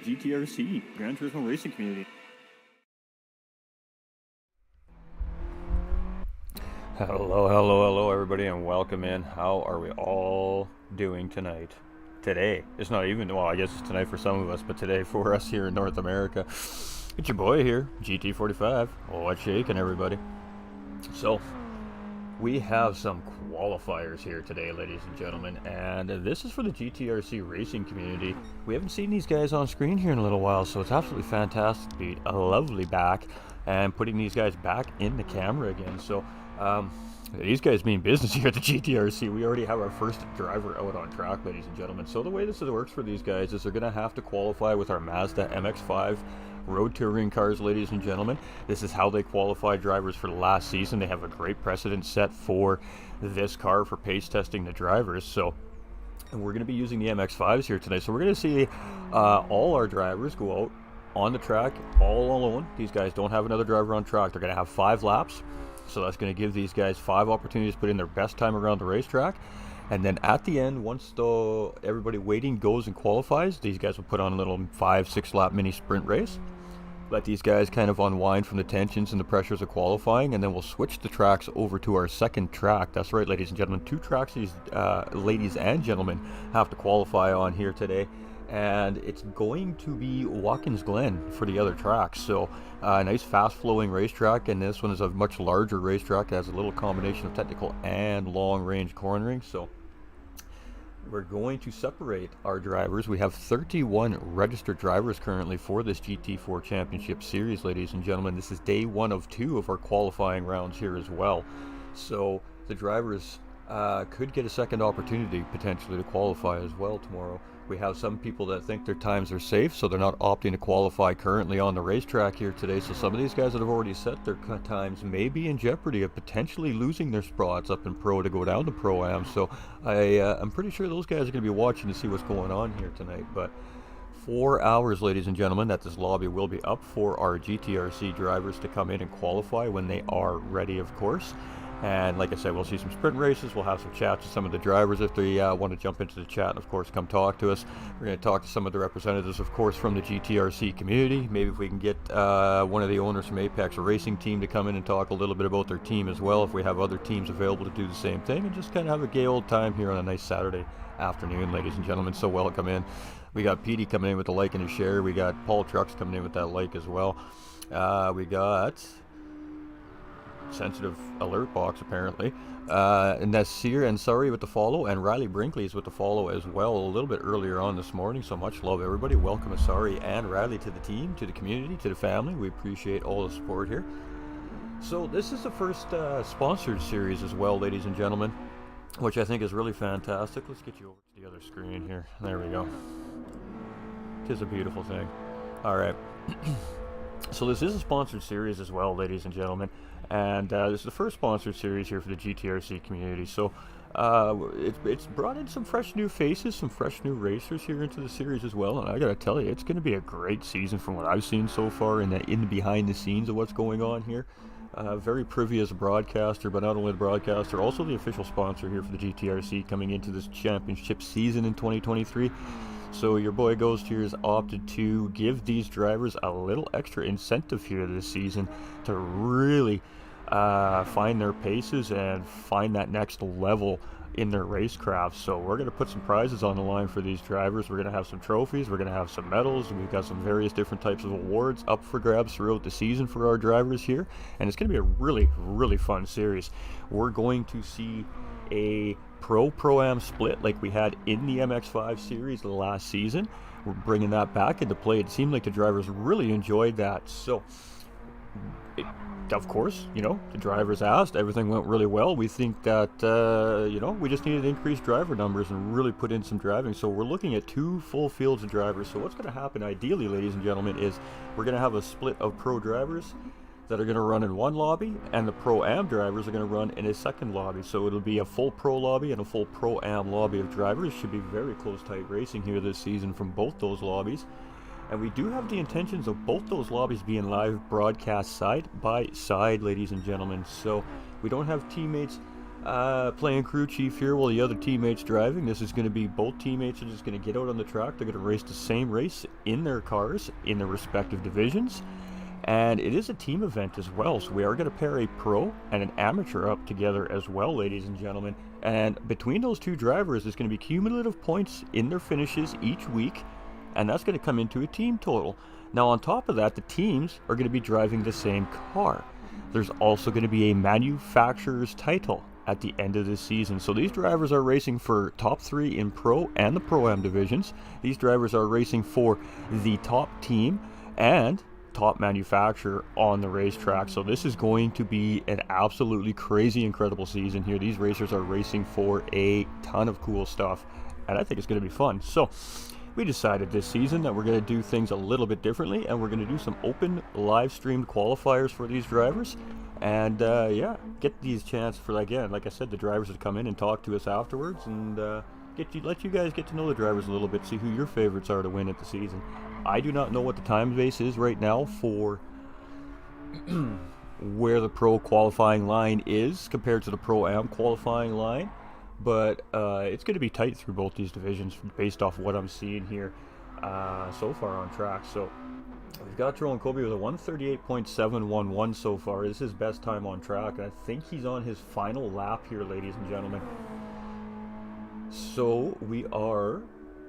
GTRC Gran Turismo Racing Community. Hello everybody, and welcome in. How are we all doing tonight? Today, it's not even, well, I guess it's tonight for some of us, but today for us here in North America, it's your boy here, GT45. What's shaking, everybody? So, we have some qualifiers here today, ladies and gentlemen, and this is for the GTRC racing community. We haven't seen these guys on screen here in a little while, so it's absolutely fantastic to be lovely back and putting these guys back in the camera again. So these guys mean business here at the GTRC. We already have our first driver out on track, ladies and gentlemen. So the way this works for these guys is they're going to have to qualify with our Mazda MX-5 road touring cars, ladies and gentlemen. This is how they qualify drivers for last season. They have a great precedent set for this car for pace testing the drivers. So we're going to be using the MX-5s here today. So we're going to see all our drivers go out on the track all alone. These guys don't have another driver on track. They're going to have 5 laps. So that's going to give these guys 5 opportunities to put in their best time around the racetrack. And then at the end, once everybody waiting goes and qualifies, these guys will put on a little 5-6 lap mini sprint race. Let these guys kind of unwind from the tensions and the pressures of qualifying, and then we'll switch the tracks over to our second track. That's right, ladies and gentlemen. 2 tracks these ladies and gentlemen have to qualify on here today. And it's going to be Watkins Glen for the other tracks. So a nice fast-flowing racetrack, and this one is a much larger racetrack. It has a little combination of technical and long-range cornering. So we're going to separate our drivers. We have 31 registered drivers currently for this GT4 Championship Series, ladies and gentlemen. This is day 1 of 2 of our qualifying rounds here as well. So the drivers could get a second opportunity potentially to qualify as well tomorrow. We have some people that think their times are safe, so they're not opting to qualify currently on the racetrack here today. So some of these guys that have already set their times may be in jeopardy of potentially losing their spots up in Pro to go down to Pro-Am. So I'm pretty sure those guys are going to be watching to see what's going on here tonight. But 4 hours, ladies and gentlemen, that this lobby will be up for our GTRC drivers to come in and qualify when they are ready, of course. And like I said, we'll see some sprint races. We'll have some chats with some of the drivers if they want to jump into the chat. And of course, come talk to us. We're going to talk to some of the representatives, of course, from the GTRC community. Maybe if we can get one of the owners from Apex, a racing team, to come in and talk a little bit about their team as well, if we have other teams available to do the same thing, and just kind of have a gay old time here on a nice Saturday afternoon, ladies and gentlemen. So welcome in. We got Petey coming in with a like and a share. We got Paul Trucks coming in with that like as well. We got sensitive alert box apparently, and Nasir and Sorry with the follow, and Riley Brinkley's with the follow as well a little bit earlier on this morning. So much love, everybody. Welcome Asari and Riley to the team, to the community, to the family. We appreciate all the support here. So this is the first sponsored series as well, ladies and gentlemen, which I think is really fantastic. Let's get you over to the other screen here. There we go. Tis a beautiful thing. All right. So this is a sponsored series as well, ladies and gentlemen, and this is the first sponsored series here for the GTRC community. So it's brought in some fresh new faces, some fresh new racers here into the series as well, and I gotta tell you, it's going to be a great season from what I've seen so far in the behind the scenes of what's going on here. Very privy as a broadcaster, but not only the broadcaster, also the official sponsor here for the GTRC coming into this championship season in 2023. So your boy Ghost here has opted to give these drivers a little extra incentive here this season to really find their paces and find that next level in their racecraft. So we're going to put some prizes on the line for these drivers. We're going to have some trophies, we're going to have some medals, we've got some various different types of awards up for grabs throughout the season for our drivers here, and it's going to be a really fun series. We're going to see a Pro-Am split like we had in the MX-5 series last season. We're bringing that back into play. It seemed like the drivers really enjoyed that. So of course, you know, the drivers asked, everything went really well. We think that, you know, we just needed to increase driver numbers and really put in some driving. So we're looking at 2 full fields of drivers. So what's going to happen ideally, ladies and gentlemen, is we're going to have a split of pro drivers that are going to run in one lobby, and the Pro-Am drivers are going to run in a second lobby. So it'll be a full Pro lobby and a full Pro-Am lobby of drivers. Should be very close, tight racing here this season from both those lobbies. And we do have the intentions of both those lobbies being live broadcast side by side, ladies and gentlemen. So we don't have teammates Playing crew chief here while the other teammates driving. This is going to be both teammates are just going to get out on the track. They're going to race the same race in their cars in their respective divisions. And it is a team event as well, so we are going to pair a pro and an amateur up together as well, ladies and gentlemen. And between those two drivers, there's going to be cumulative points in their finishes each week, and that's going to come into a team total. Now on top of that, the teams are going to be driving the same car. There's also going to be a manufacturer's title at the end of this season. So these drivers are racing for top 3 in pro and the pro-am divisions. These drivers are racing for the top team and top manufacturer on the racetrack. So this is going to be an absolutely crazy, incredible season here. These racers are racing for a ton of cool stuff, and I think it's going to be fun. So we decided this season that we're going to do things a little bit differently, and we're going to do some open live streamed qualifiers for these drivers. And yeah, get these chances for, again, like I said, the drivers would come in and talk to us afterwards, and let you guys get to know the drivers a little bit, see who your favorites are to win at the season. I do not know what the time base is right now for where the pro qualifying line is compared to the pro-am qualifying line, but it's going to be tight through both these divisions based off what I'm seeing here so far on track. So we've got Tyrone Kobe with a 138.711 so far. This is his best time on track, and I think he's on his final lap here, ladies and gentlemen. So we are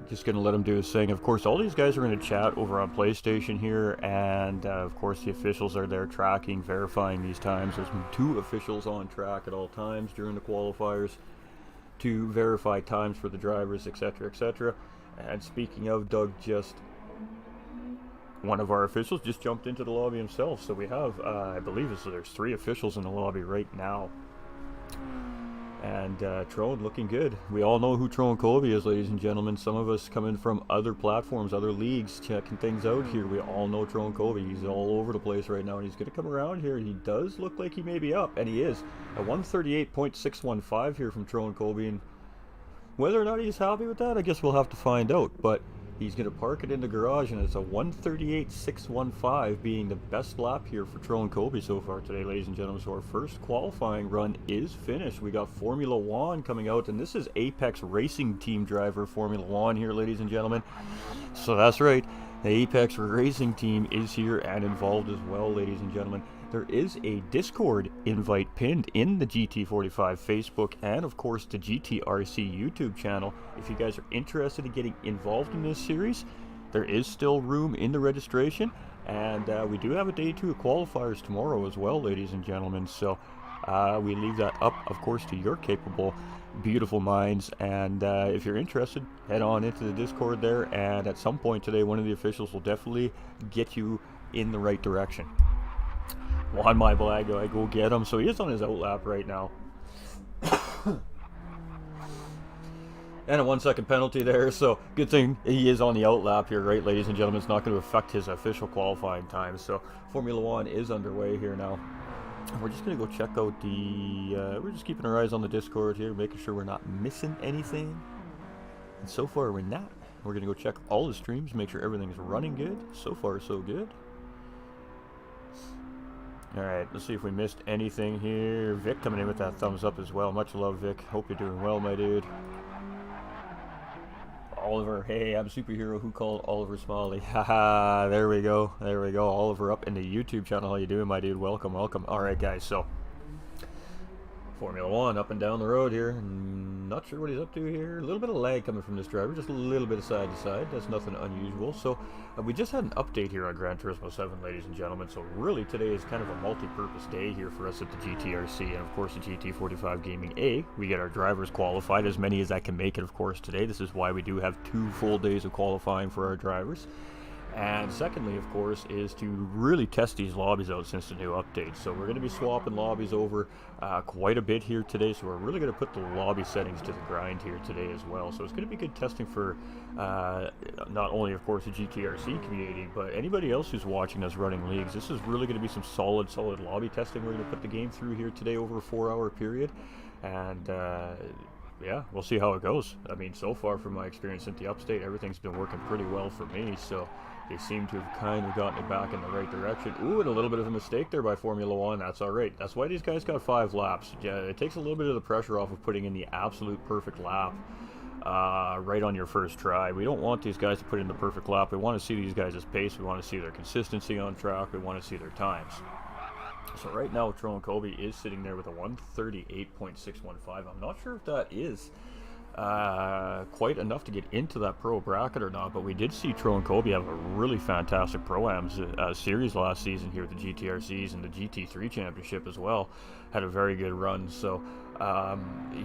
just going to let him do his thing. Of course, all these guys are going to chat over on PlayStation here, and of course the officials are there tracking, verifying these times. There's 2 officials on track at all times during the qualifiers to verify times for the drivers, etc., etc. And speaking of, Doug, one of our officials just jumped into the lobby himself. So we have, I believe there's 3 officials in the lobby right now. And Trone looking good. We all know who Trone Colby is, ladies and gentlemen. Some of us coming from other platforms, other leagues, checking things out here. We all know Trone Colby. He's all over the place right now, and he's going to come around here. He does look like he may be up, and he is. A 138.615 here from Trone Colby, and whether or not he's happy with that, I guess we'll have to find out. But he's going to park it in the garage, and it's a 138.615, being the best lap here for Trone Colby so far today, ladies and gentlemen. So our first qualifying run is finished. We got Formula One coming out, and this is Apex Racing Team driver Formula One here, ladies and gentlemen. So that's right, the Apex Racing Team is here and involved as well, ladies and gentlemen. There is a Discord invite pinned in the GT45 Facebook and, of course, the GTRC YouTube channel. If you guys are interested in getting involved in this series, there is still room in the registration, and we do have a day 2 of qualifiers tomorrow as well, ladies and gentlemen. So we leave that up, of course, to your capable, beautiful minds. And if you're interested, head on into the Discord there, and at some point today, one of the officials will definitely get you in the right direction. On my blag, I go get him. So he is on his outlap right now. And a 1-second penalty there. So good thing he is on the outlap here, right, ladies and gentlemen. It's not going to affect his official qualifying time. So Formula One is underway here now. We're just going to go check out the... we're just keeping our eyes on the Discord here, making sure we're not missing anything. And so far we're not. We're going to go check all the streams, make sure everything's running good. So far so good. Alright, let's see if we missed anything here. Vic coming in with that thumbs up as well. Much love, Vic. Hope you're doing well, my dude. Oliver, hey, I'm a superhero who called Oliver Smalley. Haha, there we go. There we go. Oliver up in the YouTube channel. How you doing, my dude? Welcome, welcome. Alright, guys, so Formula One up and down the road here. Not sure what he's up to here. A little bit of lag coming from this driver, just a little bit of side to side. That's nothing unusual. So we just had an update here on Gran Turismo 7, ladies and gentlemen. So really today is kind of a multi-purpose day here for us at the GTRC and of course the GT45 Gaming A. We get our drivers qualified, as many as I can make it, of course, today. This is why we do have 2 full days of qualifying for our drivers. And secondly, of course, is to really test these lobbies out since the new update. So we're going to be swapping lobbies over quite a bit here today. So we're really going to put the lobby settings to the grind here today as well. So it's going to be good testing for not only, of course, the GTRC community, but anybody else who's watching us running leagues. This is really going to be some solid lobby testing. We're going to put the game through here today over a 4-hour period. And yeah, we'll see how it goes. I mean, so far from my experience at the Upstate, everything's been working pretty well for me, so they seem to have kind of gotten it back in the right direction. Ooh, and a little bit of a mistake there by Formula One. That's all right. That's why these guys got 5 laps. Yeah, it takes a little bit of the pressure off of putting in the absolute perfect lap right on your first try. We don't want these guys to put in the perfect lap. We want to see these guys' pace. We want to see their consistency on track. We want to see their times. So right now, Tyrone Colby is sitting there with a 138.615. I'm not sure if that is quite enough to get into that pro bracket or not, but we did see Tyrone Colby have a really fantastic Pro-Ams series last season here with the GTRCs and the GT3 championship as well. Had a very good run, so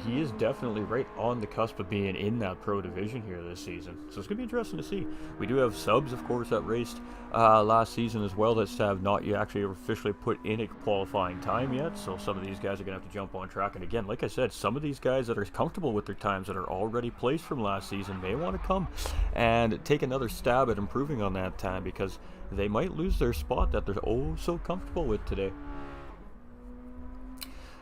he is definitely right on the cusp of being in that pro division here this season. So it's going to be interesting to see. We do have subs, of course, that raced last season as well that have not yet actually officially put in a qualifying time yet. So some of these guys are going to have to jump on track. And again, like I said, some of these guys that are comfortable with their times that are already placed from last season may want to come and take another stab at improving on that time, because they might lose their spot that they're oh so comfortable with today.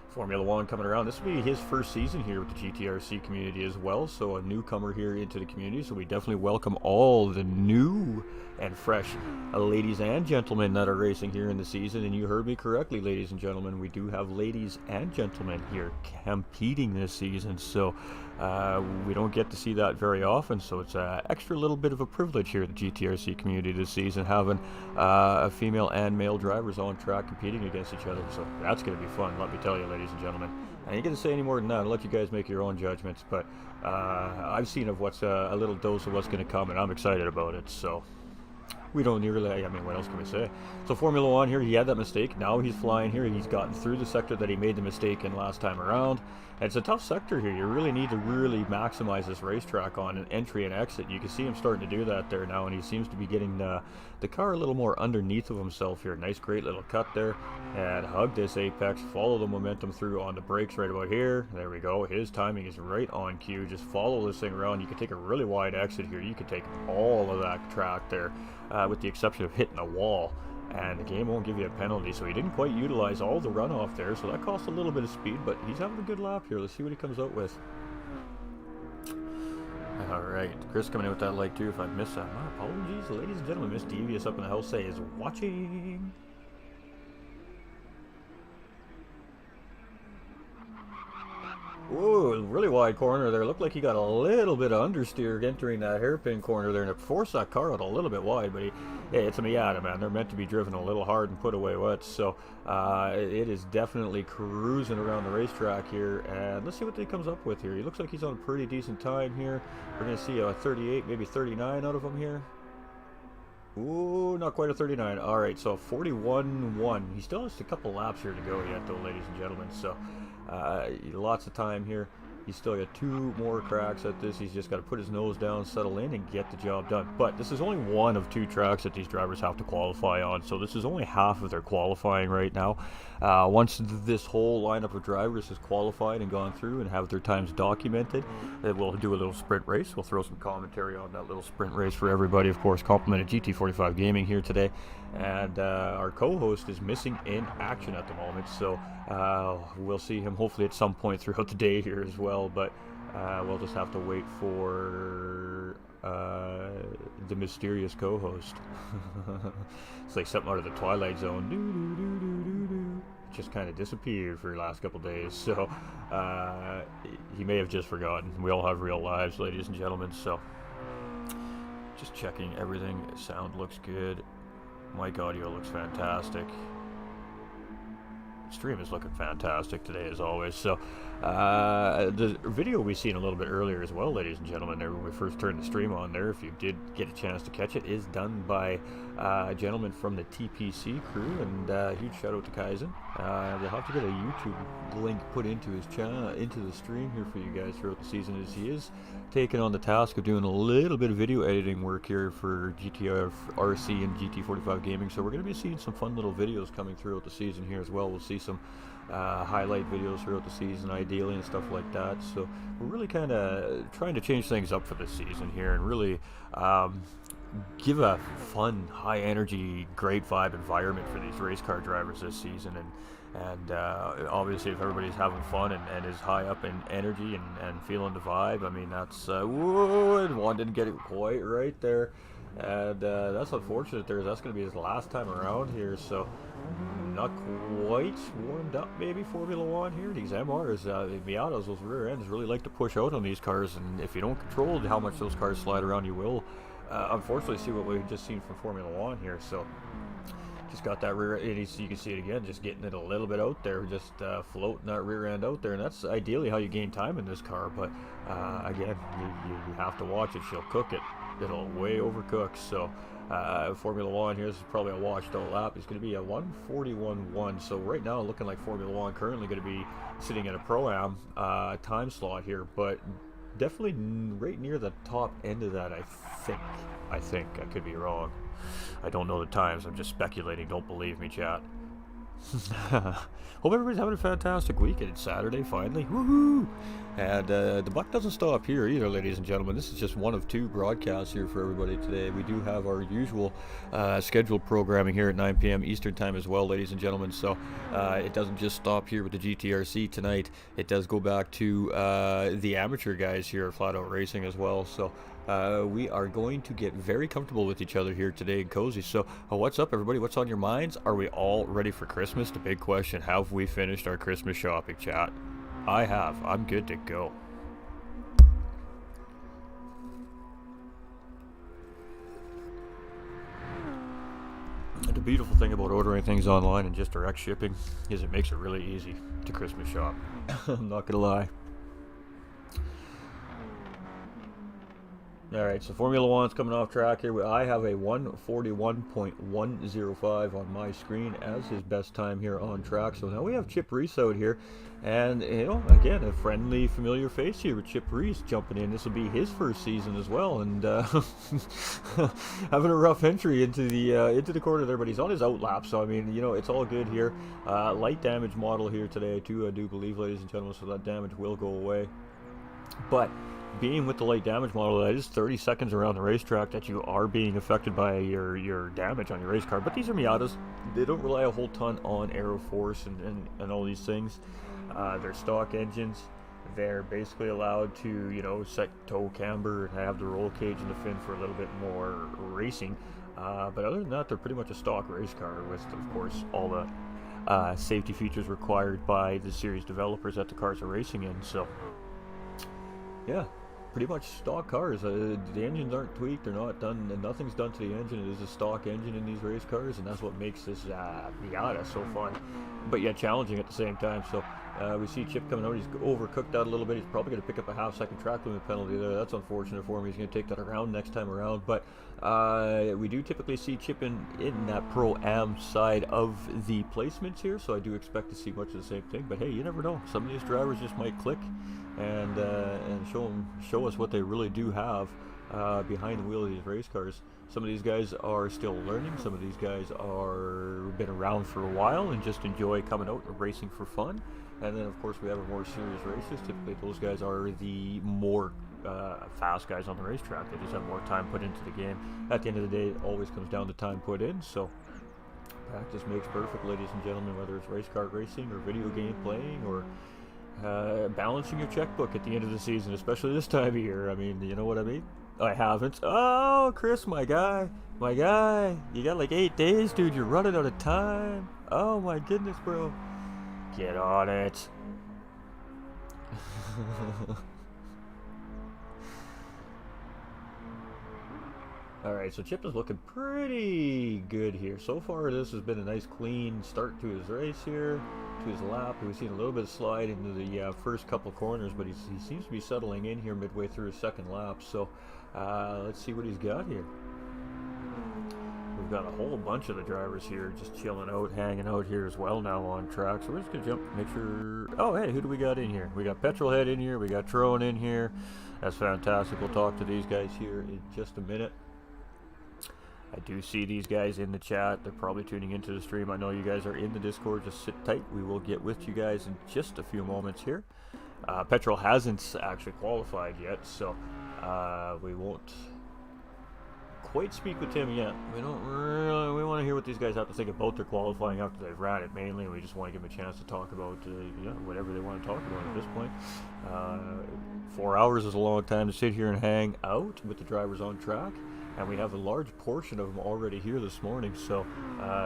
Formula One coming around. This will be his first season here with the GTRC community as well, so a newcomer here into the community. So we definitely welcome all the new and fresh ladies and gentlemen that are racing here in the season. And you heard me correctly, ladies and gentlemen. We do have ladies and gentlemen here competing this season, so we don't get to see that very often. So it's an extra little bit of a privilege here at the GTRC community this season, having female and male drivers on track competing against each other. So that's going to be fun, let me tell you, ladies and gentlemen. I ain't going to say any more than that. I'll let you guys make your own judgments, but I've seen of what's a little dose of what's going to come, and I'm excited about it. So we don't really, I mean, what else can we say? So Formula One here, he had that mistake. Now he's flying here. He's gotten through the sector that he made the mistake in last time around. And it's a tough sector here. You really need to really maximize this racetrack on an entry and exit. You can see him starting to do that there now, and he seems to be getting the car a little more underneath of himself here. Nice, great little cut there. And hug this apex. Follow the momentum through on the brakes right about here. There we go. His timing is right on cue. Just follow this thing around. You can take a really wide exit here. You can take all of that track there, with the exception of hitting a wall, and the game won't give you a penalty. So he didn't quite utilize all the runoff there, so that cost a little bit of speed, but he's having a good lap here. Let's see what he comes out with. Alright, Chris coming in with that like too if I missed that. My apologies, ladies and gentlemen. Miss Devious up in the house say is watching. Ooh, really wide corner there. Looked like he got a little bit of understeer entering that hairpin corner there, and it forced that car out a little bit wide, but hey, it's a Miata, man. They're meant to be driven a little hard and put away wet, so it is definitely cruising around the racetrack here, and let's see what he comes up with here. He looks like he's on a pretty decent time here. We're going to see a 38, maybe 39 out of him here. Ooh, not quite a 39. Alright, so 41-1. He still has a couple laps here to go yet, though, ladies and gentlemen, so lots of time here. He's still got 2 more cracks at this. He's just got to put his nose down, settle in, and get the job done. But this is only one of 2 tracks that these drivers have to qualify on, so this is only half of their qualifying right now. Once this whole lineup of drivers has qualified and gone through and have their times documented, we'll do a little sprint race. We'll throw some commentary on that little sprint race for everybody. Of course, complimented GT45 Gaming here today. And our co-host is missing in action at the moment, so we'll see him hopefully at some point throughout the day here as well, but we'll just have to wait for the mysterious co-host. It's like something out of the Twilight Zone. Just kind of disappeared for the last couple days, so he may have just forgotten. We all have real lives, ladies and gentlemen, so just checking everything. Sound looks good. Mic audio looks fantastic. Stream is looking fantastic today as always. So the video we seen a little bit earlier as well, ladies and gentlemen, there when we first turned the stream on there, if you did get a chance to catch it, is done by a gentleman from the TPC crew, and huge shout out to Kaizen. We'll have to get a YouTube link put into his channel, into the stream here for you guys throughout the season, as he is taking on the task of doing a little bit of video editing work here for GTRC and GT45 Gaming. So we're going to be seeing some fun little videos coming throughout the season here as well. We'll see some highlight videos throughout the season ideally and stuff like that. So we're really kind of trying to change things up for this season here and really give a fun, high energy, great vibe environment for these race car drivers this season. And And obviously, if everybody's having fun and is high up in energy and feeling the vibe, I mean, that's whoa, and one didn't get it quite right there. And that's unfortunate there. That's going to be his last time around here, so not quite warmed up maybe Formula One here. These MRs, the Miatas, those rear ends really like to push out on these cars, and if you don't control how much those cars slide around, you will unfortunately see what we've just seen from Formula One here. So just got that rear end, you can see it again, just getting it a little bit out there, just floating that rear end out there, and that's ideally how you gain time in this car. But again, you have to watch it. She'll cook it. It'll way overcook. So Formula One here, this is probably a washed out lap. It's going to be a 1:41.1. So right now, looking like Formula One currently going to be sitting in a Pro-Am time slot here, but definitely right near the top end of that, I think. I could be wrong. I don't know the times. I'm just speculating. Don't believe me, chat. Hope everybody's having a fantastic weekend. It's Saturday, finally. Woohoo! And the buck doesn't stop here either, ladies and gentlemen. This is just one of two broadcasts here for everybody today. We do have our usual scheduled programming here at 9 p.m. Eastern Time as well, ladies and gentlemen. So it doesn't just stop here with the GTRC tonight. It does go back to the amateur guys here at Flat Out Racing as well. So we are going to get very comfortable with each other here today and cozy. So what's up, everybody? What's on your minds? Are we all ready for Christmas? The big question. Have we finished our Christmas shopping, chat? I have. I'm good to go. The beautiful thing about ordering things online and just direct shipping is it makes it really easy to Christmas shop. I'm not gonna lie. Alright, so Formula One's coming off track here. I have a 1:41.105 on my screen as his best time here on track. So now we have Chip Reese out here. And, you know, again, a friendly, familiar face here with Chip Reese jumping in. This will be his first season as well. And having a rough entry into the corner there, but he's on his out lap. So, I mean, you know, it's all good here. Light damage model here today, too, I do believe, ladies and gentlemen. So that damage will go away. But being with the light damage model, that is 30 seconds around the racetrack that you are being affected by your damage on your race car. But these are Miatas. They don't rely a whole ton on aero force and all these things. They're stock engines. They're basically allowed to, you know, set toe camber and have the roll cage in the fin for a little bit more racing. But other than that, they're pretty much a stock race car with, of course, all the safety features required by the series developers that the cars are racing in. So, yeah, pretty much stock cars. The engines aren't tweaked, they're not done, and nothing's done to the engine. It is a stock engine in these race cars, and that's what makes this Miata so fun, but yet challenging at the same time. So we see Chip coming out. He's overcooked out a little bit. He's probably going to pick up a half-second track limit penalty there. That's unfortunate for him. He's going to take that around next time around. But we do typically see Chip in that Pro-Am side of the placements here, so I do expect to see much of the same thing. But hey, you never know. Some of these drivers just might click and show us what they really do have behind the wheel of these race cars. Some of these guys are still learning. Some of these guys are been around for a while and just enjoy coming out and racing for fun. And then, of course, we have our more serious races. Typically, those guys are the more fast guys on the racetrack. They just have more time put into the game. At the end of the day, it always comes down to time put in. So practice makes perfect, ladies and gentlemen, whether it's race car racing or video game playing or balancing your checkbook at the end of the season, especially this time of year. I mean, you know what I mean? I haven't. Oh, Chris, my guy. You got like 8 days, dude. You're running out of time. Oh, my goodness, bro. Get on it. Alright, so Chip is looking pretty good here. So far, this has been a nice, clean start to his race here, to his lap. We've seen a little bit of slide into the first couple corners, but he seems to be settling in here midway through his second lap. So let's see what he's got here. We've got a whole bunch of the drivers here just chilling out, hanging out here as well now on track. So we're just going to jump, make sure... Oh, hey, who do we got in here? We got Petrolhead in here. We got Trone in here. That's fantastic. We'll talk to these guys here in just a minute. I do see these guys in the chat. They're probably tuning into the stream. I know you guys are in the Discord. Just sit tight. We will get with you guys in just a few moments here. Petrol hasn't actually qualified yet, so we won't quite speak with Tim yet. We want to hear what these guys have to think about their qualifying after they've ran it mainly. We just want to give them a chance to talk about whatever they want to talk about at this point. 4 hours is a long time to sit here and hang out with the drivers on track, and we have a large portion of them already here this morning, so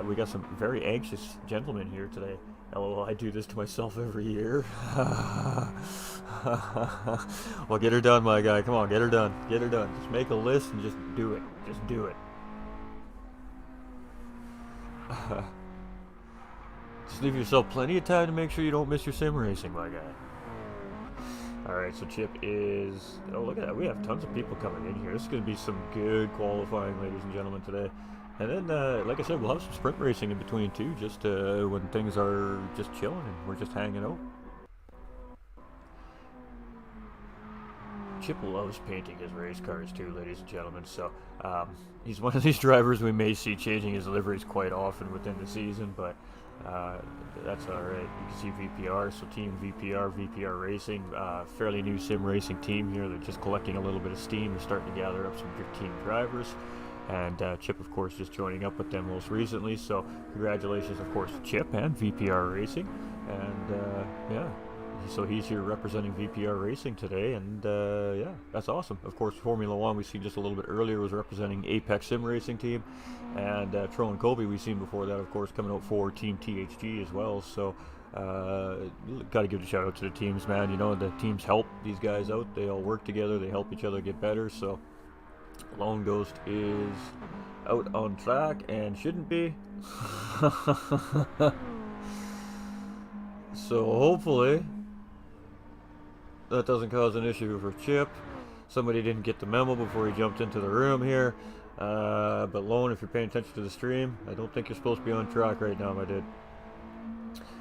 we got some very anxious gentlemen here today. LOL, I do this to myself every year. Well, get her done, my guy. Come on, get her done. Get her done. Just make a list and just do it. Just do it. Just leave yourself plenty of time to make sure you don't miss your sim racing, my guy. Alright, so Chip is... Oh, look at that. We have tons of people coming in here. This is going to be some good qualifying, ladies and gentlemen, today. And then, like I said, we'll have some sprint racing in between, too, just when things are just chilling and we're just hanging out. Chip loves painting his race cars, too, ladies and gentlemen, so he's one of these drivers we may see changing his liveries quite often within the season, but that's alright. You can see VPR, so Team VPR Racing, fairly new sim racing team here. They're just collecting a little bit of steam and starting to gather up some team drivers. And Chip, of course, just joining up with them most recently. So congratulations, of course, to Chip and VPR Racing. And yeah, so he's here representing VPR Racing today. And yeah, that's awesome. Of course, Formula One we seen just a little bit earlier was representing Apex Sim Racing Team. And Tro and Kobe we seen before that, of course, coming out for Team THG as well. So got to give a shout out to the teams, man. You know, the teams help these guys out. They all work together. They help each other get better. So Lone Ghost is out on track and shouldn't be. So hopefully that doesn't cause an issue for Chip. Somebody didn't get the memo before he jumped into the room here. But Lone, if you're paying attention to the stream, I don't think you're supposed to be on track right now, my dude.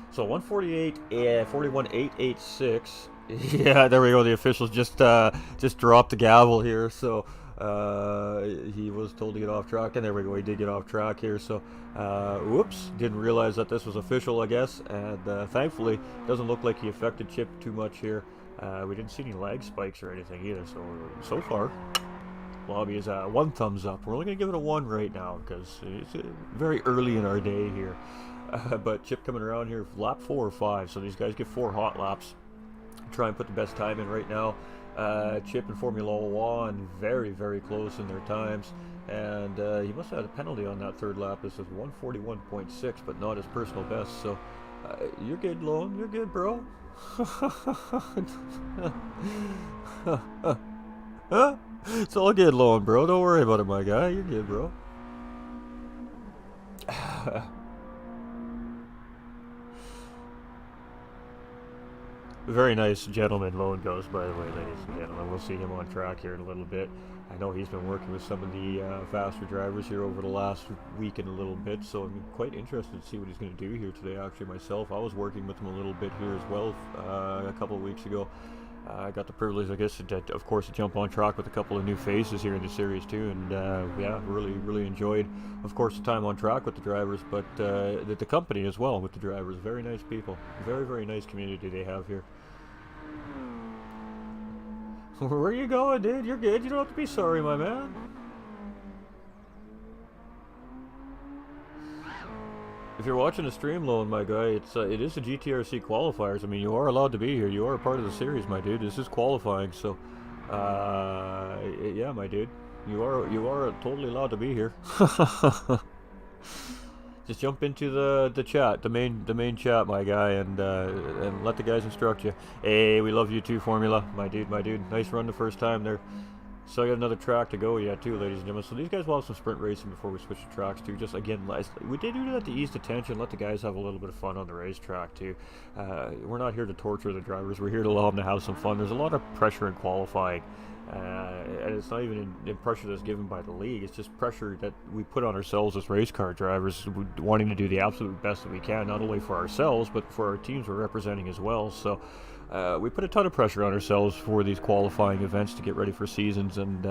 So 148, 41.886. Yeah, there we go. The officials just dropped the gavel here. So he was told to get off track, and there we go. He did get off track here. So whoops, didn't realize that this was official, I guess. And thankfully, it doesn't look like he affected Chip too much here. We didn't see any lag spikes or anything either. So far, lobby is 1 thumbs up. We're only gonna give it a 1 right now because it's very early in our day here. But Chip coming around here, lap 4 or 5. So these guys get 4 hot laps. Try and put the best time in right now. Chip and Formula One very, very close in their times, and he must have had a penalty on that 3rd lap. This is 141.6, but not his personal best. So you're good, Lone. You're good, bro. It's all good, Lone, bro. Don't worry about it, my guy. You're good, bro. Very nice gentleman, Lone Ghost, by the way, ladies and gentlemen. We'll see him on track here in a little bit. I know he's been working with some of the faster drivers here over the last week and a little bit, so I'm quite interested to see what he's going to do here today. Actually, myself, I was working with him a little bit here as well a couple of weeks ago. I got the privilege, I guess, of course, to jump on track with a couple of new faces here in the series too, and yeah, really enjoyed, of course, the time on track with the drivers, but the company as well with the drivers. Very nice people, very nice community they have here. Where are you going, dude? You're good. You don't have to be sorry, my man. If you're watching the stream, Lone, my guy, it is the GTRC Qualifiers. I mean, you are allowed to be here. You are a part of the series, my dude. This is qualifying, so yeah, my dude, you are totally allowed to be here. Just jump into the chat, the main chat, my guy, and let the guys instruct you. Hey, we love you too, Formula, my dude. Nice run the first time there. So I got another track to go yet too, ladies and gentlemen. So these guys will have some sprint racing before we switch to tracks too. Just again, we did do that to ease the tension, let the guys have a little bit of fun on the racetrack too. We're not here to torture the drivers. We're here to allow them to have some fun. There's a lot of pressure in qualifying, and it's not even in pressure that's given by the league. It's just pressure that we put on ourselves as race car drivers, wanting to do the absolute best that we can, not only for ourselves but for our teams we're representing as well. So we put a ton of pressure on ourselves for these qualifying events to get ready for seasons, and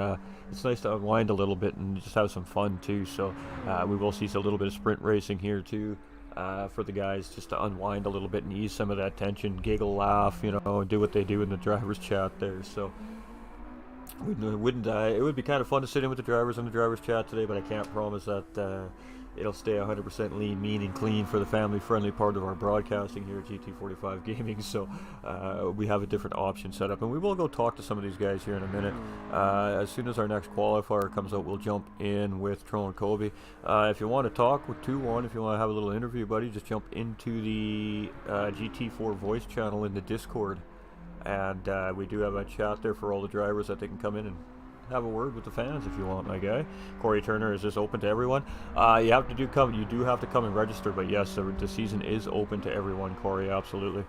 it's nice to unwind a little bit and just have some fun too. So we will see a little bit of sprint racing here too, for the guys, just to unwind a little bit and ease some of that tension, giggle, laugh, you know, and do what they do in the driver's chat there. So It would be kind of fun to sit in with the drivers in the drivers chat today, but I can't promise that it'll stay 100% lean, mean, and clean for the family-friendly part of our broadcasting here at GT45 Gaming. So we have a different option set up, and we will go talk to some of these guys here in a minute. As soon as our next qualifier comes out, we'll jump in with Tro and Kobe. If you want to talk with 2-1, if you want to have a little interview, buddy, just jump into the GT4 voice channel in the Discord. And we do have a chat there for all the drivers that they can come in and have a word with the fans if you want, my guy. Corey Turner, is this open to everyone? You do have to come and register, but yes, the season is open to everyone, Corey, absolutely.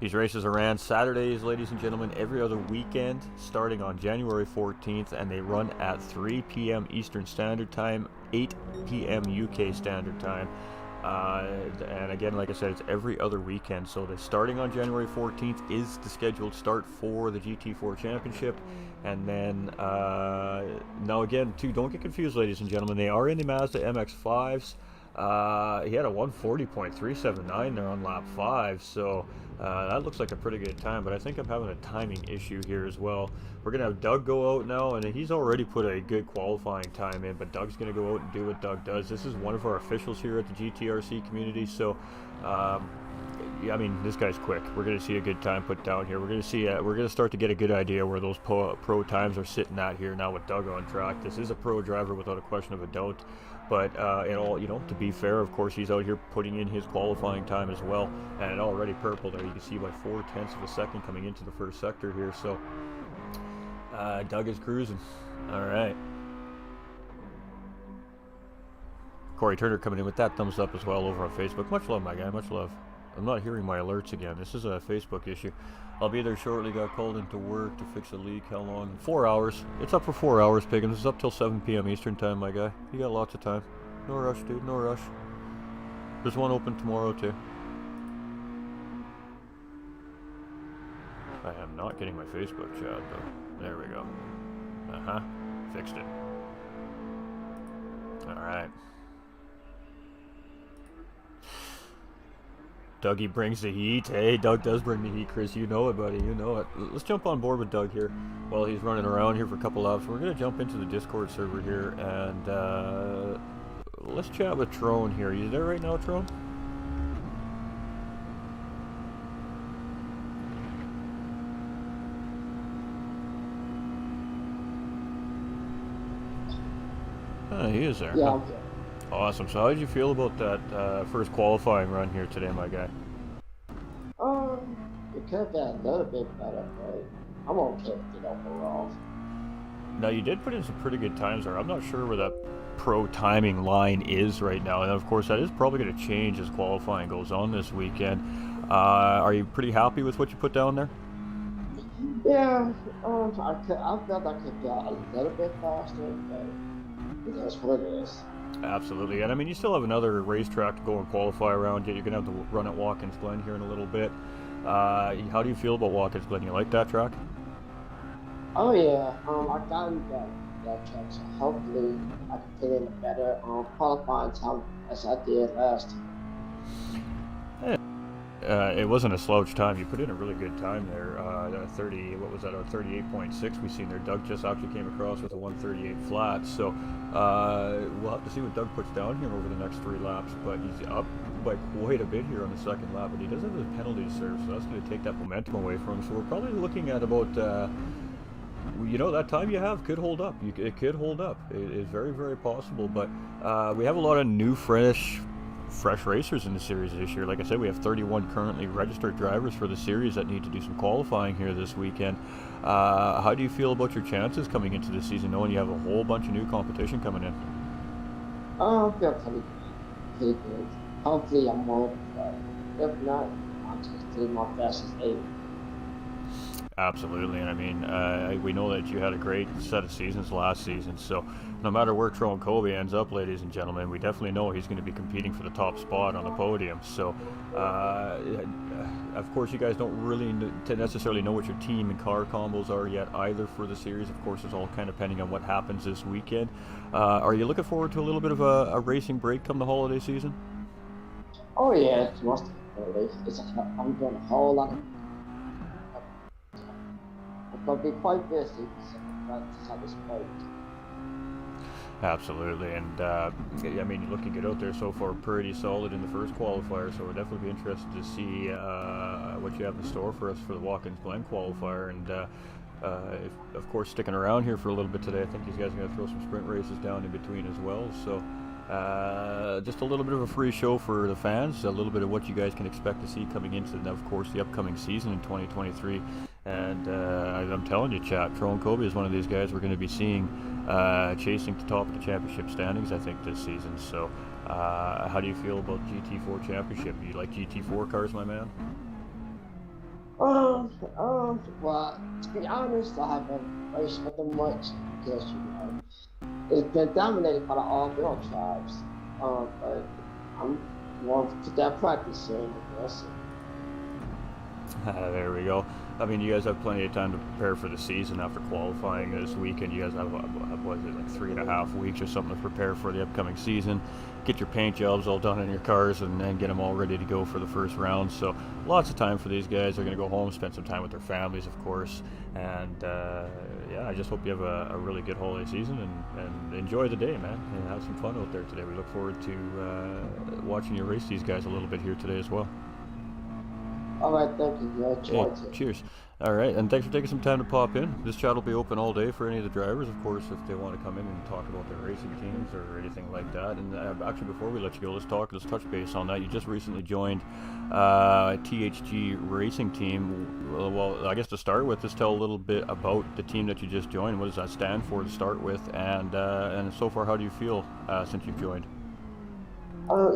These races are ran Saturdays, ladies and gentlemen, every other weekend, starting on January 14th, and they run at 3 p.m. Eastern Standard Time, 8 p.m. UK Standard Time. And again, like I said, it's every other weekend. So the starting on January 14th is the scheduled start for the GT4 Championship. And then, now again, too, don't get confused, ladies and gentlemen. They are in the Mazda MX-5s. He had a 140.379 there on lap 5, so that looks like a pretty good time, but I think I'm having a timing issue here as well. We're going to have Doug go out now, and he's already put a good qualifying time in, but Doug's going to go out and do what Doug does. This is one of our officials here at the GTRC community, so yeah, I mean, this guy's quick. We're going to see a good time put down here. We're going to see, we're going to start to get a good idea where those pro times are sitting at here now with Doug on track. This is a pro driver without a question of a doubt. But to be fair, of course, he's out here putting in his qualifying time as well, and it already purple there. You can see by 0.4 of a second coming into the first sector here. So Doug is cruising. All right. Corey Turner coming in with that thumbs up as well over on Facebook. Much love, my guy. Much love. I'm not hearing my alerts again. This is a Facebook issue. I'll be there shortly. Got called into work to fix a leak. How long? 4 hours. It's up for 4 hours, Piggins. It's up till 7 p.m. Eastern time, my guy. You got lots of time. No rush, dude. No rush. There's one open tomorrow, too. I am not getting my Facebook chat, though. There we go. Fixed it. Alright. Dougie brings the heat. Hey, Doug does bring the heat, Chris. You know it, buddy. You know it. Let's jump on board with Doug here while he's running around here for a couple laps. We're going to jump into the Discord server here, and let's chat with Trone here. You there right now, Trone? He is there. Yeah, Huh? I'm good. Awesome. So how did you feel about that first qualifying run here today, my guy? It could have been a little bit better, but I'm okay with it overall. Now, you did put in some pretty good times there. I'm not sure where that pro timing line is right now. And, of course, that is probably going to change as qualifying goes on this weekend. Are you pretty happy with what you put down there? Yeah, I felt I could get a little bit faster, but it is what it is. Absolutely. And, I mean, you still have another racetrack to go and qualify around. You're going to have to run at Watkins Glen here in a little bit. How do you feel about Watkins Glen? You like that track? Oh yeah, I got that track, so hopefully I can put in a better qualifying time as I did last time. It wasn't a slouch time. You put in a really good time there. 38.6 we seen there. Doug just actually came across with a 138 flat. So we'll have to see what Doug puts down here over the next 3 laps. But he's up by quite a bit here on the second lap. But he does have his penalty to serve, so that's going to take that momentum away from him. So we're probably looking at about, that time you have could hold up. It could hold up. It is very, very possible. But we have a lot of new, fresh racers in the series this year. Like I said, we have 31 currently registered drivers for the series that need to do some qualifying here this weekend. How do you feel about your chances coming into the season, knowing you have a whole bunch of new competition coming in? I feel pretty good. Hopefully I'm more, but if not, I'll just do my best as able. Absolutely, and I mean, we know that you had a great set of seasons last season, so no matter where Tro and Kobe ends up, ladies and gentlemen, we definitely know he's going to be competing for the top spot on the podium. So, of course, you guys don't really necessarily know what your team and car combos are yet either for the series. Of course, it's all kind of depending on what happens this weekend. Are you looking forward to a little bit of a racing break come the holiday season? Oh yeah, it's most definitely. I'm doing a whole lot of gonna be quite busy since I was playing. Absolutely, and I mean, looking good out there so far, pretty solid in the first qualifier. So we're definitely be interested to see what you have in store for us for the Watkins Glen qualifier, and if, of course, sticking around here for a little bit today. I think these guys are going to throw some sprint races down in between as well. So just a little bit of a free show for the fans, a little bit of what you guys can expect to see coming into, of course, the upcoming season in 2023. And I'm telling you, chat, Tron Kobe is one of these guys we're going to be seeing chasing the top of the championship standings, I think, this season. So how do you feel about GT4 championship? Do you like GT4 cars, my man? Well, to be honest, I haven't raced with them much because, it's been dominated by the all-girl tribes. But I'm more to that practicing, I guess. There we go. I mean, you guys have plenty of time to prepare for the season after qualifying this weekend. You guys have, what is it, like 3.5 weeks or something to prepare for the upcoming season. Get your paint jobs all done in your cars and then get them all ready to go for the first round. So lots of time for these guys. They're going to go home, spend some time with their families, of course. And yeah, I just hope you have a really good holiday season and enjoy the day, man. And have some fun out there today. We look forward to watching you race these guys a little bit here today as well. All right, thank you. Hey, cheers. All right, and thanks for taking some time to pop in. This chat will be open all day for any of the drivers, of course, if they want to come in and talk about their racing teams or anything like that. And actually, before we let you go, let's touch base on that. You just recently joined THG Racing Team. Well, I guess to start with, just tell a little bit about the team that you just joined. What does that stand for to start with? And so far, how do you feel since you've joined?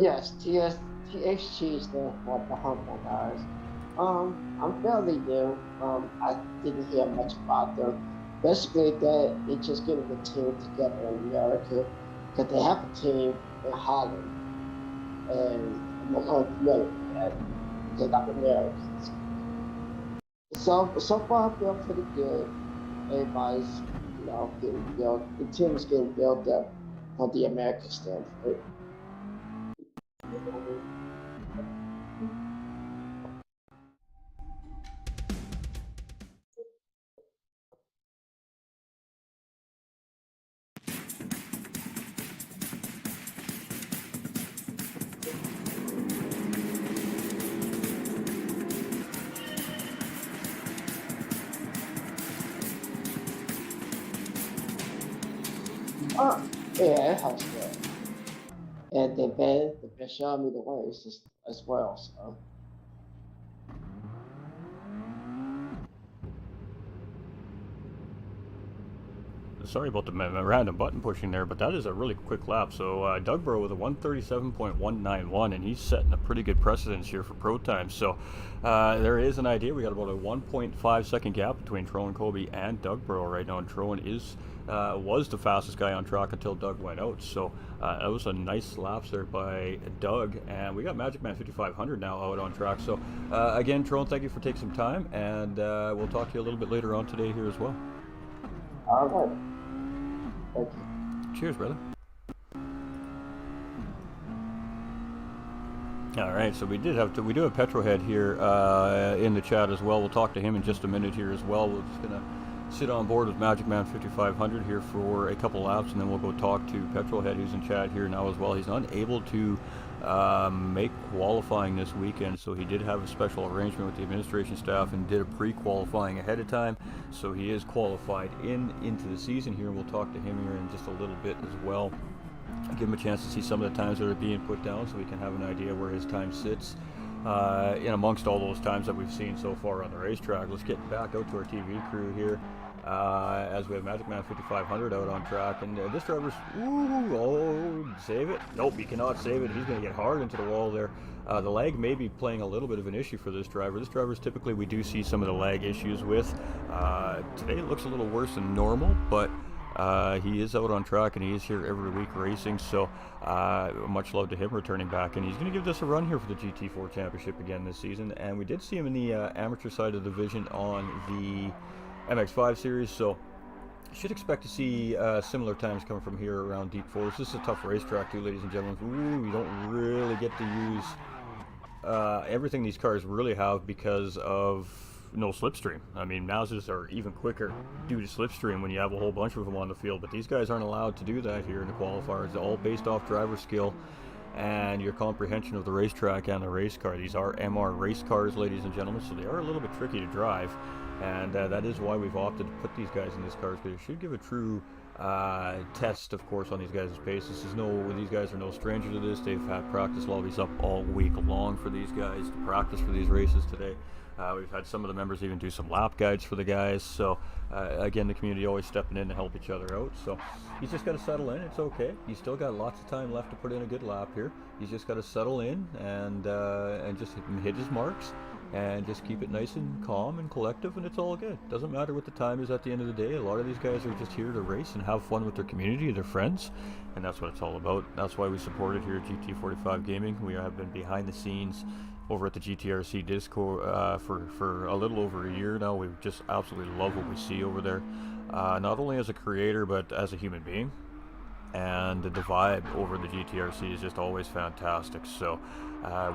Yes, THG stands for the Humble Guys. I'm fairly new. I didn't hear much about them. Basically, they're just getting the team together in America because they have a team in Holland, and I'm unfamiliar with that because I'm Americans. So far, I feel pretty good. Everybody's, getting built. The team is getting built up on the American standpoint. Yeah, it helps good. And they've been showing me the ways as well, so. Sorry about the random button pushing there, but that is a really quick lap. So Dugborough with a 137.191, and he's setting a pretty good precedence here for pro time. So there is an idea. We got about a 1.5 second gap between Tron Kobe and Dugborough right now, and Tron was the fastest guy on track until Doug went out. So that was a nice laps there by Doug, and we got Magic Man 5500 now out on track. So again, Tron, thank you for taking some time, and we'll talk to you a little bit later on today here as well. All right. Thank you. Cheers, brother. All right, so we do have Petrohead here in the chat as well. We'll talk to him in just a minute here as well. We're just gonna sit on board with Magic Man 5500 here for a couple laps, and then we'll go talk to Petrohead, who's in chat here now as well. He's unable to make qualifying this weekend, so he did have a special arrangement with the administration staff and did a pre-qualifying ahead of time, so he is qualified into the season here. We'll talk to him here in just a little bit as well, give him a chance to see some of the times that are being put down so we can have an idea where his time sits in amongst all those times that we've seen so far on the racetrack. Let's get back out to our TV crew here as we have Magic Man 5500 out on track, and this driver's, save it. Nope, he cannot save it. He's going to get hard into the wall there. The lag may be playing a little bit of an issue for this driver. This driver's typically we do see some of the lag issues with. Today it looks a little worse than normal, but he is out on track and he is here every week racing, so much love to him returning back, and he's going to give this a run here for the GT4 Championship again this season. And we did see him in the amateur side of the division on the MX5 series, so should expect to see similar times coming from here around Deep Forest. This is a tough racetrack too, ladies and gentlemen. Ooh, you don't really get to use everything these cars really have because of no slipstream. I mean, Mazdas are even quicker due to slipstream when you have a whole bunch of them on the field, but these guys aren't allowed to do that here in the qualifiers. It's all based off driver skill and your comprehension of the racetrack and the race car. These are MR race cars, ladies and gentlemen, so they are a little bit tricky to drive, and that is why we've opted to put these guys in these cars, because it should give a true test, of course, on these guys' pace. These guys are no stranger to this. They've had practice lobbies up all week long for these guys to practice for these races today. We've had some of the members even do some lap guides for the guys. So again, the community always stepping in to help each other out. So he's just got to settle in. It's okay. He's still got lots of time left to put in a good lap here. He's just got to settle in and just hit his marks. And just keep it nice and calm and collective, and it's all good. Doesn't matter what the time is at the end of the day. A lot of these guys are just here to race and have fun with their community, their friends, and that's what it's all about. That's why we support it here at GT45 Gaming. We have been behind the scenes over at the GTRC Discord for a little over a year now. We just absolutely love what we see over there, not only as a creator but as a human being. And the vibe over the GTRC is just always fantastic. So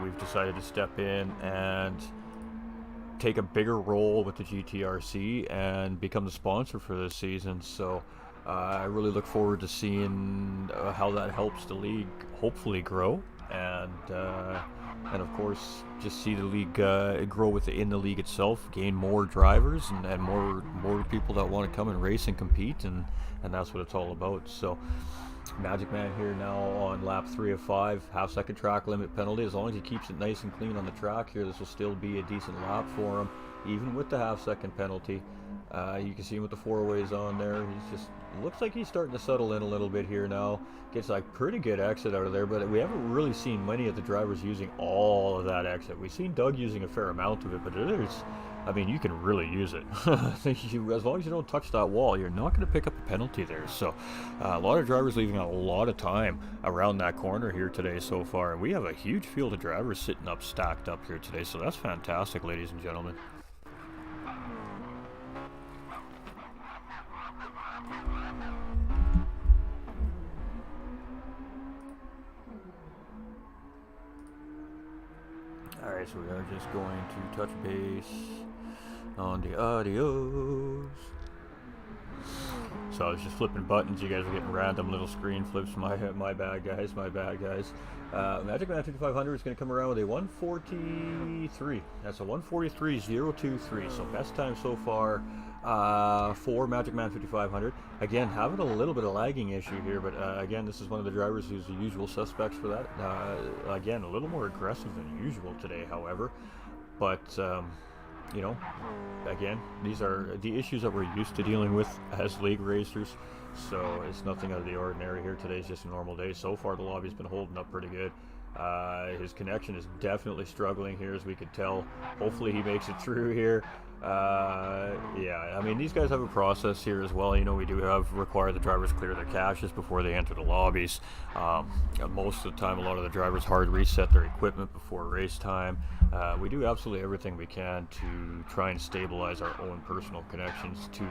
we've decided to step in and take a bigger role with the GTRC and become the sponsor for this season. So I really look forward to seeing how that helps the league hopefully grow, and of course just see the league grow within the league itself, gain more drivers and more people that want to come and race and compete, and that's what it's all about. So Magic Man here now on lap 3 of 5, half-second track limit penalty. As long as he keeps it nice and clean on the track here, this will still be a decent lap for him, even with the half-second penalty. You can see him with the four-ways on there. He's just looks like he's starting to settle in a little bit here now. Gets like pretty good exit out of there, but we haven't really seen many of the drivers using all of that exit. We've seen Doug using a fair amount of it, but I mean, you can really use it. As long as you don't touch that wall, you're not going to pick up a penalty there. So a lot of drivers leaving a lot of time around that corner here today so far. And we have a huge field of drivers sitting up, stacked up here today. So that's fantastic, ladies and gentlemen. Alright, so we are just going to touch base on the audios. So I was just flipping buttons. You guys are getting random little screen flips. My bad, guys. My bad, guys. Magic Man 5500 is going to come around with a 143. That's a 143.023. So best time so far for Magic Man 5500. Again, having a little bit of lagging issue here, but again, this is one of the drivers who's the usual suspects for that. Again, a little more aggressive than usual today, however. But you know, again, these are the issues that we're used to dealing with as league racers, so it's nothing out of the ordinary here. Today's just a normal day. So far the lobby's been holding up pretty good. His connection is definitely struggling here, as we could tell. Hopefully he makes it through here. Yeah, I mean, these guys have a process here as well. You know, we do require the drivers clear their caches before they enter the lobbies. Most of the time, a lot of the drivers hard reset their equipment before race time. We do absolutely everything we can to try and stabilize our own personal connections, to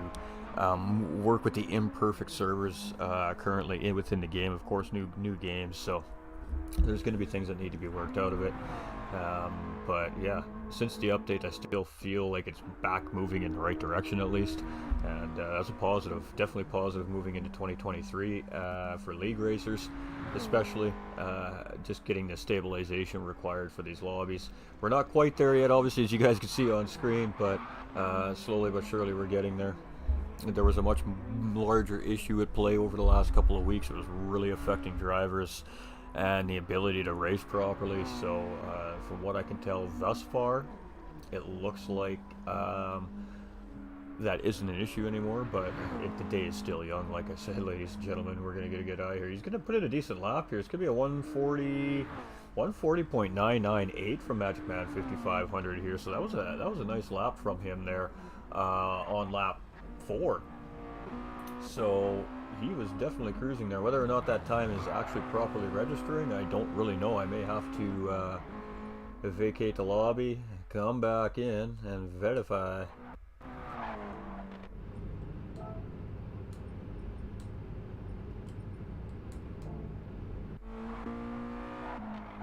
work with the imperfect servers currently within the game. Of course, new games, so there's going to be things that need to be worked out of it. But yeah, since the update, I still feel like it's back moving in the right direction at least, and that's a positive, definitely positive moving into 2023 for league racers, especially just getting the stabilization required for these lobbies. We're not quite there yet, obviously, as you guys can see on screen, but slowly but surely we're getting there. There was a much larger issue at play over the last couple of weeks. It was really affecting drivers and the ability to race properly. So from what I can tell thus far, it looks like that isn't an issue anymore, but the day is still young. Like I said, ladies and gentlemen, we're going to get a good eye here. He's going to put in a decent lap here. It's going to be a 140.998 from Magic Man 5500 here. So that was a nice lap from him there on lap 4. So he was definitely cruising there. Whether or not that time is actually properly registering, I don't really know. I may have to vacate the lobby, come back in, and verify.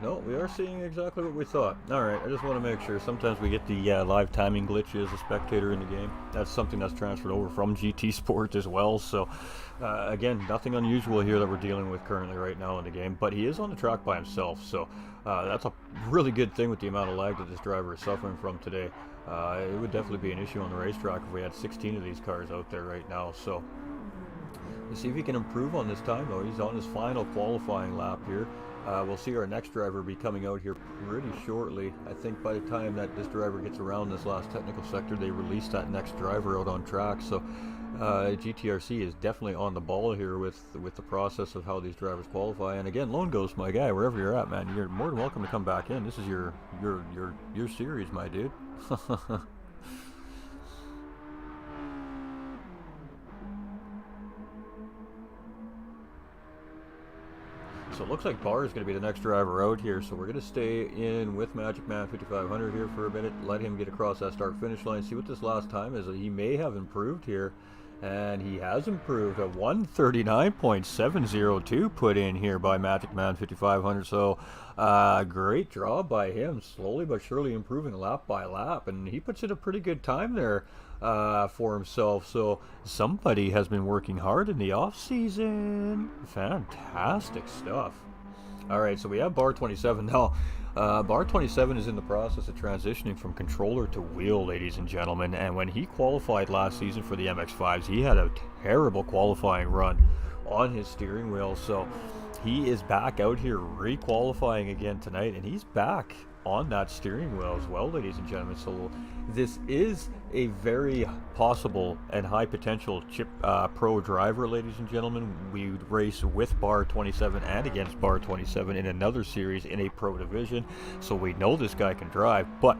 No, we are seeing exactly what we thought. Alright, I just want to make sure. Sometimes we get the live timing glitch as a spectator in the game. That's something that's transferred over from GT Sport as well. So, again, nothing unusual here that we're dealing with currently right now in the game. But he is on the track by himself, so that's a really good thing with the amount of lag that this driver is suffering from today. It would definitely be an issue on the racetrack if we had 16 of these cars out there right now. So, let's see if he can improve on this time, though. He's on his final qualifying lap here. We'll see our next driver be coming out here pretty shortly. I think by the time that this driver gets around this last technical sector, they release that next driver out on track. So GTRC is definitely on the ball here with the process of how these drivers qualify. And again, Lone Ghost, my guy, wherever you're at, man, you're more than welcome to come back in. This is your series, my dude. So it looks like Barr is going to be the next driver out here, so we're going to stay in with Magic Man 5500 here for a minute, let him get across that start-finish line, see what this last time is. He may have improved here, and he has improved. A 139.702 put in here by Magic Man 5500, so great job by him, slowly but surely improving lap by lap, and he puts in a pretty good time there for himself. So somebody has been working hard in the off season. Fantastic stuff. All right, so we have bar 27 now. Bar 27 is in the process of transitioning from controller to wheel, ladies and gentlemen, and when he qualified last season for the MX5s, he had a terrible qualifying run on his steering wheel. So he is back out here re-qualifying again tonight, and he's back on that steering wheel as well, ladies and gentlemen. So this is a very possible and high potential chip pro driver, ladies and gentlemen. We would race with bar 27 and against bar 27 in another series in a pro division, so we know this guy can drive, but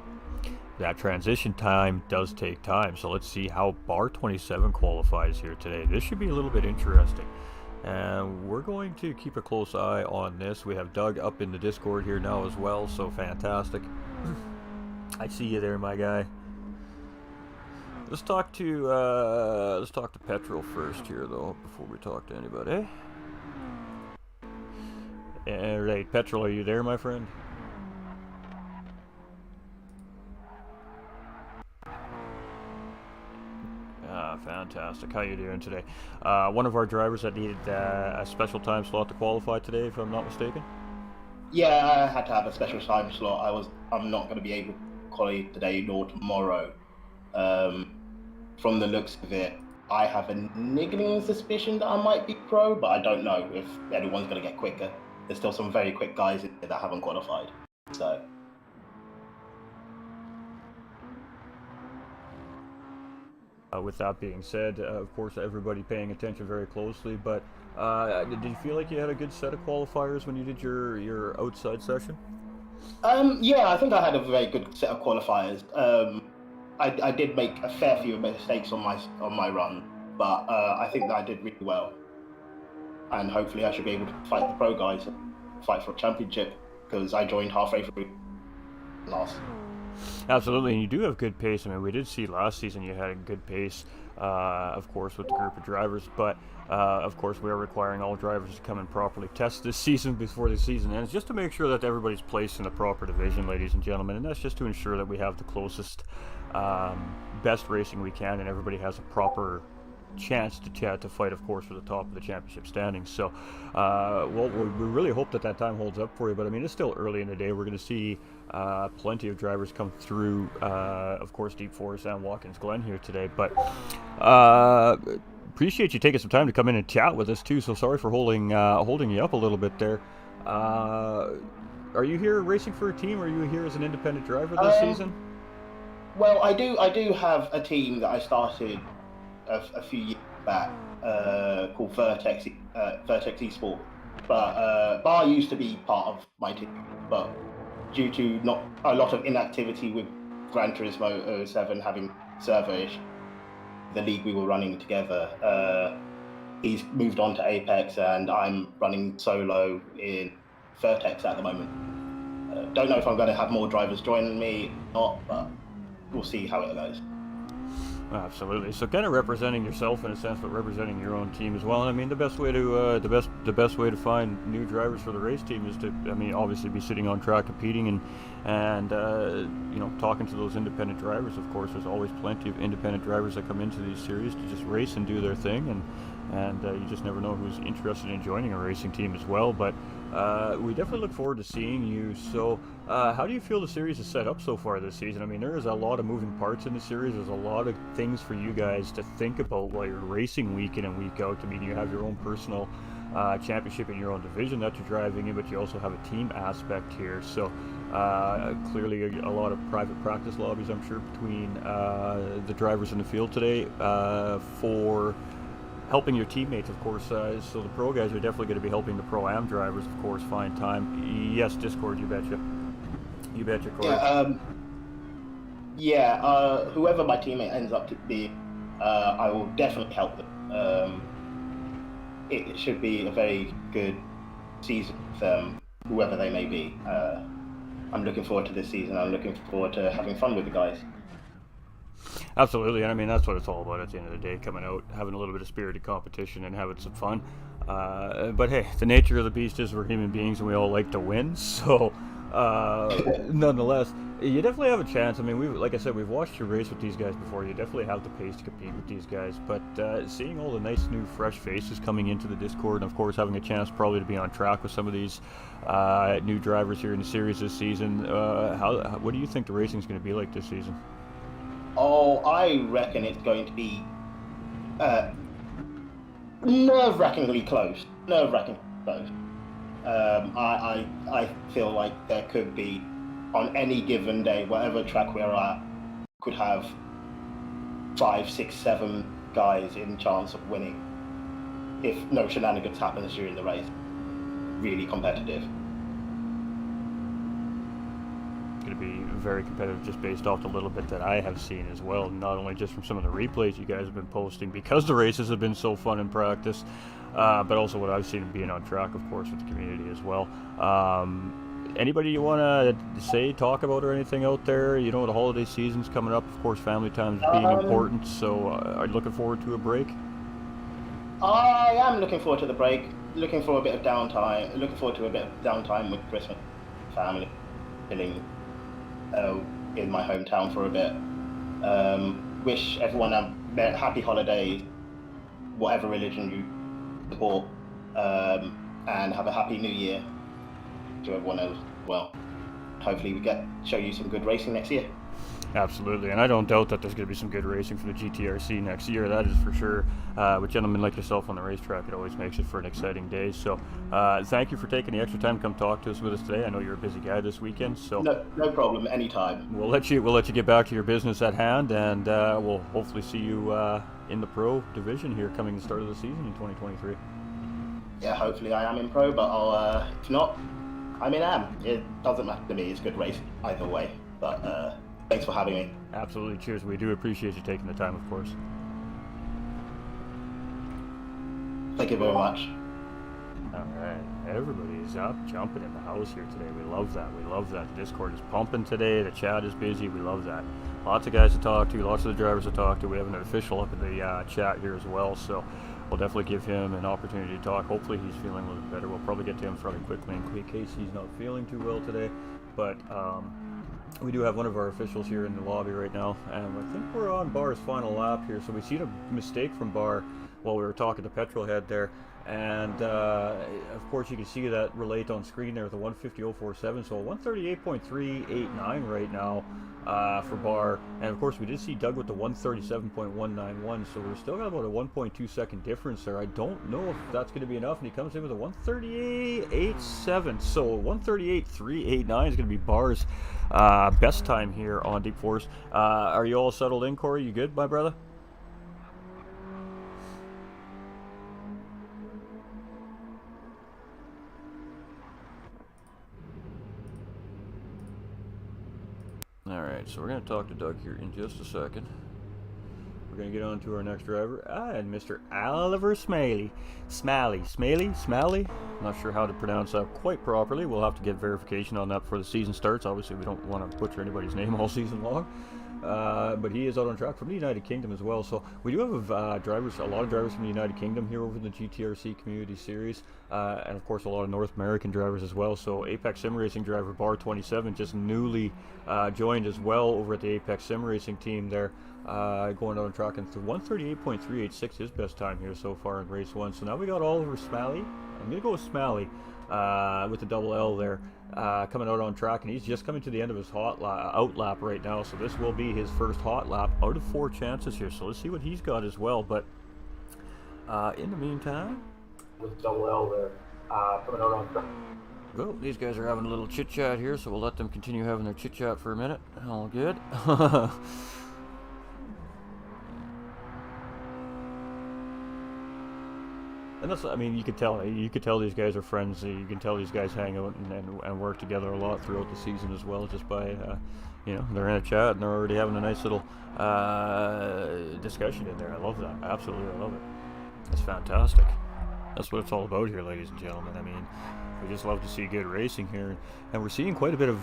that transition time does take time. So let's see how bar 27 qualifies here today. This should be a little bit interesting, and we're going to keep a close eye on this. We have Doug up in the Discord here now as well, so fantastic. I see you there, my guy. Let's talk to Petrol first here, though, before we talk to anybody. All right, Petrol, are you there, my friend? Fantastic. How you doing today? One of our drivers that needed a special time slot to qualify today, if I'm not mistaken. Yeah, I had to have a special time slot. I'm not going to be able to qualify today nor tomorrow. From the looks of it, I have a niggling suspicion that I might be pro, but I don't know if anyone's going to get quicker. There's still some very quick guys in there that haven't qualified. So. With that being said, of course, everybody paying attention very closely, but did you feel like you had a good set of qualifiers when you did your outside session? Yeah, I think I had a very good set of qualifiers. I did make a fair few mistakes on my run, but I think that I did really well, and hopefully I should be able to fight the pro guys, and fight for a championship, because I joined halfway through last. Absolutely, and you do have good pace. I mean, we did see last season you had a good pace, of course, with the group of drivers, but of course we are requiring all drivers to come and properly test this season before the season ends, just to make sure that everybody's placed in the proper division, ladies and gentlemen, and that's just to ensure that we have the closest, best racing we can, and everybody has a proper chance to fight, of course, for the top of the championship standings. So well, we really hope that time holds up for you, but I mean, it's still early in the day. We're going to see plenty of drivers come through, of course, Deep Forest and Watkins Glen here today, but appreciate you taking some time to come in and chat with us too. So sorry for holding you up a little bit there. Are you here racing for a team, or are you here as an independent driver this season? Well, I do have a team that I started a few years back, called Vertex Esport, but Bar used to be part of my team, but due to not a lot of inactivity with Gran Turismo 07 having server issue, the league we were running together, he's moved on to Apex, and I'm running solo in Vertex at the moment. Don't know if I'm going to have more drivers joining me or not, but we'll see how it goes. Absolutely. So kind of representing yourself in a sense, but representing your own team as well. And I mean, the best way to the best way to find new drivers for the race team is to, I mean, obviously be sitting on track competing and you know, talking to those independent drivers. Of course, there's always plenty of independent drivers that come into these series to just race and do their thing, and you just never know who's interested in joining a racing team as well. But we definitely look forward to seeing you. So how do you feel the series is set up so far this season? I mean, there is a lot of moving parts in the series. There's a lot of things for you guys to think about while you're racing week in and week out. I mean, you have your own personal championship in your own division that you're driving in, but you also have a team aspect here. So clearly a lot of private practice lobbies, I'm sure, between the drivers in the field today for helping your teammates, of course. So the pro guys are definitely going to be helping the Pro-Am drivers, of course, find time. Yes, Discord, you betcha. You betcha, Corey. Whoever my teammate ends up to be, I will definitely help them. It should be a very good season for them, whoever they may be. I'm looking forward to this season. I'm looking forward to having fun with the guys. Absolutely, and I mean, that's what it's all about at the end of the day, coming out, having a little bit of spirited competition and having some fun. But hey, the nature of the beast is we're human beings and we all like to win, so nonetheless, you definitely have a chance. I mean, like I said, we've watched you race with these guys before. You definitely have the pace to compete with these guys, but seeing all the nice new fresh faces coming into the Discord, and of course having a chance probably to be on track with some of these new drivers here in the series this season, what do you think the racing is going to be like this season? Oh, I reckon it's going to be nerve-wrackingly close. I feel like there could be, on any given day, whatever track we're at, could have 5, 6, 7 guys in chance of winning if no shenanigans happens during the race. Really competitive. Going to be very competitive just based off the little bit that I have seen as well, not only just from some of the replays you guys have been posting because the races have been so fun in practice, but also what I've seen being on track, of course, with the community as well. Anybody you want to say, talk about, or anything out there? You know, the holiday season's coming up, of course, family time is being important, so are you looking forward to a break? I am looking forward to the break, looking forward to a bit of downtime with Christmas, family, chilling in my hometown for a bit. Wish everyone a happy holidays, whatever religion you support, and have a happy new year to everyone else. Well, hopefully we show you some good racing next year. Absolutely, and I don't doubt that there's going to be some good racing for the GTRC next year, that is for sure. With gentlemen like yourself on the racetrack, it always makes it for an exciting day. So thank you for taking the extra time to come talk to us with us today. I know you're a busy guy this weekend, so no problem, anytime. We'll let you get back to your business at hand, and we'll hopefully see you in the pro division here coming the start of the season in 2023. Yeah, hopefully I am in pro, but I'll if not, I'm in AM. It doesn't matter to me, it's good racing either way, but thanks for having me. Absolutely. Cheers. We do appreciate you taking the time, of course. Thank you very much. All right. Everybody's up, jumping in the house here today. We love that. We love that. The Discord is pumping today. The chat is busy. We love that. Lots of guys to talk to. Lots of the drivers to talk to. We have an official up in the chat here as well, so we'll definitely give him an opportunity to talk. Hopefully he's feeling a little bit better. We'll probably get to him fairly quickly in case he's not feeling too well today. But we do have one of our officials here in the lobby right now, and I think we're on Bar's final lap here. So we seen a mistake from Bar while we were talking to Petrolhead there, and of course you can see that relate on screen there with a 150.047, so a 138.389 right now for Bar. And of course we did see Doug with the 137.191, so we're still got about a 1.2 second difference there. I don't know if that's going to be enough, and he comes in with a 138.87, so 138.389 is going to be Bar's best time here on Deep Forest. Are you all settled in, Corey? You good, my brother? Alright, so we're going to talk to Doug here in just a second. We're going to get on to our next driver, and Mr. Oliver Smalley. Smalley? I'm not sure how to pronounce that quite properly. We'll have to get verification on that before the season starts. Obviously, we don't want to butcher anybody's name all season long. but he is out on track from the United Kingdom as well. So we do have drivers, a lot of drivers from the United Kingdom here over the GTRC Community Series, and of course a lot of North American drivers as well. So Apex Sim Racing driver Bar 27 just newly joined as well over at the Apex Sim Racing team there, going out on track and through 138.386, his best time here so far in race 1. So now we got Oliver Smalley. I'm gonna go with Smalley with the double L there, coming out on track, and he's just coming to the end of his out lap right now. So this will be his first hot lap out of 4 chances here. So let's see what he's got as well. But in the meantime, with double L there, coming out on track. Well, these guys are having a little chit chat here, so we'll let them continue having their chit chat for a minute. All good. And that's, I mean, you could tell these guys are friends. You can tell these guys hang out and work together a lot throughout the season as well, just by, you know, they're in a chat and they're already having a nice little discussion in there. I love that. Absolutely, I love it. That's fantastic. That's what it's all about here, ladies and gentlemen. I mean, we just love to see good racing here, and we're seeing quite a bit of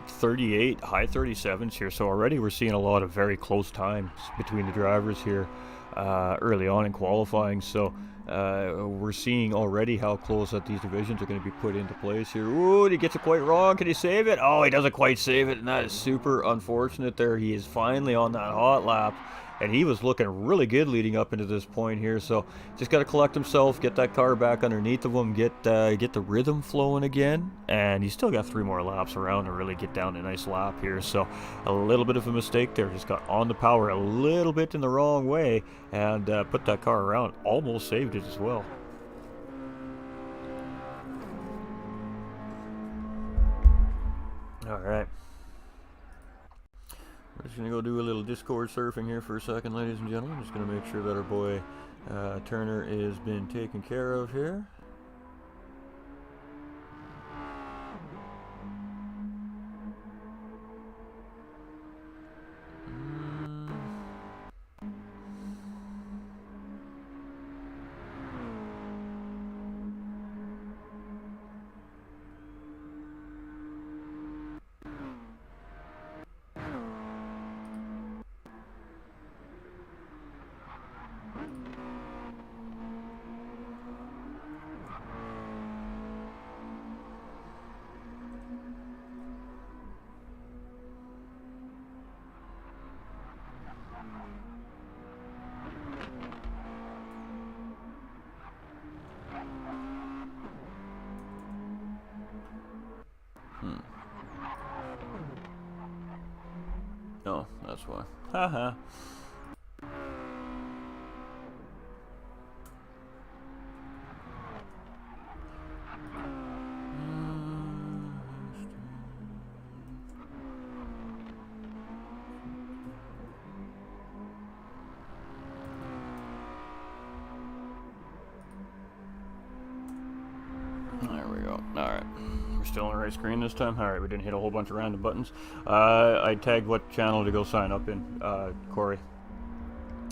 38, high 37s here. So already we're seeing a lot of very close times between the drivers here early on in qualifying. So we're seeing already how close that these divisions are going to be put into place here. Ooh, he gets it quite wrong. Can he save it? Oh, he doesn't quite save it, and that is super unfortunate there. He is finally on that hot lap, and he was looking really good leading up into this point here. So just got to collect himself, get that car back underneath of him, get the rhythm flowing again, and he's still got 3 more laps around to really get down a nice lap here. So a little bit of a mistake there, just got on the power a little bit in the wrong way, and put that car around, almost saved it as well. All right. We're just going to go do a little Discord surfing here for a second, ladies and gentlemen. Just going to make sure that our boy Turner is been taken care of here. Oh, that's why. Haha. There we go. Alright. We're still on the right screen this time. Alright, we didn't hit a whole bunch of random buttons. I tagged what channel to go sign up in, Corey.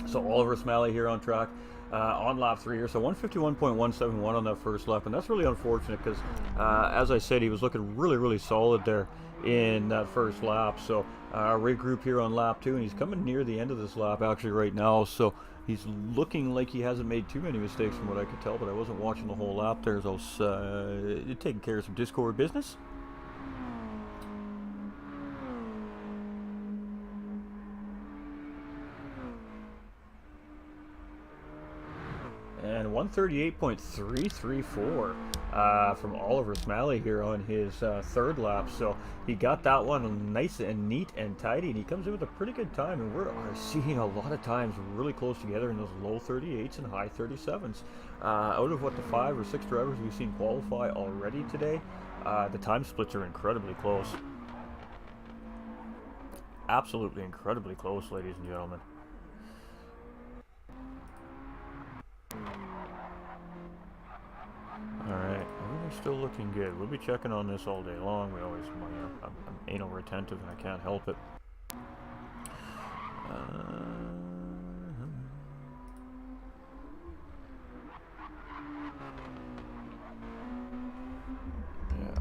So Oliver Smalley here on track. On lap 3 here, so 151.171 on that first lap, and that's really unfortunate because, as I said, he was looking really solid there in that first lap. So regroup here on lap 2, and he's coming near the end of this lap actually right now, so he's looking like he hasn't made too many mistakes from what I could tell, but I wasn't watching the whole lap there, so I was taking care of some Discord business. And 138.334 from Oliver Smalley here on his third lap. So he got that one nice and neat and tidy, and he comes in with a pretty good time. And we're seeing a lot of times really close together in those low 38s and high 37s. Out of what, the 5 or 6 drivers we've seen qualify already today, the time splits are incredibly close. Absolutely incredibly close, ladies and gentlemen. Alright, everything's still looking good. We'll be checking on this all day long. We always, you know, I'm anal retentive and I can't help it. Yeah.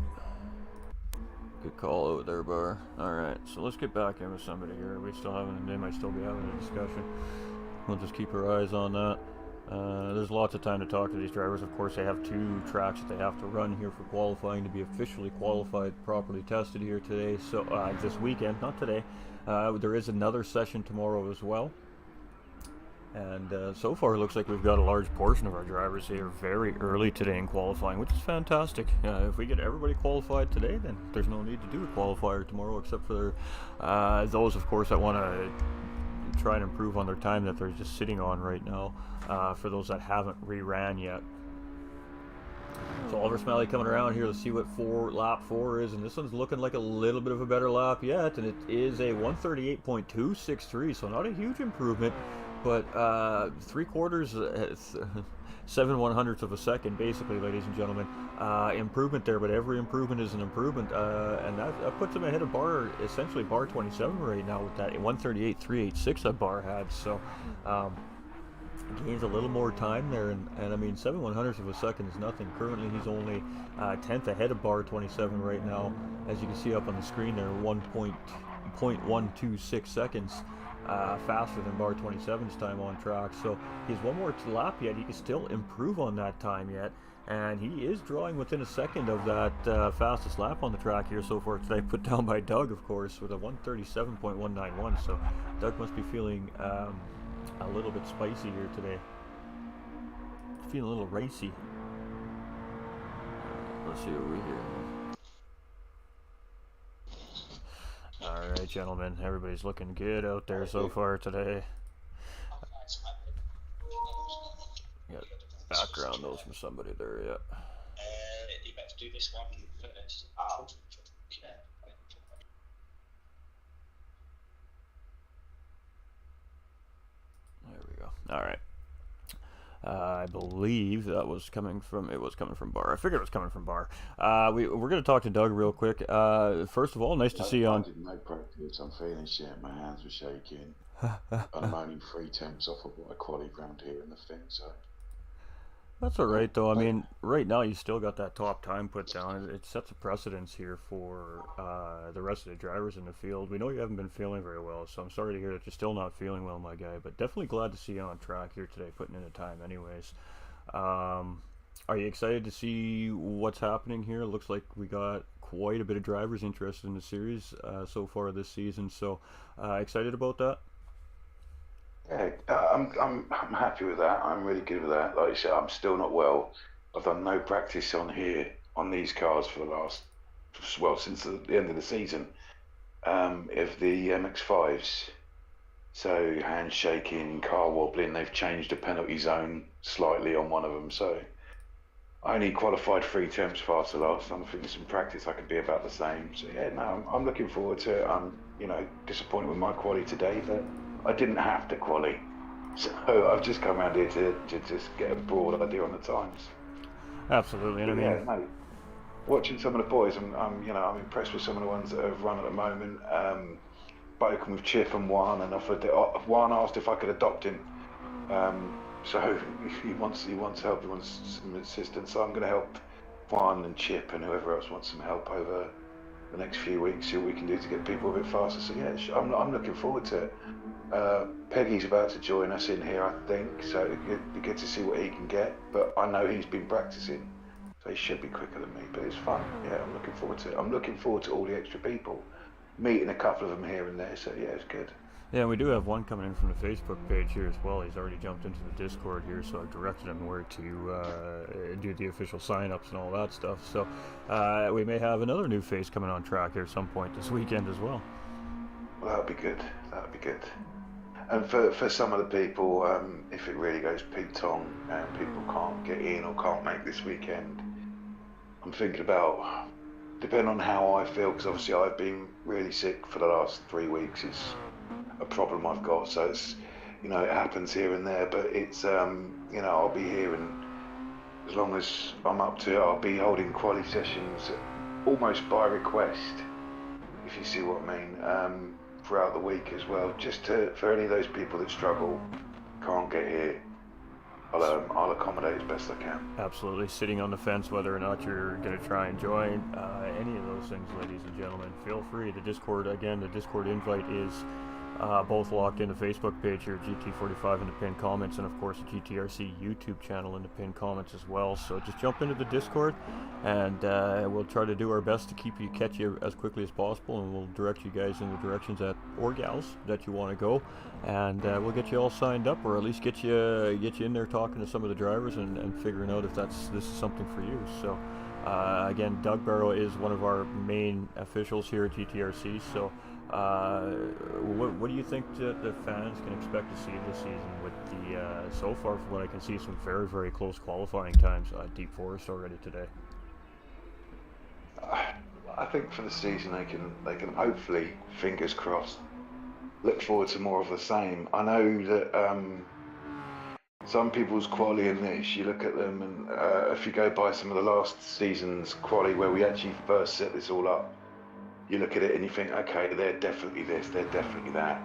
Good call out there, Bar. Alright, so let's get back in with somebody here. They might still be having a discussion. We'll just keep our eyes on that. There's lots of time to talk to these drivers. Of course, they have 2 tracks that they have to run here for qualifying to be officially qualified, properly tested here today. So this weekend, not today. There is another session tomorrow as well. And so far it looks like we've got a large portion of our drivers here very early today in qualifying, which is fantastic. If we get everybody qualified today, then there's no need to do a qualifier tomorrow, except for those, of course, that want to try and improve on their time that they're just sitting on right now, for those that haven't re-ran yet. So Oliver Smalley coming around here. Let's see what lap 4 is, and this one's looking like a little bit of a better lap yet, and it is a 138.263, so not a huge improvement, but 7/100ths of a second, basically, ladies and gentlemen. Improvement there, but every improvement is an improvement, and that puts him ahead of essentially bar 27 right now with that 138.386 that Bar had. So gains a little more time there, and I mean, 7/100ths of a second is nothing. Currently he's only 10th ahead of bar 27 right now, as you can see up on the screen there. 1.126 seconds faster than bar 27's time on track. So he's one more lap yet. He can still improve on that time yet, and he is drawing within a second of that fastest lap on the track here so far today, put down by Doug, of course, with a 137.191. So Doug must be feeling a little bit spicy here today. Feeling a little racy. Let's see what we hear. Alright, gentlemen, everybody's looking good out there so far today. Got background noise from somebody there, yeah. You better do this one first. There we go. Alright. I believe that was coming from, Bar. I figured it was coming from Bar. We're going to talk to Doug real quick. First of all, nice to see you on. I did no practice. I'm feeling shit. My hands were shaking. I'm only 3 temps off of what I qualified round here in the thing, so. That's all right, though. I mean, right now you still got that top time put down. It sets a precedence here for the rest of the drivers in the field. We know you haven't been feeling very well, so I'm sorry to hear that you're still not feeling well, my guy. But definitely glad to see you on track here today, putting in the time anyways. Are you excited to see what's happening here? It looks like we got quite a bit of drivers interested in the series so far this season. So excited about that? Yeah, I'm happy with that. I'm really good with that. Like I said, I'm still not well. I've done no practice on here on these cars for the last, well, since the end of the season, of the MX-5s. So hand shaking, car wobbling. They've changed the penalty zone slightly on one of them. So I only qualified 3 temps faster last. I'm thinking some practice I could be about the same. So yeah, no, I'm looking forward to it. I'm, disappointed with my quali today, but I didn't have to quali, so I've just come around here to just get a broad idea on the times. Absolutely, and I mean, yeah, no, watching some of the boys, I'm impressed with some of the ones that have run at the moment. Spoken with Chip and Juan, and Juan asked if I could adopt him. So he wants help, he wants some assistance. So I'm going to help Juan and Chip and whoever else wants some help over the next few weeks, see what we can do to get people a bit faster. So yeah, I'm looking forward to it. Peggy's about to join us in here, I think, so you get to see what he can get, but I know he's been practicing, so he should be quicker than me, but it's fun. Yeah, I'm looking forward to it. I'm looking forward to all the extra people, meeting a couple of them here and there, so yeah, it's good. Yeah, we do have one coming in from the Facebook page here as well. He's already jumped into the Discord here, so I've directed him where to do the official sign-ups and all that stuff. So we may have another new face coming on track here at some point this weekend as well. Well, that would be good. That would be good. And for some of the people, if it really goes ping-tong and people can't get in or can't make this weekend, I'm thinking about, depending on how I feel, because obviously I've been really sick for the last 3 weeks. It's a problem I've got, so it's, it happens here and there, but it's, I'll be here, and as long as I'm up to it, I'll be holding quali sessions almost by request, if you see what I mean, throughout the week as well, just for any of those people that struggle, can't get here, I'll accommodate as best I can. Absolutely. Sitting on the fence whether or not you're going to try and join any of those things, ladies and gentlemen, feel free. The Discord invite is both locked in the Facebook page here, GT45 in the pinned comments, and of course the GTRC YouTube channel in the pinned comments as well. So just jump into the Discord, and we'll try to do our best to catch you as quickly as possible, and we'll direct you guys in the directions or gals that you want to go, and we'll get you all signed up, or at least get you in there talking to some of the drivers and figuring out if this is something for you. So again, Doug Barrow is one of our main officials here at GTRC. So what do you think that the fans can expect to see this season with the so far, from what I can see, some very, very close qualifying times? Deep Forest already today. I think for the season they can hopefully, fingers crossed, look forward to more of the same. I know that some people's quali in this, you look at them, and if you go by some of the last season's quali where we actually first set this all up, you look at it and you think, okay, they're definitely this, they're definitely that.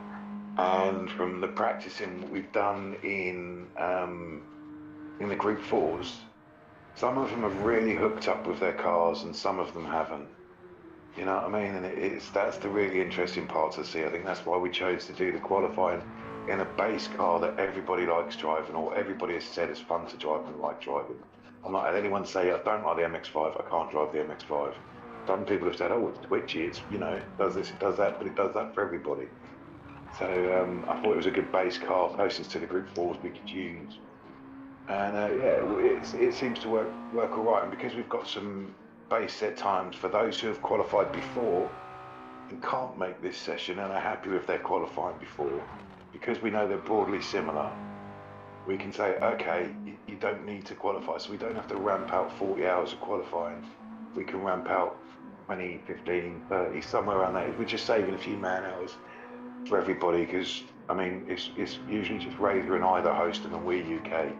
And from the practicing we've done in the Group 4s, some of them have really hooked up with their cars and some of them haven't. You know what I mean? And that's the really interesting part to see. I think that's why we chose to do the qualifying in a base car that everybody likes driving, or everybody has said it's fun to drive and like driving. I'm not had anyone say, I don't like the MX-5, I can't drive the MX-5. Some people have said, oh, it's twitchy, it's, you know, it does this, it does that, but it does that for everybody. So I thought it was a good base car, closest to the Group 4s we could use. And it seems to work all right. And because we've got some base set times for those who have qualified before and can't make this session and are happy with their qualifying before, because we know they're broadly similar, we can say, okay, you don't need to qualify. So we don't have to ramp out 40 hours of qualifying. We can ramp out 20, 15, 30, somewhere around that. We're just saving a few man hours for everybody, because, I mean, it's usually just Razor and I that host them, and we UK.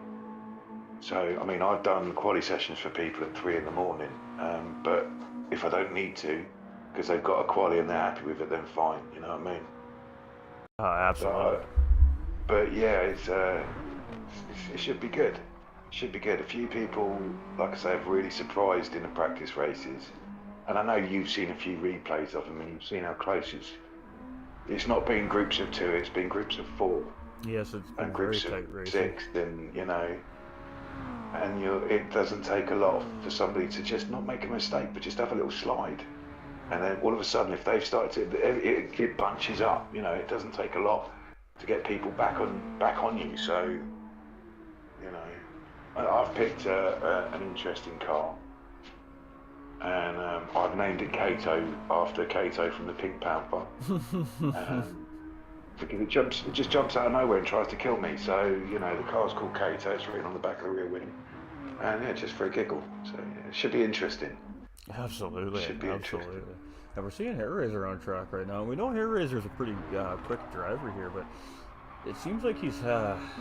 So, I mean, I've done quali sessions for people at 3 in the morning, but if I don't need to, because they've got a quali and they're happy with it, then fine, you know what I mean? Absolutely. But yeah, it should be good. It should be good. A few people, like I say, have really surprised in the practice races. And I know you've seen a few replays of them, and you've seen how close it's not been groups of 2, it's been groups of 4. Yes, it's been and very groups tight of racing. 6, then, you know, and it doesn't take a lot for somebody to just not make a mistake, but just have a little slide. And then all of a sudden, if they've started to, it bunches up, you know, it doesn't take a lot to get people back on you. So, you know, I've picked an interesting car. And I've named it Kato, after Kato from the Pink Panther. Because it just jumps out of nowhere and tries to kill me. So, you know, the car's called Kato, it's written on the back of the rear wing. And yeah, just for a giggle. So yeah, it should be interesting. Absolutely, Should be absolutely. interesting. And we're seeing Hairraiser on track right now. And we know Hairraiser's a pretty quick driver here, but it seems like he's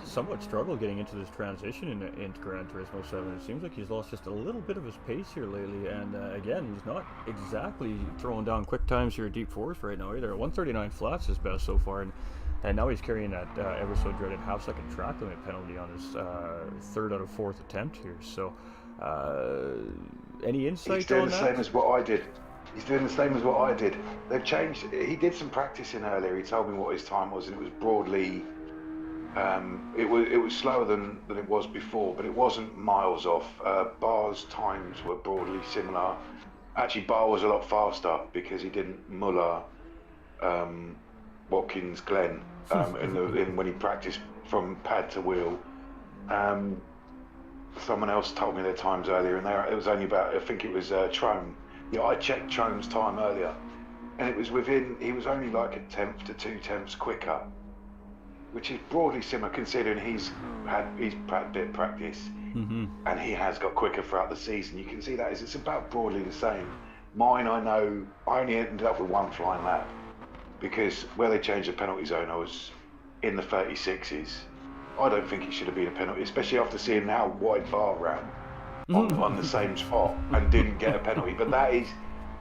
somewhat struggled getting into this transition into Gran Turismo 7. It seems like he's lost just a little bit of his pace here lately, and again, he's not exactly throwing down quick times here at Deep Forest right now either. 139 flats is best so far, and now he's carrying that ever so dreaded half-second track limit penalty on his 3rd out of 4th attempt here. So, any insight on that? He's doing the same as what I did. He's doing the same as what I did. They've changed. He did some practicing earlier. He told me what his time was, and it was broadly. It was slower than it was before, but it wasn't miles off. Bar's times were broadly similar. Actually, Bar was a lot faster because he didn't Muller, Watkins, Glenn when he practiced from pad to wheel. Someone else told me their times earlier, and it was only about, I think it was Trome. Yeah, I checked Trome's time earlier, and it was he was only like 1/10 to 2/10 quicker, which is broadly similar considering he's had a bit of practice, and he has got quicker throughout the season. You can see that it's about broadly the same. Mine, I know, I only ended up with 1 flying lap, because where they changed the penalty zone, I was in the 36s. I don't think it should have been a penalty, especially after seeing how wide Bar ran on the same spot and didn't get a penalty. But that is,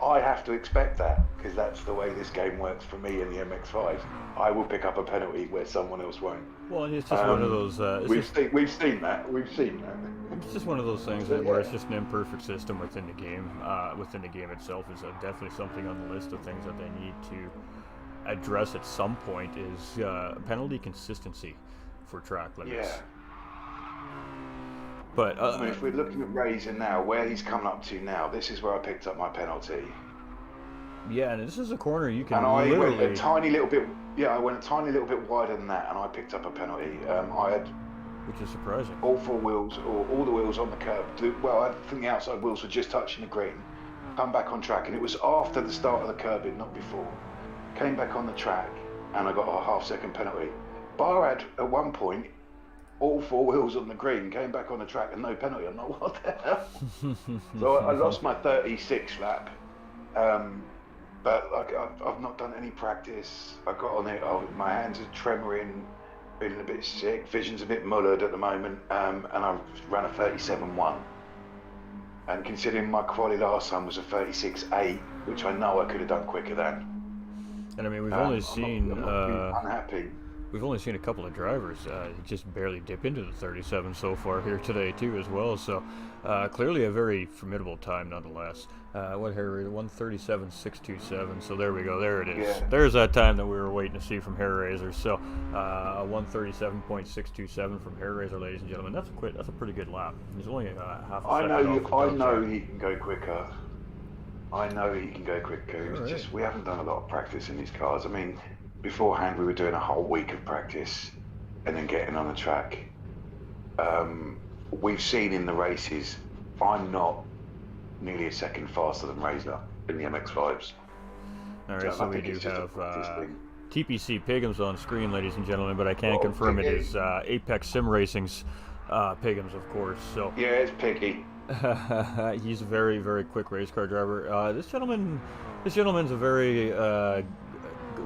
I have to expect that because that's the way this game works for me in the MX-5s. I will pick up a penalty where someone else won't. Well, and it's just one of those. We've seen that. It's just one of those things where it's just an imperfect system within the game. Within the game itself is definitely something on the list of things that they need to address at some point. Is penalty consistency for track limits. Yeah. But I mean, if we're looking at Razor now, where he's coming up to now, this is where I picked up my penalty. Yeah, and this is a corner you can and I literally... went a tiny little bit. Yeah, I went a tiny little bit wider than that, and I picked up a penalty. I had, which is surprising. All four wheels, or all the wheels on the curb. Well, I think the outside wheels were just touching the green. Come back on track, and it was after the start of the curbing, not before. Came back on the track, and I got a half-second penalty. Bar had at one point all four wheels on the green, came back on the track, and no penalty. I'm like, what the hell? So I lost my 36th lap. But like, I've not done any practice. I got on it. My hands are tremoring, feeling a bit sick. Vision's a bit mullered at the moment, and I ran a 37.1. And considering my quali last time was a 36.8, which I know I could have done quicker than. And I mean, we've only seen. I'm not unhappy. We've only seen a couple of drivers just barely dip into the 37 so far here today too as well, so clearly a very formidable time nonetheless. What Harry, 137.627, so there we go, there it is. Yeah. There's that time that we were waiting to see from Hair Razor. So 137.627 from Hair Razor, ladies and gentlemen. That's a pretty good lap. He's only half a second off. I know he can go quicker. I know he can go quicker. It's just we haven't done a lot of practice in these cars. I mean, beforehand we were doing a whole week of practice and then getting on the track. We've seen in the races, I'm not nearly a second faster than Razor in the MX-5s. Alright, so we do have TPC Pigums on screen, ladies and gentlemen, but I can't confirm it is Apex Sim Racing's Pigums, of course. So yeah, it's Piggy. He's a very, very quick race car driver. This gentleman's a very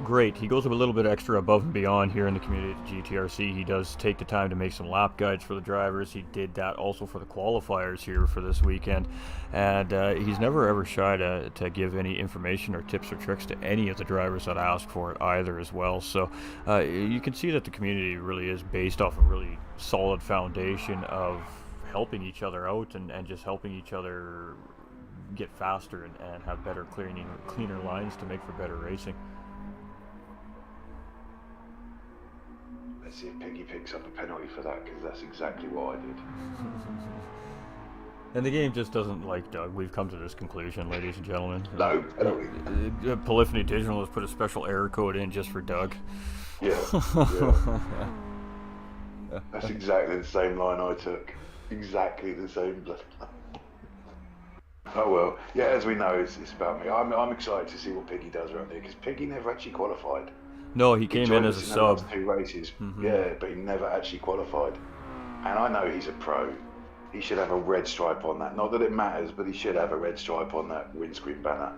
great. He goes a little bit extra above and beyond here in the community at GTRC. He does take the time to make some lap guides for the drivers. He did that also for the qualifiers here for this weekend, and he's never ever shy to give any information or tips or tricks to any of the drivers that ask for it either as well. So you can see that the community really is based off a really solid foundation of helping each other out and just helping each other get faster and have better cleaner lines to make for better racing. Let's see if Piggy picks up a penalty for that, because that's exactly what I did. And the game just doesn't like Doug. We've come to this conclusion, ladies and gentlemen. No penalty. Polyphony Digital has put a special error code in just for Doug. Yeah. That's exactly the same line I took. Exactly the same line. Oh well. Yeah, as we know, it's about me. I'm excited to see what Piggy does around there, because Piggy never actually qualified. No, he came in as a sub. Two races, yeah, but he never actually qualified. And I know he's a pro. He should have a red stripe on that. Not that it matters, but he should have a red stripe on that windscreen banner,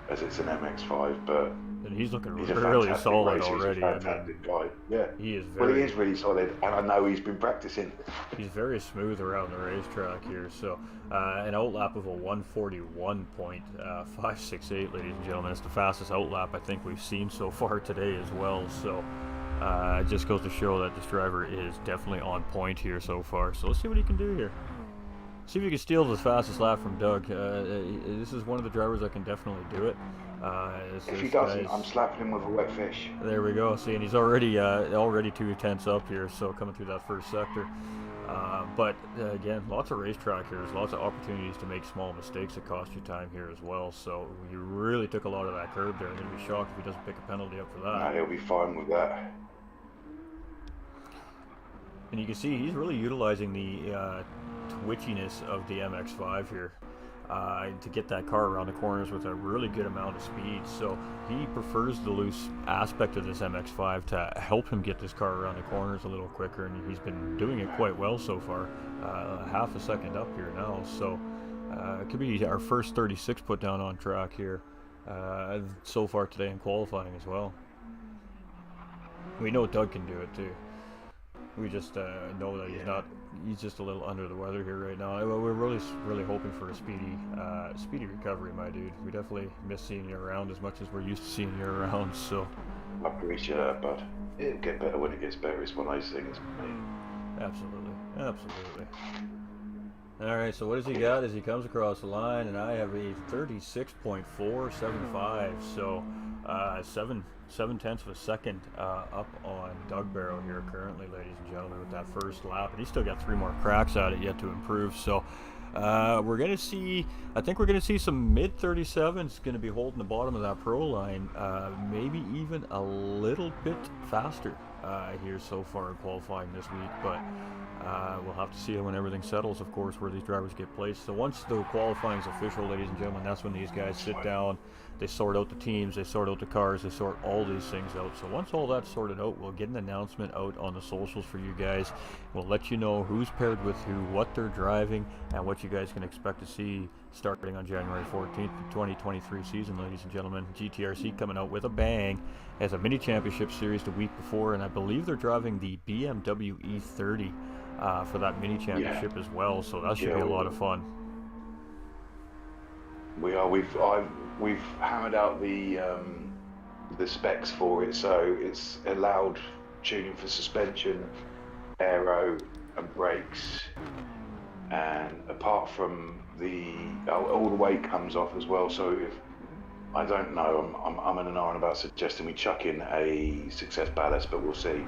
as it's an MX-5. But and he's looking really solid racer. already. He's a fantastic guy. Yeah, he is. Well, he is really solid, and I know he's been practicing. He's very smooth around the racetrack here. So an outlap of a 141.568, ladies and gentlemen. It's the fastest outlap I think we've seen so far today as well. So it just goes to show that this driver is definitely on point here so far. So let's see what he can do here. See if he can steal the fastest lap from Doug. This is one of the drivers that can definitely do it. If he doesn't, I'm slapping him with a wet fish. There we go. See, and he's already 2/10 up here, so coming through that first sector. But again, lots of racetrack here. There's lots of opportunities to make small mistakes that cost you time here as well. So he really took a lot of that curb there. I'm going to be shocked if he doesn't pick a penalty up for that. No, he'll be fine with that. And you can see he's really utilizing the twitchiness of the MX-5 here to get that car around the corners with a really good amount of speed. So he prefers the loose aspect of this MX-5 to help him get this car around the corners a little quicker, and he's been doing it quite well so far. Half a second up here now, so it could be our first 36 put down on track here so far today in qualifying as well. We know Doug can do it too. We just know that he's not he's just a little under the weather here right now. We're really hoping for a speedy recovery, my dude. We definitely miss seeing you around as much as we're used to seeing you around. So I appreciate that, bud. It'll get better when it gets better. It's one of those things, mate. absolutely. All right, so what does he got as he comes across the line? And I have a 36.475, so 7/10 of a second up on Doug Barrow here currently, ladies and gentlemen, with that first lap, and he's still got 3 more cracks at it yet to improve. So we're gonna see. I think we're gonna see some mid 37s going to be holding the bottom of that pro line, maybe even a little bit faster here so far in qualifying this week, but. We'll have to see when everything settles, of course, where these drivers get placed. So once the qualifying is official, ladies and gentlemen, that's when these guys sit down, they sort out the teams, they sort out the cars, they sort all these things out. So once all that's sorted out, we'll get an announcement out on the socials for you guys. We'll let you know who's paired with who, what they're driving, and what you guys can expect to see starting on January 14th, 2023 season, ladies and gentlemen. GTRC coming out with a bang as a mini championship series the week before, and I believe they're driving the BMW E30 for that mini championship as well, so that should be a lot of fun. We are. We've hammered out the specs for it, so it's allowed tuning for suspension, aero, and brakes. And apart from all the weight comes off as well. So if I don't know, I'm in an iron about suggesting we chuck in a success ballast, but we'll see.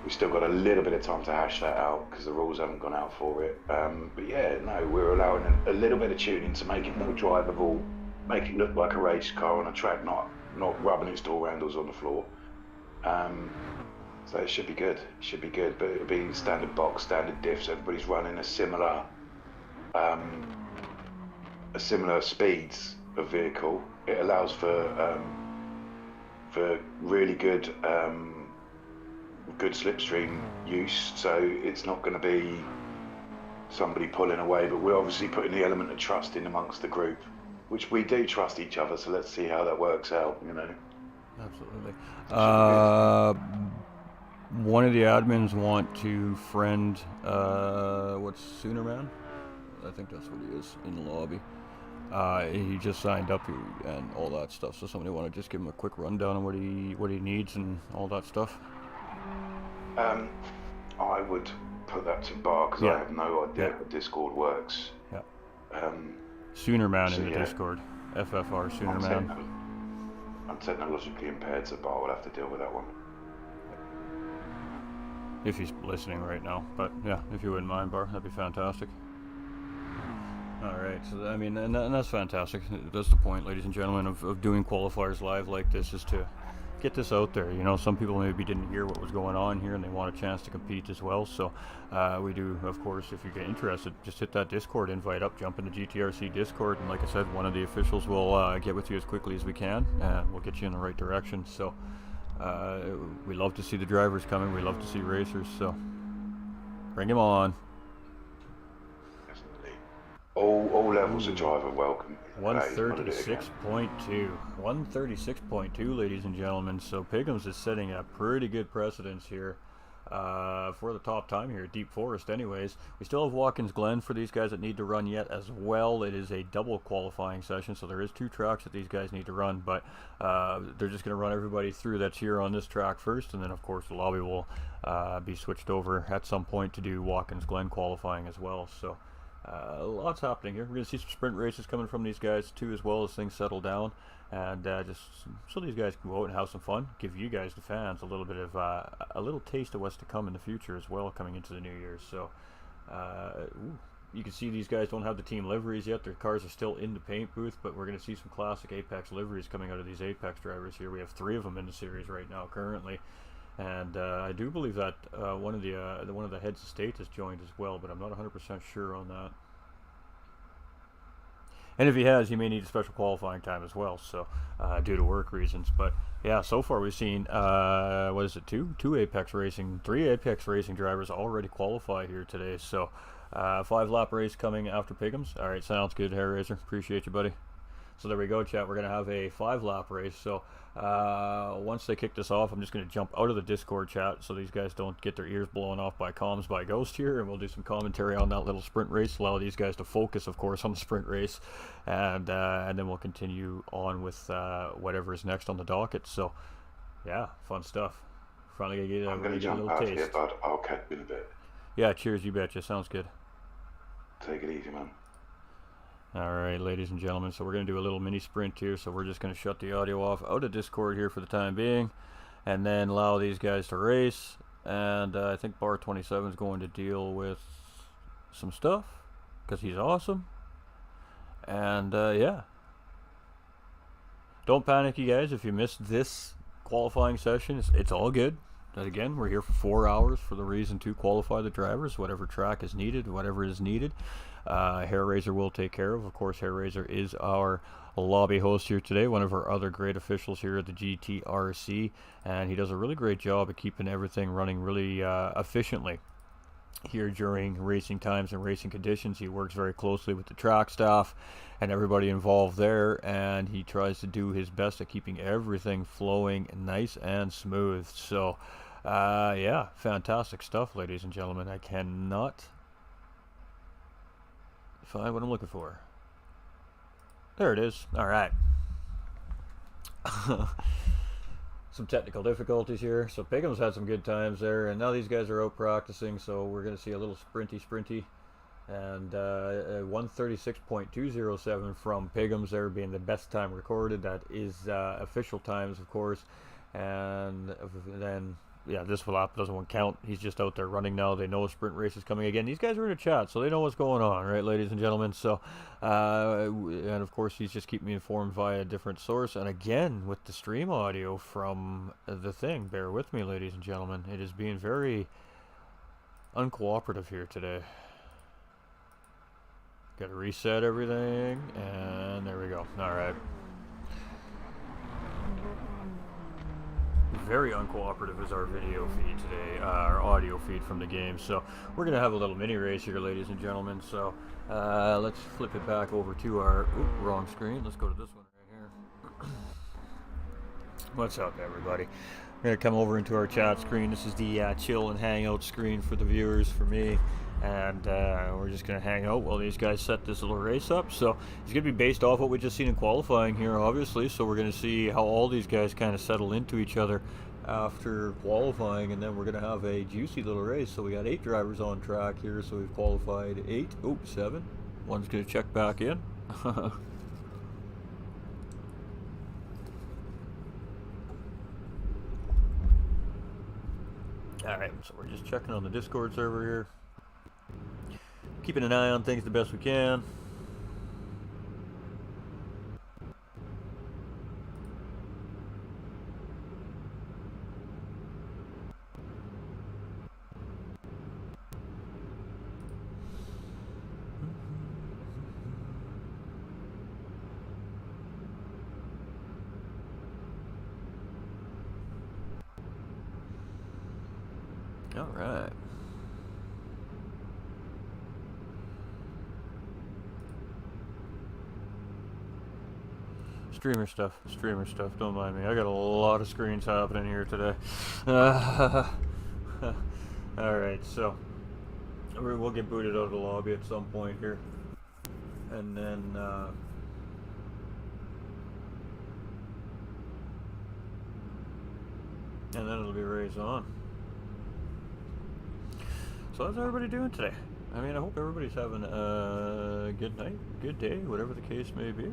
We've still got a little bit of time to hash that out because the rules haven't gone out for it. But yeah, no, we're allowing a little bit of tuning to make it more drivable, make it look like a race car on a track, not rubbing its door handles on the floor. So it should be good. It should be good, but it'll be standard box, standard diffs. Everybody's running a similar speeds of vehicle. It allows for really good slipstream use, so it's not going to be somebody pulling away, but we're obviously putting the element of trust in amongst the group, which we do trust each other, so let's see how that works out, you know. Absolutely. One of the admins want to friend what's Sooner Man? I think that's what he is in the lobby. He just signed up and all that stuff, so somebody want to just give him a quick rundown on what he needs and all that stuff. I would put that to Bar because I have no idea how Discord works. Yeah. Sooner Man so in the Discord. FFR Sooner Man. I'm technologically impaired, so Bar will have to deal with that one. If he's listening right now, but yeah, if you wouldn't mind, Bar, that'd be fantastic. All right, so I mean, and that's fantastic. That's the point, ladies and gentlemen, of doing qualifiers live like this, is to get this out there. You know, some people maybe didn't hear what was going on here and they want a chance to compete as well. So we do, of course, if you get interested, just hit that Discord invite up, jump in the GTRC Discord, and like I said, one of the officials will get with you as quickly as we can, and we'll get you in the right direction. So we love to see the drivers coming, we love to see racers, so bring them on. All levels of driver welcome. 136.2. 136.2, ladies and gentlemen. So Piggums is setting a pretty good precedence here for the top time here at Deep Forest anyways. We still have Watkins Glen for these guys that need to run yet as well. It is a double qualifying session, so there is 2 tracks that these guys need to run, but they're just going to run everybody through that's here on this track first, and then of course the lobby will be switched over at some point to do Watkins Glen qualifying as well. So lots happening here. We're going to see some sprint races coming from these guys too, as well as things settle down, and just so these guys can go out and have some fun, give you guys, the fans, a little bit of a little taste of what's to come in the future as well, coming into the new year. So you can see these guys don't have the team liveries yet. Their cars are still in the paint booth, but we're going to see some classic Apex liveries coming out of these Apex drivers here. We have 3 of them in the series right now currently. And I do believe that one of the heads of state has joined as well, but I'm not 100% sure on that. And if he has, he may need a special qualifying time as well, so due to work reasons. But yeah, so far we've seen what is it, 3 Apex Racing drivers already qualify here today. So 5-lap race coming after Piggums. All right, sounds good, Hair Razor. Appreciate you, buddy. So there we go, chat. We're going to have a 5-lap race. So once they kick this off, I'm just going to jump out of the Discord chat so these guys don't get their ears blown off by comms by Ghost here, and we'll do some commentary on that little sprint race, allow these guys to focus, of course, on the sprint race, and then we'll continue on with whatever is next on the docket. So, yeah, fun stuff. Finally going to get I'm going to jump out here, bud. I'll catch you in a bit. Yeah, cheers, you betcha. Sounds good. Take it easy, man. Alright, ladies and gentlemen, so we're going to do a little mini sprint here, so we're just going to shut the audio off out of Discord here for the time being, and then allow these guys to race, and I think Bar 27 is going to deal with some stuff, because he's awesome, and yeah. Don't panic, you guys, if you missed this qualifying session, it's all good. And again, we're here for 4 hours for the reason to qualify the drivers, whatever track is needed, whatever is needed. Hair Razor will take care of. Of course, Hair Razor is our lobby host here today, one of our other great officials here at the GTRC, and he does a really great job of keeping everything running really efficiently here during racing times and racing conditions. He works very closely with the track staff and everybody involved there, and he tries to do his best at keeping everything flowing nice and smooth. So yeah, fantastic stuff, ladies and gentlemen. I cannot find what I'm looking for. There it is. All right. Some technical difficulties here. So Pigham's had some good times there, and now these guys are out practicing, so we're going to see a little sprinty. And 136.207 from Pigham's there being the best time recorded. That is official times, of course. And then, yeah, this lap doesn't count. He's just out there running now. They know a sprint race is coming again. These guys are in a chat, so they know what's going on, right, ladies and gentlemen? So, and of course, he's just keeping me informed via a different source. And again, with the stream audio from the thing, bear with me, ladies and gentlemen. It is being very uncooperative here today. Got to reset everything, and there we go. All right. Very uncooperative is our video feed today, our audio feed from the game. So we're going to have a little mini race here, ladies and gentlemen. So let's flip it back over to our wrong screen. Let's go to this one right here. What's up, everybody? We're going to come over into our chat screen. This is the chill and hangout screen for the viewers, for me. And we're just going to hang out while these guys set this little race up. So it's going to be based off what we just seen in qualifying here, obviously. So we're going to see how all these guys kind of settle into each other after qualifying. And then we're going to have a juicy little race. So we got 8 drivers on track here. So we've qualified 8. Oh, 7. One's going to check back in. Alright, so we're just checking on the Discord server here. Keeping an eye on things the best we can. All right. Streamer stuff, don't mind me. I got a lot of screens happening here today. Alright, so we'll get booted out of the lobby at some point here. And then it'll be race on. So how's everybody doing today? I mean, I hope everybody's having a good night, good day, whatever the case may be.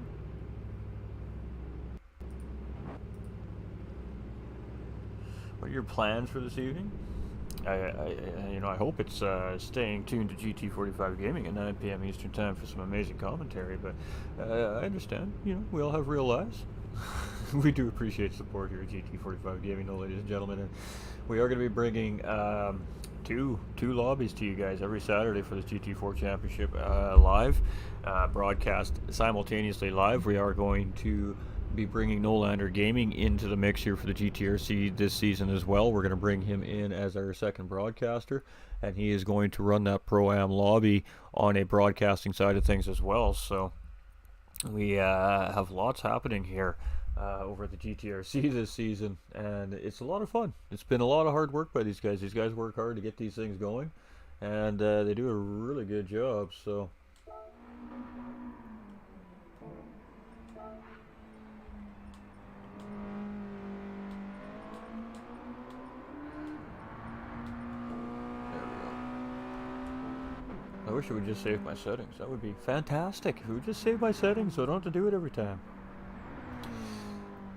What are your plans for this evening? I hope it's staying tuned to GT45 Gaming at 9 p.m. Eastern Time for some amazing commentary. But I understand. We all have real lives. We do appreciate support here at GT45 Gaming, though, ladies and gentlemen. And we are going to be bringing two lobbies to you guys every Saturday for this GT4 Championship live, broadcast simultaneously live. We are going to be bringing Nolander Gaming into the mix here for the GTRC this season as well. We're going to bring him in as our second broadcaster, and he is going to run that Pro-Am lobby on a broadcasting side of things as well. So We have lots happening here over the GTRC this season, and it's a lot of fun. It's been a lot of hard work by these guys. These guys work hard to get these things going, and they do a really good job. So. I wish it would just save my settings. That would be fantastic. If it would just save my settings so I don't have to do it every time.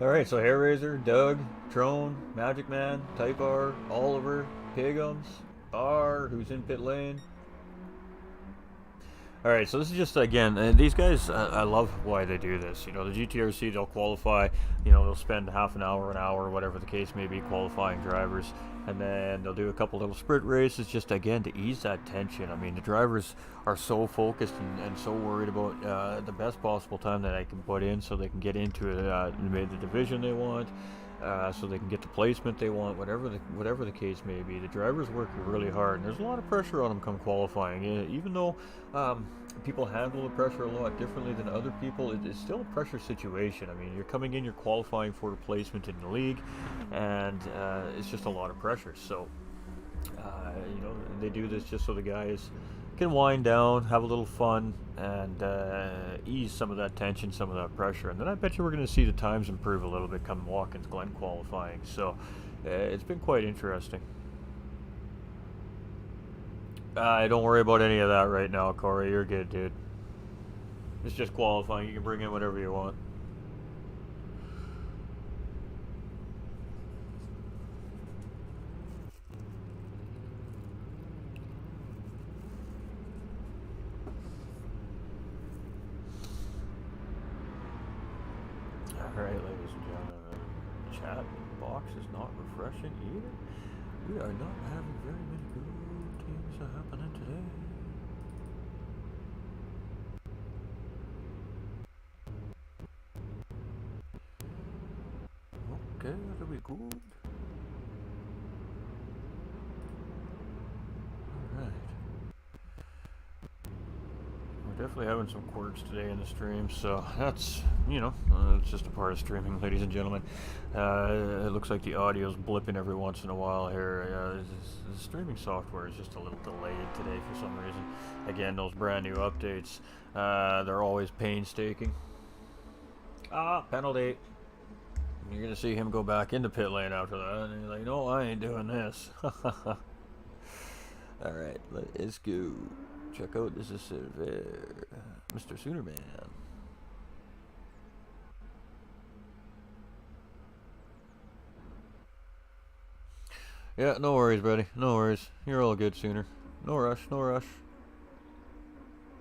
Alright, so Hairraiser, Doug, Trone, Magic Man, Type R, Oliver, Pigums, R, who's in pit lane. Alright, so this is just, again, these guys, I love why they do this. You know, the GTRC, they'll qualify, you know, they'll spend half an hour, whatever the case may be, qualifying drivers. And then they'll do a couple little sprint races just, again, to ease that tension. I mean, the drivers are so focused and so worried about the best possible time that I can put in so they can get into the division they want. So they can get the placement they want, whatever the case may be. The drivers work really hard, and there's a lot of pressure on them come qualifying. Even though people handle the pressure a lot differently than other people, it's still a pressure situation. I mean, you're coming in, you're qualifying for a placement in the league, and it's just a lot of pressure. So, you know, they do this just so the guys can wind down, have a little fun, and ease some of that tension, some of that pressure. And then I bet you we're going to see the times improve a little bit come Watkins Glen qualifying. So it's been quite interesting. Don't worry about any of that right now, Corey. You're good, dude. It's just qualifying. You can bring in whatever you want. Alright, ladies and gentlemen, chat box is not refreshing either. We are not having very many good things happening today. Okay, that'll be good. Alright. We're definitely having some quirks today in the stream, so that's, you know, it's just a part of streaming, ladies and gentlemen. It looks like the audio's blipping every once in a while here. The streaming software is just a little delayed today for some reason. Again, those brand new updates, they're always painstaking. Penalty. You're going to see him go back into pit lane after that, and he's like, no, I ain't doing this. Alright, let's go. Check out this is Mr. Soonerman. Yeah, no worries, buddy. No worries. You're all good, Sooner. No rush, no rush.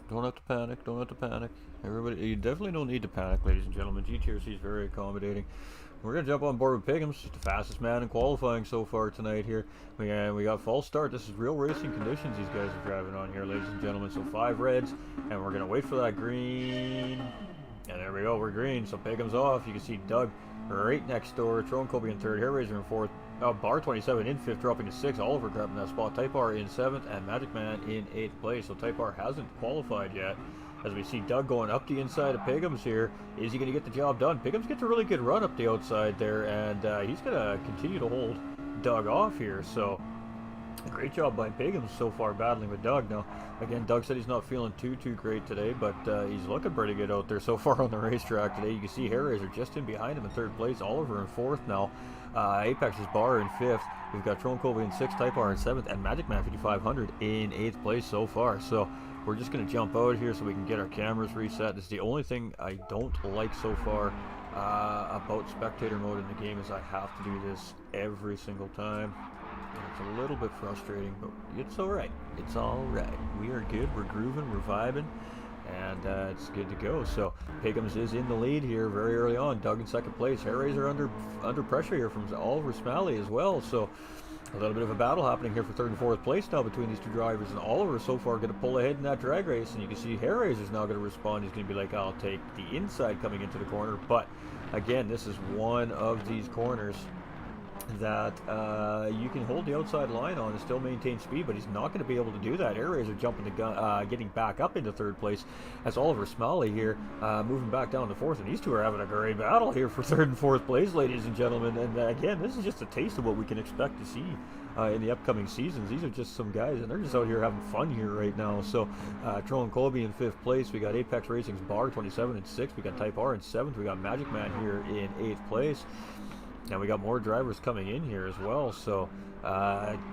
Don't have to panic, don't have to panic. Everybody, you definitely don't need to panic, ladies and gentlemen. GTRC is very accommodating. We're going to jump on board with Pigums, the fastest man in qualifying so far tonight here. We got false start. This is real racing conditions these guys are driving on here, ladies and gentlemen. So 5 reds, and we're going to wait for that green. And there we go, we're green. So Pigums off. You can see Doug right next door. Trone Kobe in 3rd, Hairraiser in 4th. Bar 27 in 5th, dropping to 6th. Oliver grabbing that spot. Type R in 7th, and Magic Man in 8th place. So Type R hasn't qualified yet. As we see Doug going up the inside of Pigums here. Is he going to get the job done? Pigums gets a really good run up the outside there, and he's going to continue to hold Doug off here. So, great job by Pigums so far battling with Doug. Now, again, Doug said he's not feeling too great today, but he's looking pretty good out there so far on the racetrack today. You can see Hairraiser just in behind him in 3rd place. Oliver in 4th now. Apex's Bar in 5th. We've got Trone Kobe in 6th, Type R in 7th, and Magic Man 5500 in 8th place so far. So, we're just going to jump out here so we can get our cameras reset. This is the only thing I don't like so far about spectator mode in the game is I have to do this every single time. And it's a little bit frustrating, but it's alright. It's alright. We are good. We're grooving. We're vibing. And it's good to go. So Pigums is in the lead here very early on. Doug in 2nd place. Hairraiser under pressure here from Oliver Smalley as well. So a little bit of a battle happening here for 3rd and 4th place now between these two drivers, and Oliver so far going to pull ahead in that drag race, and you can see Hairraiser's now going to respond. He's going to be like, I'll take the inside coming into the corner, but again, this is one of these corners that you can hold the outside line on and still maintain speed, but he's not going to be able to do that. Air Razor jumping the gun, getting back up into third place as Oliver Smalley here moving back down to fourth, and these two are having a great battle here for third and fourth place, ladies and gentlemen. And again, this is just a taste of what we can expect to see in the upcoming seasons. These are just some guys, and they're just out here having fun here right now. So Tron Colby in 5th place. We got Apex Racing's Bar 27 in 6th. We got Type R in 7th. We got Magic Man here in 8th place. And we got more drivers coming in here as well. So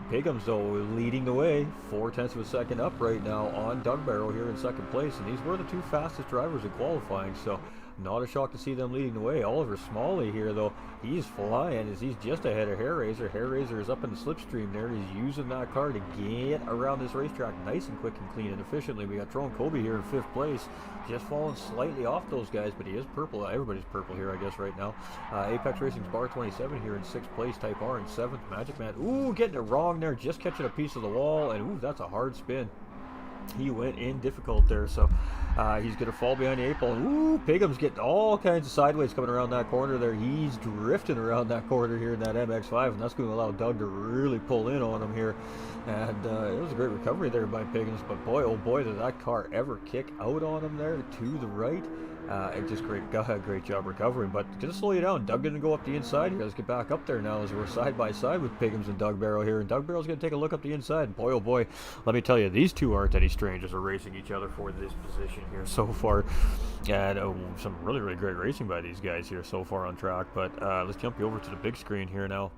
Pigham's though leading the way, 0.4 of a second up right now on Doug Barrow here in 2nd place. And these were the two fastest drivers in qualifying. So not a shock to see them leading the way. Oliver Smalley here, though, he's flying as he's just ahead of Hair Razor. Hair Razor is up in the slipstream there. He's using that car to get around this racetrack nice and quick and clean and efficiently. We got Tron Colby here in 5th place, just falling slightly off those guys, but he is purple. Everybody's purple here, I guess, right now. Apex Racing's Bar 27 here in 6th place. Type R in 7th. Magic Man, ooh, getting it wrong there, just catching a piece of the wall, and ooh, that's a hard spin. He went in difficult there, so he's going to fall behind the 8 ball. Ooh, Pigham's getting all kinds of sideways coming around that corner there. He's drifting around that corner here in that MX-5, and that's going to allow Doug to really pull in on him here. And it was a great recovery there by Piggins, but boy, oh boy, did that car ever kick out on him there to the right. And just great job recovering, but gonna slow you down. Doug gonna go up the inside here. Let's get back up there now as we're side by side with Piggins and Doug Barrow here. And Doug Barrow's gonna take a look up the inside. And boy, oh boy, let me tell you, these two aren't any strangers are racing each other for this position here so far. And some really, really great racing by these guys here so far on track. But let's jump you over to the big screen here now.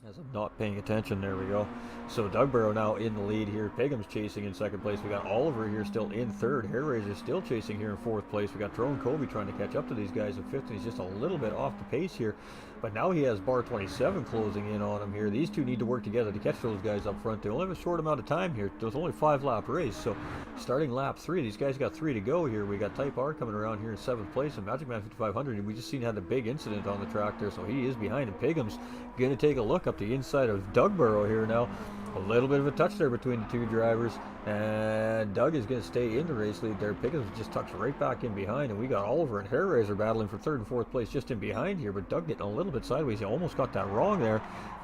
As I'm not paying attention, there we go. So Doug Barrow now in the lead here. Pigham's chasing in 2nd place. We got Oliver here still in 3rd. Hair Razor still chasing here in 4th place. We got Tron Colby trying to catch up to these guys in 5th, and he's just a little bit off the pace here. But now he has Bar 27 closing in on him here. These two need to work together to catch those guys up front. They only have a short amount of time here. There's only 5-lap race, so starting lap 3, these guys got 3 to go here. We got Type R coming around here in 7th place, and Magic Man 5500, and we just seen had a big incident on the track there, so he is behind. And Pigham's going to take a look up the inside of Doug Barrow here now. A little bit of a touch there between the two drivers, and Doug is going to stay in the race lead there. Pickens just tucks right back in behind, and we got Oliver and Hair Razor battling for 3rd and 4th place just in behind here, but Doug getting a little bit sideways. He almost got that wrong there.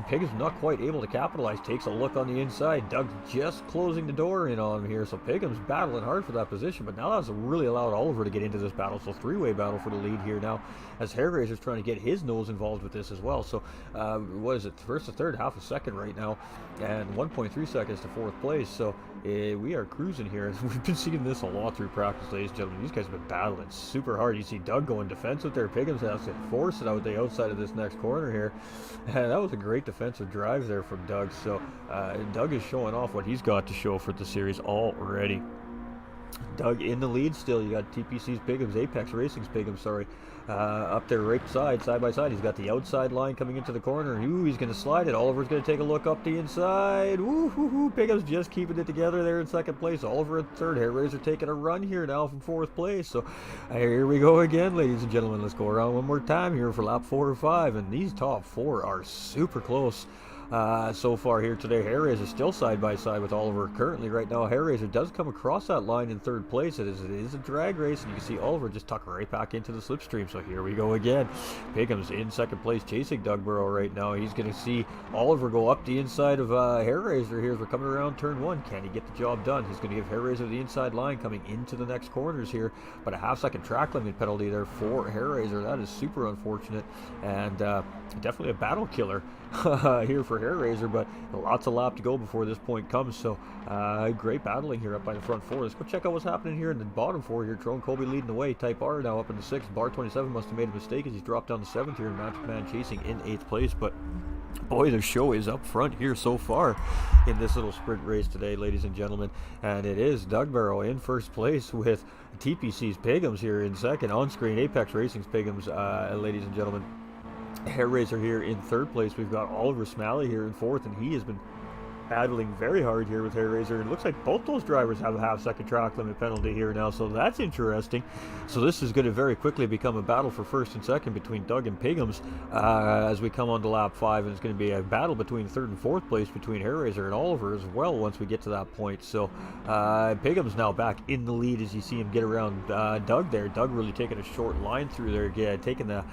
Pickens not quite able to capitalize. Takes a look on the inside. Doug's just closing the door in on him here, so Pickens battling hard for that position, but now that's really allowed Oliver to get into this battle, so 3-way battle for the lead here now, as Hair Razor's trying to get his nose involved with this as well. So what is it, 1st to 3rd, half a second right now, and 1.3 seconds to 4th place. So we are cruising here. We've been seeing this a lot through practice, ladies and gentlemen. These guys have been battling super hard. You see Doug going defensive there. Piggins has to force it out the outside of this next corner here, and that was a great defensive drive there from Doug. So Doug is showing off what he's got to show for the series already. Doug in the lead still. You got TPC's Piggins, Apex Racing's Piggins, sorry, up there right side by side. He's got the outside line coming into the corner. Ooh, he's going to slide it. Oliver's going to take a look up the inside. Ooh, Piggins just keeping it together there in 2nd place. Oliver in 3rd. Hair Razor taking a run here now from 4th place. So here we go again, ladies and gentlemen. Let's go around one more time here for lap 4 or 5. And these top 4 are super close. So far here today. Hair Razor still side by side with Oliver currently right now. Hair Razor does come across that line in 3rd place. It is a drag race, and you can see Oliver just tuck right back into the slipstream. So here we go again. Pigham's in 2nd place chasing Doug Barrow right now. He's going to see Oliver go up the inside of Hair Razor here as we're coming around turn 1. Can he get the job done? He's going to give Hair Razor the inside line coming into the next corners here, but a half-second track limit penalty there for Hair Razor. That is super unfortunate, and definitely a battle killer here for Hair Razor, but lots of lap to go before this point comes. So great battling here up by the front 4. Let's go check out what's happening here in the bottom 4 here. Tron Colby leading the way. Type R now up in the 6th. Bar 27 must have made a mistake as he's dropped down to 7th here. Magic Man chasing in 8th place, but boy, the show is up front here so far in this little sprint race today, ladies and gentlemen. And it is Doug Barrow in 1st place with TPC's Piggins here in 2nd. On screen, Apex Racing's Piggins, ladies and gentlemen. Hair Razor here in 3rd place. We've got Oliver Smalley here in 4th, and he has been battling very hard here with Hair Razor. It looks like both those drivers have a half-second track limit penalty here now, so that's interesting. So this is going to very quickly become a battle for first and second between Doug and Pigums as we come on to lap 5, and it's going to be a battle between third and fourth place between Hair Razor and Oliver as well once we get to that point. So Pigums now back in the lead as you see him get around Doug there. Doug really taking a short line through there, taking the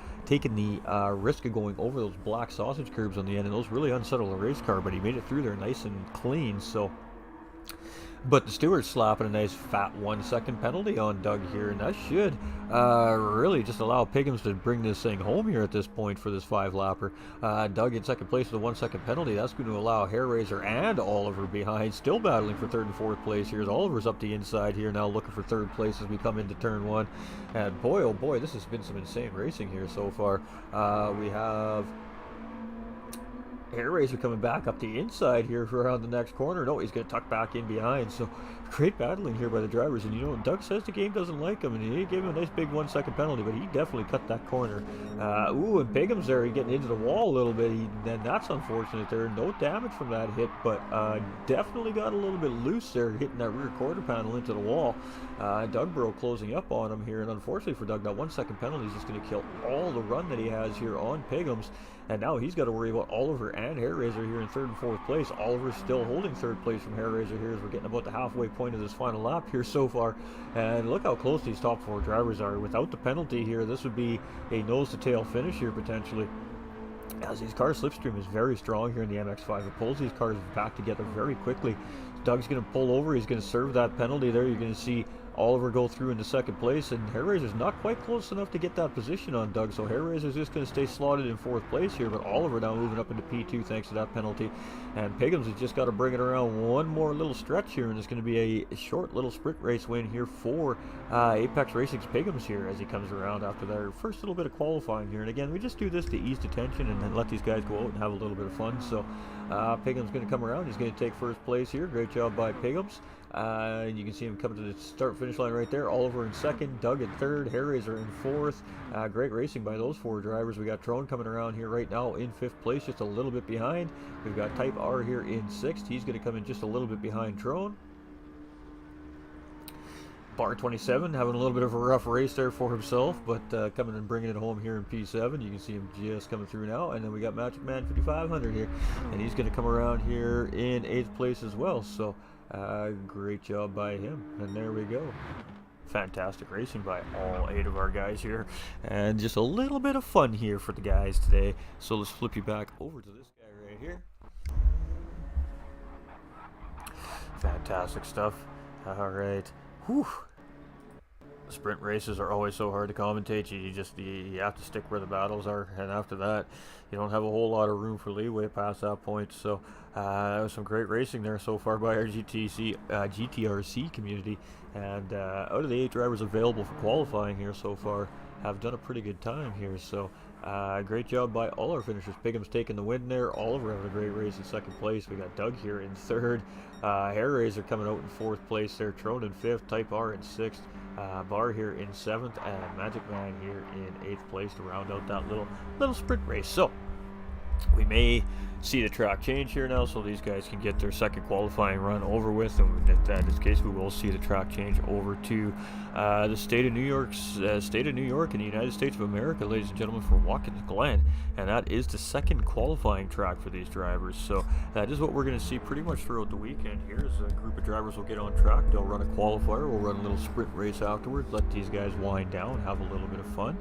risk of going over those black sausage curbs on the end, and those really unsettled the race car, but he made it through there nice and clean. So, but the steward's slapping a nice fat 1 second penalty on Doug here, and that should really just allow Pigums to bring this thing home here at this point for this 5-lapper. Doug in second place with a 1 second penalty. That's going to allow Hair Razor and Oliver behind, still battling for third and fourth place here, as Oliver's up the inside here now looking for third place as we come into turn 1. And boy, oh boy, this has been some insane racing here so far. We have Hair Razor coming back up the inside here for around the next corner. No, he's going to tuck back in behind. So great battling here by the drivers. And you know, Doug says the game doesn't like him, and he gave him a nice big 1 second penalty, but he definitely cut that corner. Ooh, and Pigums there, he getting into the wall a little bit. And that's unfortunate there. No damage from that hit, but definitely got a little bit loose there, hitting that rear quarter panel into the wall. Dougborough closing up on him here, and unfortunately for Doug, that 1 second penalty is just going to kill all the run that he has here on Pigums. And now he's got to worry about Oliver and Hair Razor here in third and fourth place. Oliver's still holding third place from Hair Razor here as we're getting about the halfway point of this final lap here so far. And look how close these top 4 drivers are. Without the penalty here, this would be a nose-to-tail finish here potentially, as these cars' slipstream is very strong here in the MX-5. It pulls these cars back together very quickly. Doug's going to pull over. He's going to serve that penalty there. You're going to see Oliver go through into second place, and Hair Razor's not quite close enough to get that position on Doug, so Hair Razor's just going to stay slotted in fourth place here, but Oliver now moving up into P2 thanks to that penalty. And Pigums has just got to bring it around one more little stretch here, and it's going to be a short little sprint race win here for Apex Racing's Pigums here as he comes around after their first little bit of qualifying here. And again, we just do this to ease the tension and then let these guys go out and have a little bit of fun. So Pigums going to come around. He's going to take first place here. Great job by Pigums. And you can see him coming to the start-finish line right there. Oliver in second, Doug in third, Hair Razor in fourth. Great racing by those 4 drivers. We got Trone coming around here right now in 5th place, just a little bit behind. We've got Type R here in 6th. He's going to come in just a little bit behind Trone. Bar 27 having a little bit of a rough race there for himself, but coming and bringing it home here in P7. You can see him just coming through now. And then we got Magic Man 5500 here, and he's going to come around here in 8th place as well. So great job by him, and there we go. Fantastic racing by all 8 of our guys here, and just a little bit of fun here for the guys today. So let's flip you back over to this guy right here. Fantastic stuff. All right. Whew. Sprint races are always so hard to commentate. You have to stick where the battles are, and after that you don't have a whole lot of room for leeway past that point. So that was some great racing there so far by our GTRC community, and out of the 8 drivers available for qualifying here so far have done a pretty good time here. So great job by all our finishers. Pigums taking the win there. Oliver having a great race in 2nd place. We got Doug here in 3rd. Hair Razor coming out in 4th place there. Trone in 5th. Type R in 6th. Bar here in 7th, and Magic Man here in 8th place to round out that little sprint race. So we may see the track change here now, so these guys can get their 2nd qualifying run over with, and if that is the case, we will see the track change over to the state of New York in the United States of America, ladies and gentlemen, for Watkins Glen, and that is the 2nd qualifying track for these drivers. So that is what we're going to see pretty much throughout the weekend. Here's a group of drivers will get on track. They'll run a qualifier. We'll run a little sprint race afterwards. Let these guys wind down, have a little bit of fun.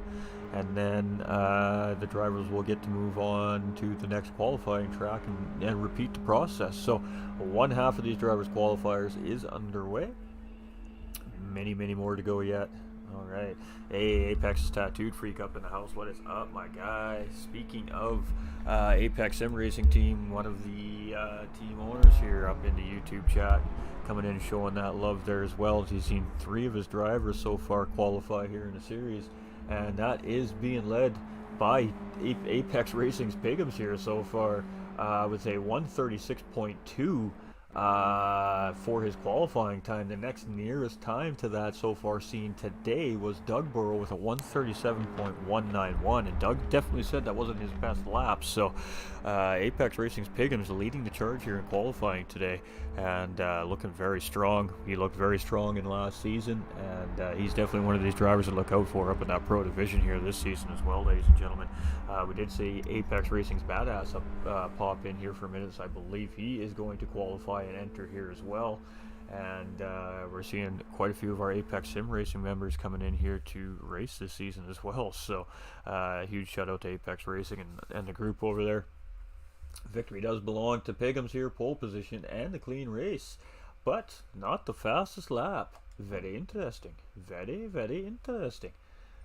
And then the drivers will get to move on to the next qualifying track and repeat the process. So one half of these drivers' qualifiers is underway. Many more to go yet. All right. Hey, Apex Tattooed Freak up in the house. What is up, my guy? Speaking of Apex Sim Racing Team, one of the team owners here up in the YouTube chat, coming in and showing that love there as well. He's seen 3 of his drivers so far qualify here in the series, and that is being led by Apex Racing's Pigums here so far with a 136.2 for his qualifying time. The next nearest time to that so far seen today was Doug Burrow with a 137.191, and Doug definitely said that wasn't his best lap. So Apex Racing's Piggins leading the charge here in qualifying today, and looking very strong. He looked very strong in last season, and he's definitely one of these drivers to look out for up in that pro division here this season as well, ladies and gentlemen. We did see Apex Racing's Badass pop in here for a minute, so I believe he is going to qualify and enter here as well. And we're seeing quite a few of our Apex Sim Racing members coming in here to race this season as well. So huge shout out to Apex Racing and the group over there. Victory does belong to Piggums here, pole position and the clean race, but not the fastest lap. Very interesting. Very, very interesting.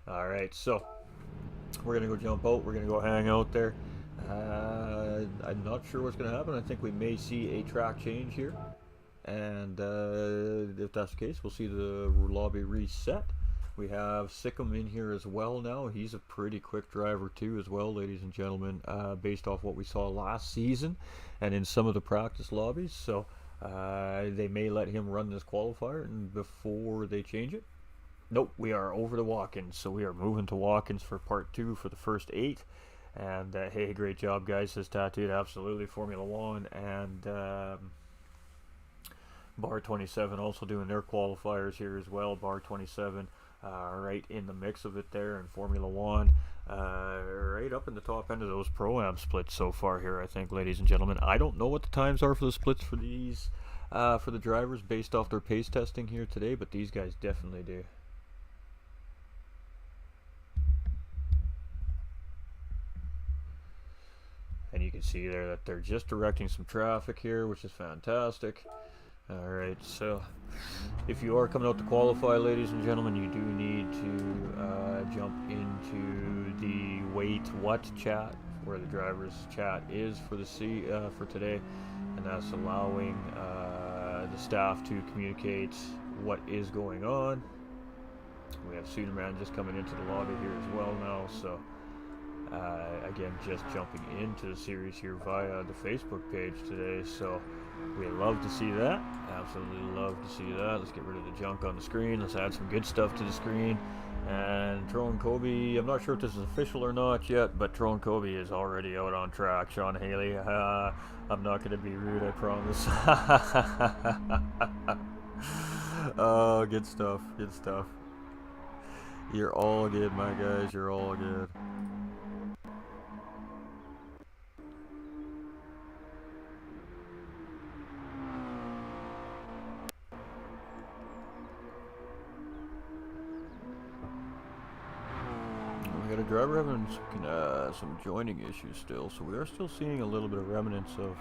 All right, so we're gonna go jump out. We're gonna go hang out there. I'm not sure what's gonna happen. I think we may see a track change here, and if that's the case, we'll see the lobby reset. We have Sikkim in here as well now. He's a pretty quick driver too as well, ladies and gentlemen, based off what we saw last season and in some of the practice lobbies. So they may let him run this qualifier and before they change it. Nope, we are over to walk-ins, so we are moving to walk-ins for part 2 for the first 8. And hey, great job, guys, says Tattooed. Absolutely, Formula 1 and Bar 27 also doing their qualifiers here as well. Bar 27 right in the mix of it there, and Formula 1 right up in the top end of those Pro-Am splits so far here, I think, ladies and gentlemen. I don't know what the times are for the splits for these, for the drivers based off their pace testing here today, but these guys definitely do. And you can see there that they're just directing some traffic here, which is fantastic. Alright, so if you are coming out to qualify, ladies and gentlemen, you do need to jump into the Wait What chat, where the driver's chat is for the for today, and that's allowing the staff to communicate what is going on. We have Superman just coming into the lobby here as well now, so again, just jumping into the series here via the Facebook page today, so we love to see that. Absolutely love to see that. Let's get rid of the junk on the screen. Let's add some good stuff to the screen. And Tron Kobe, I'm not sure if this is official or not yet, but Tron Kobe is already out on track. Sean Haley, I'm not going to be rude, I promise. Oh, good stuff, good stuff. You're all good, my guys, you're all good. We got a driver having some joining issues still, so we are still seeing a little bit of remnants of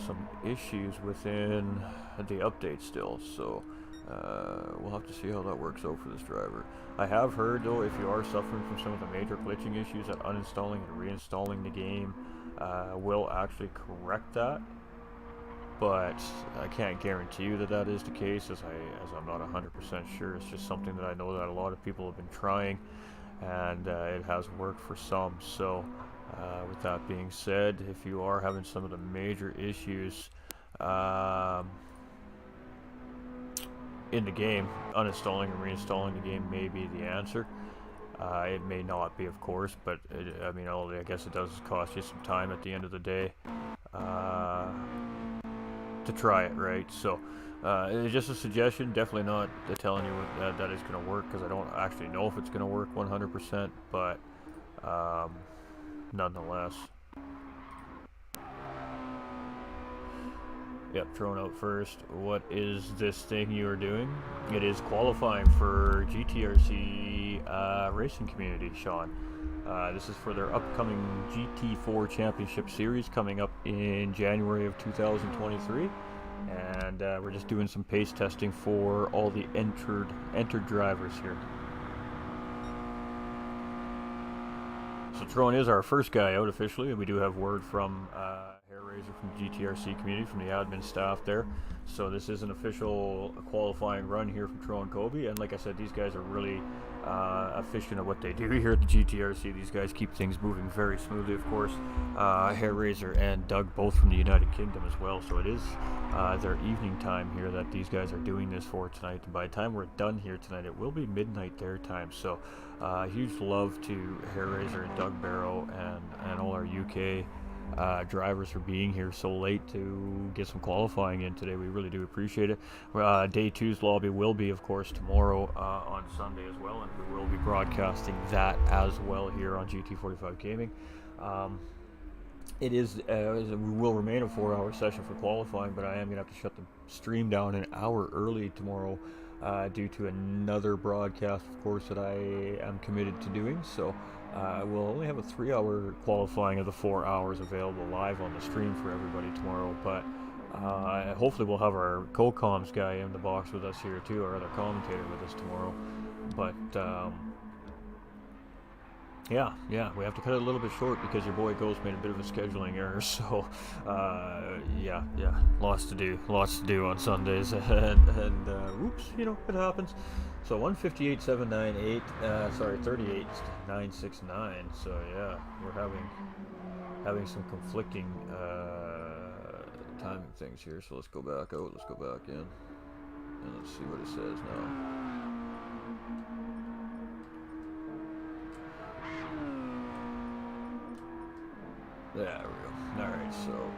some issues within the update still, so we'll have to see how that works out for this driver. I have heard, though, if you are suffering from some of the major glitching issues, that uninstalling and reinstalling the game will actually correct that, but I can't guarantee you that that is the case, as I'm not 100% sure. It's just something that I know that a lot of people have been trying, and it has worked for some. So with that being said, if you are having some of the major issues in the game, uninstalling and reinstalling the game may be the answer. It may not be, of course, but I mean, I guess it does cost you some time at the end of the day to try it, right? So it's just a suggestion, definitely not telling you that is going to work, because I don't actually know if it's going to work 100%, but nonetheless. Yep, thrown out first. What is this thing you are doing? It is qualifying for GTRC Racing Community, Sean. This is for their upcoming GT4 Championship Series coming up in January of 2023. And we're just doing some pace testing for all the entered drivers here. So Tron is our first guy out officially, and we do have word from Hair Raiser from GTRC community, from the admin staff there. So this is an official qualifying run here from Tro and Kobe, and like I said, these guys are really efficient at what they do here at the GTRC. These guys keep things moving very smoothly, of course. Hair Raiser and Doug both from the United Kingdom as well, so it is their evening time here that these guys are doing this for tonight. And by the time we're done here tonight, it will be midnight their time. So huge love to Hair Raiser and Doug Barrow and all our UK drivers for being here so late to get some qualifying in today. We really do appreciate it. Day 2's lobby will be, of course, tomorrow on Sunday as well, and we will be broadcasting that as well here on GT45 Gaming. It is, we will remain a 4-hour session for qualifying, but I am going to have to shut the stream down an hour early tomorrow due to another broadcast, of course, that I am committed to doing. So we'll only have a 3-hour qualifying of the 4 hours available live on the stream for everybody tomorrow, but hopefully we'll have our co-coms guy in the box with us here too, our other commentator with us tomorrow. But yeah, we have to cut it a little bit short because your boy Ghost made a bit of a scheduling error. So yeah, lots to do on Sundays, and oops, you know, it happens. So 158.798, sorry, 38.969. So yeah, we're having some conflicting timing things here. So let's go back out, let's go back in, and let's see what it says now. There we go. Alright, so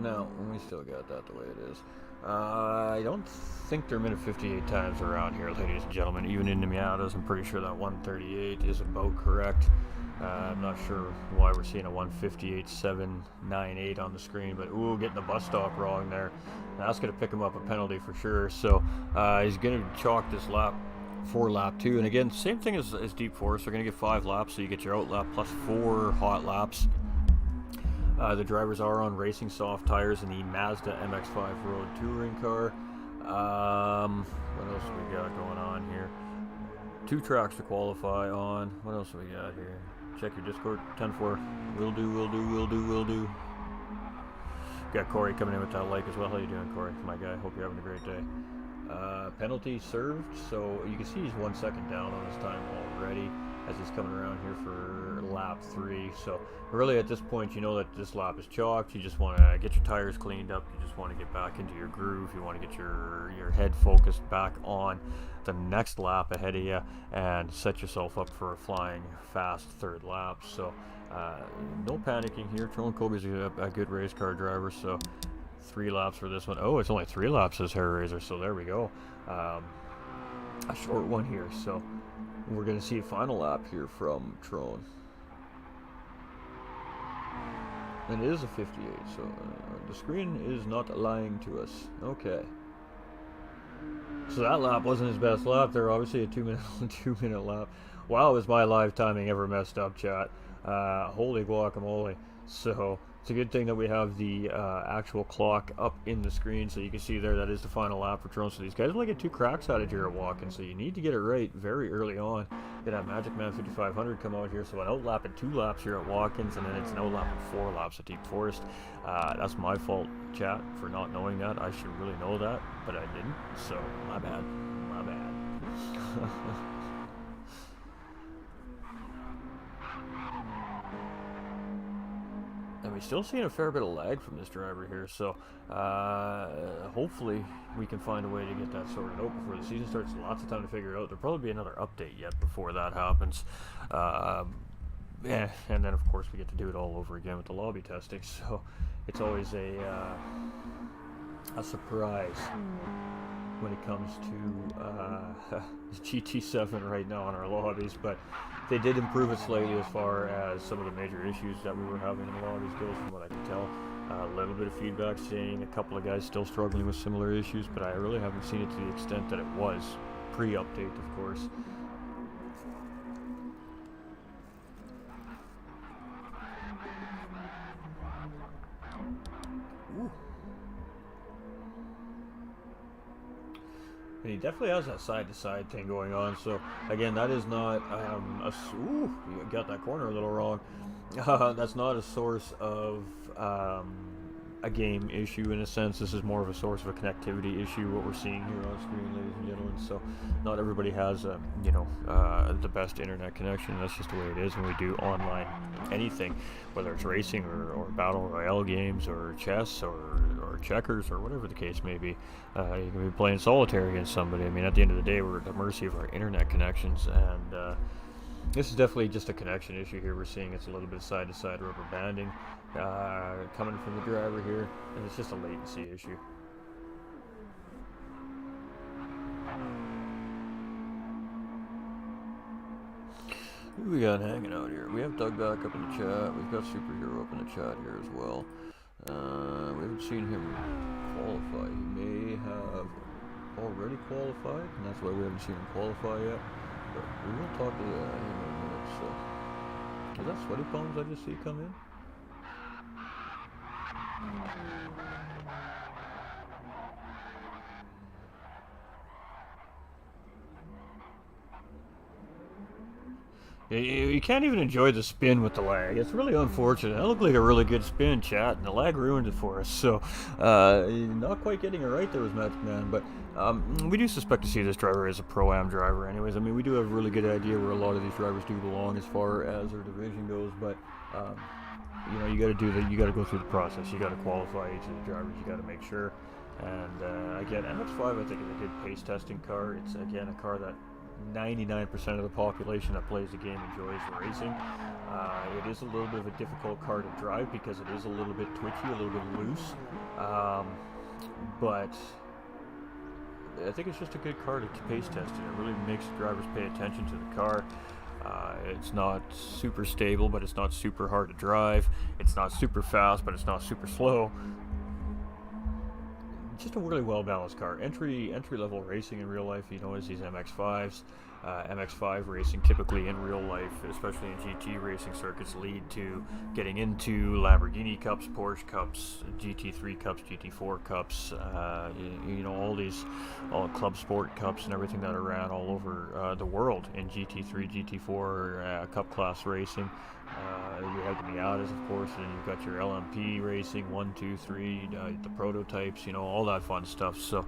no, we still got that the way it is. I don't think they're minute 58 times around here, ladies and gentlemen. Even in the Miatas, I'm pretty sure that 138 is about correct. I'm not sure why we're seeing a 158.798 on the screen, but ooh, getting the bus stop wrong there. That's going to pick him up a penalty for sure. So he's going to chalk this lap for lap 2. And again, same thing as Deep Forest. They're going to get 5 laps, so you get your out lap plus 4 hot laps. The drivers are on racing soft tires in the Mazda MX-5 Road Touring car. What else do we got going on here? 2 tracks to qualify on. What else do we got here? Check your Discord. 10-4. Will do. Got Corey coming in with that like as well. How you doing, Corey? My guy. Hope you're having a great day. Penalty served. So you can see he's 1 second down on his time already as he's coming around here for lap 3. So really at this point, you know that this lap is chalked. You just want to get your tires cleaned up. You just want to get back into your groove. You want to get your head focused back on the next lap ahead of you and set yourself up for a flying fast 3rd lap. So no panicking here. Tro Kobe's a good race car driver, so 3 laps for this one. Oh, it's only 3 laps, says Hair Raiser, so there we go. A short one here, so we're going to see a final lap here from Tron. And it is a 58, so the screen is not lying to us. Okay. So that lap wasn't his best lap there, obviously a 2-minute lap. Wow, is my live timing ever messed up, chat. Holy guacamole. So it's a good thing that we have the actual clock up in the screen, so you can see there that is the final lap for Tron. So these guys only get 2 cracks at it here at Watkins, so you need to get it right very early on. Get that Magic Man 5500 come out here, so an outlap in 2 laps here at Watkins, and then it's an outlap in 4 laps at Deep Forest. That's my fault, chat, for not knowing that. I should really know that, but I didn't, so my bad. And we're still seeing a fair bit of lag from this driver here, so hopefully we can find a way to get that sorted out before the season starts. Lots of time to figure it out. There'll probably be another update yet before that happens. Yeah, and then of course we get to do it all over again with the lobby testing, so it's always a surprise when it comes to GT7 right now in our lobbies, but they did improve it slightly as far as some of the major issues that we were having in the lobbies goes, from what I can tell. A little bit of feedback saying a couple of guys still struggling with similar issues, but I really haven't seen it to the extent that it was pre-update, of course. And he definitely has that side-to-side thing going on. So again, that is not ooh, you got that corner a little wrong. That's not a source of a game issue in a sense. This is more of a source of a connectivity issue, what we're seeing here on screen, ladies and gentlemen. So not everybody has the best internet connection. That's just the way it is when we do online anything, whether it's racing or battle royale games or chess or checkers or whatever the case may be. You can be playing solitaire against somebody. I mean, at the end of the day, we're at the mercy of our internet connections, and this is definitely just a connection issue here. We're seeing it's a little bit of side-to-side rubber banding coming from the driver here, and it's just a latency issue. Who we got hanging out here? We have Doug back up in the chat. We've got Superhero up in the chat here as well. We haven't seen him qualify. He may have already qualified, and that's why we haven't seen him qualify yet. But we will talk to him in a minute. So, is that Sweaty Palms I just see come in? You can't even enjoy the spin with the lag. It's really unfortunate. That looked like a really good spin, chat, and the lag ruined it for us. So, not quite getting it right there was MacMillan, but we do suspect to see this driver as a Pro-Am driver anyways. I mean, we do have a really good idea where a lot of these drivers do belong as far as their division goes, but, you gotta go through the process. You gotta qualify each of the drivers. You gotta make sure. And, again, MX-5, I think, is a good pace testing car. It's, again, a car that 99% of the population that plays the game enjoys racing. It is a little bit of a difficult car to drive because it is a little bit twitchy, a little bit loose. But I think it's just a good car to pace test it. It really makes drivers pay attention to the car. It's not super stable, but it's not super hard to drive. It's not super fast, but it's not super slow. Just a really well-balanced car. Entry level racing in real life, is these MX-5s. MX-5 racing typically in real life, especially in GT racing circuits, lead to getting into Lamborghini Cups, Porsche Cups, GT3 Cups, GT4 Cups, all Club Sport Cups and everything that are ran all over the world in GT3, GT4 Cup class racing. You have the Miatas, of course, and then you've got your LMP racing, 1, 2, 3, the prototypes, all that fun stuff. So,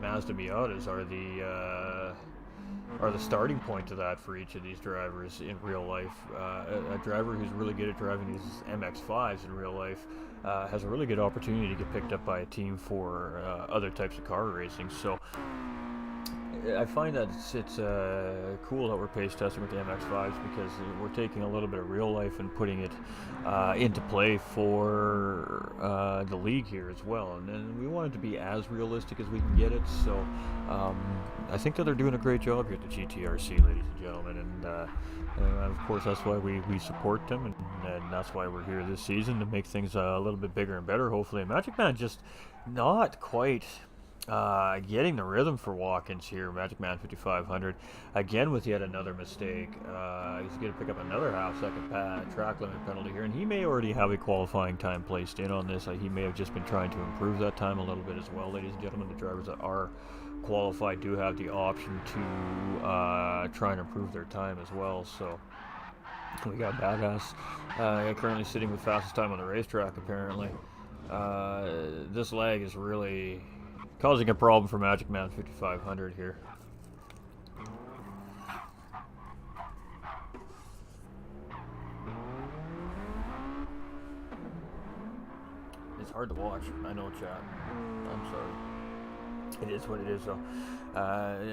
Mazda Miatas are the starting point to that for each of these drivers in real life. A driver who's really good at driving these MX-5s in real life has a really good opportunity to get picked up by a team for other types of car racing. So I find that it's cool that we're pace testing with the MX-5s because we're taking a little bit of real life and putting it into play for the league here as well. And then we want it to be as realistic as we can get it. So I think that they're doing a great job here at the GTRC, ladies and gentlemen. And of course, that's why we support them. And that's why we're here this season to make things a little bit bigger and better, hopefully. And MacMillan just not quite getting the rhythm for Watkins here. MacMillan 5500 again with yet another mistake. He's going to pick up another half-second track limit penalty here, and he may already have a qualifying time placed in on this. He may have just been trying to improve that time a little bit as well. Ladies and gentlemen, the drivers that are qualified do have the option to try and improve their time as well. So we got Badass currently sitting with fastest time on the racetrack apparently. This lag is really causing a problem for MacMillan 5500 here. It's hard to watch. I know, chat. I'm sorry. It is what it is, though.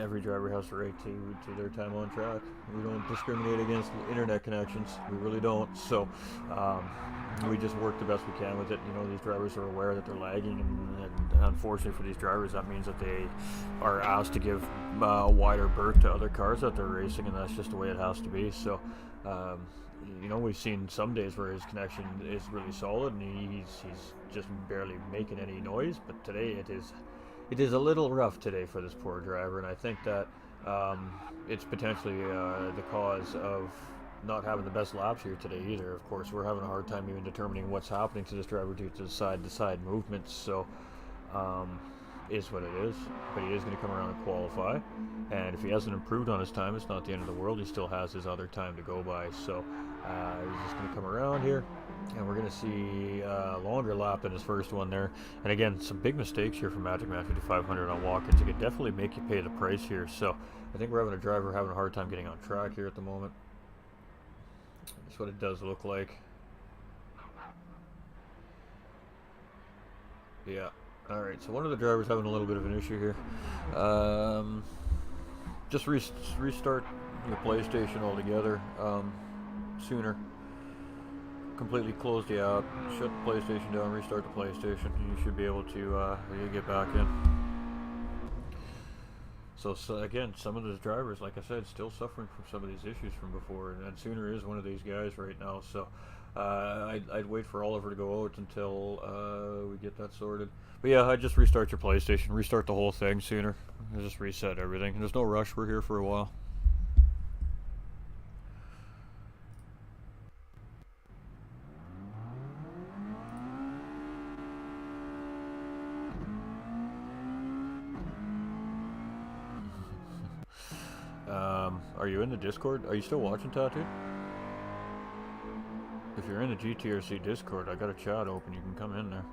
Every driver has the right to their time on track. We don't discriminate against internet connections. We really don't. So we just work the best we can with it. These drivers are aware that they're lagging, and unfortunately for these drivers, that means that they are asked to give a wider berth to other cars that they're racing, and that's just the way it has to be. So we've seen some days where his connection is really solid and he's just barely making any noise, but today it is a little rough today for this poor driver, and I think that it's potentially the cause of not having the best laps here today either. Of course, we're having a hard time even determining what's happening to this driver due to the side-to-side movements. So is what it is. But he is going to come around and qualify. And if he hasn't improved on his time, it's not the end of the world. He still has his other time to go by. So he's just going to come around here. And we're going to see a longer lap than his first one there. And again, some big mistakes here from Magic Man 5500 on Watkins. It could definitely make you pay the price here. So I think we're having a driver having a hard time getting on track here at the moment. That's what it does look like. Yeah. Alright, so one of the drivers having a little bit of an issue here. Just restart your PlayStation altogether sooner. Completely close the app, shut the PlayStation down, restart the PlayStation, and you should be able to get back in. So again, some of those drivers, like I said, still suffering from some of these issues from before, and Sooner is one of these guys right now. So I'd wait for Oliver to go out until we get that sorted. But yeah, I'd just restart your PlayStation, restart the whole thing Sooner, and just reset everything. There's no rush, we're here for a while. Are you in the Discord? Are you still watching, Tattoo? If you're in the GTRC Discord, I got a chat open. You can come in there.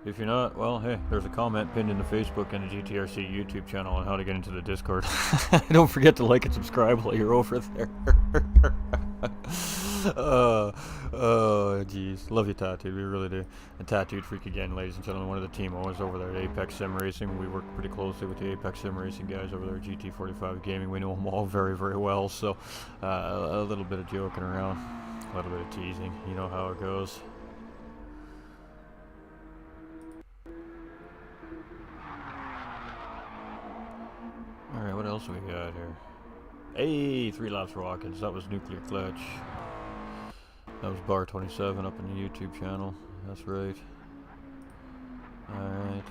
If you're not, well, hey, there's a comment pinned in the Facebook and the GTRC YouTube channel on how to get into the Discord. Don't forget to like and subscribe while you're over there. Oh, jeez. Love you, Tattooed. We really do. And Tattooed Freak again, ladies and gentlemen. One of the team owners over there at Apex Sim Racing. We work pretty closely with the Apex Sim Racing guys over there at GT45 Gaming. We know them all very, very well. So, a little bit of joking around, a little bit of teasing. You know how it goes. Alright, what else we got here? Hey, 3 laps for Watkins. That was Nuclear Clutch. That was Bar 27 up in the YouTube channel. That's right. Alright.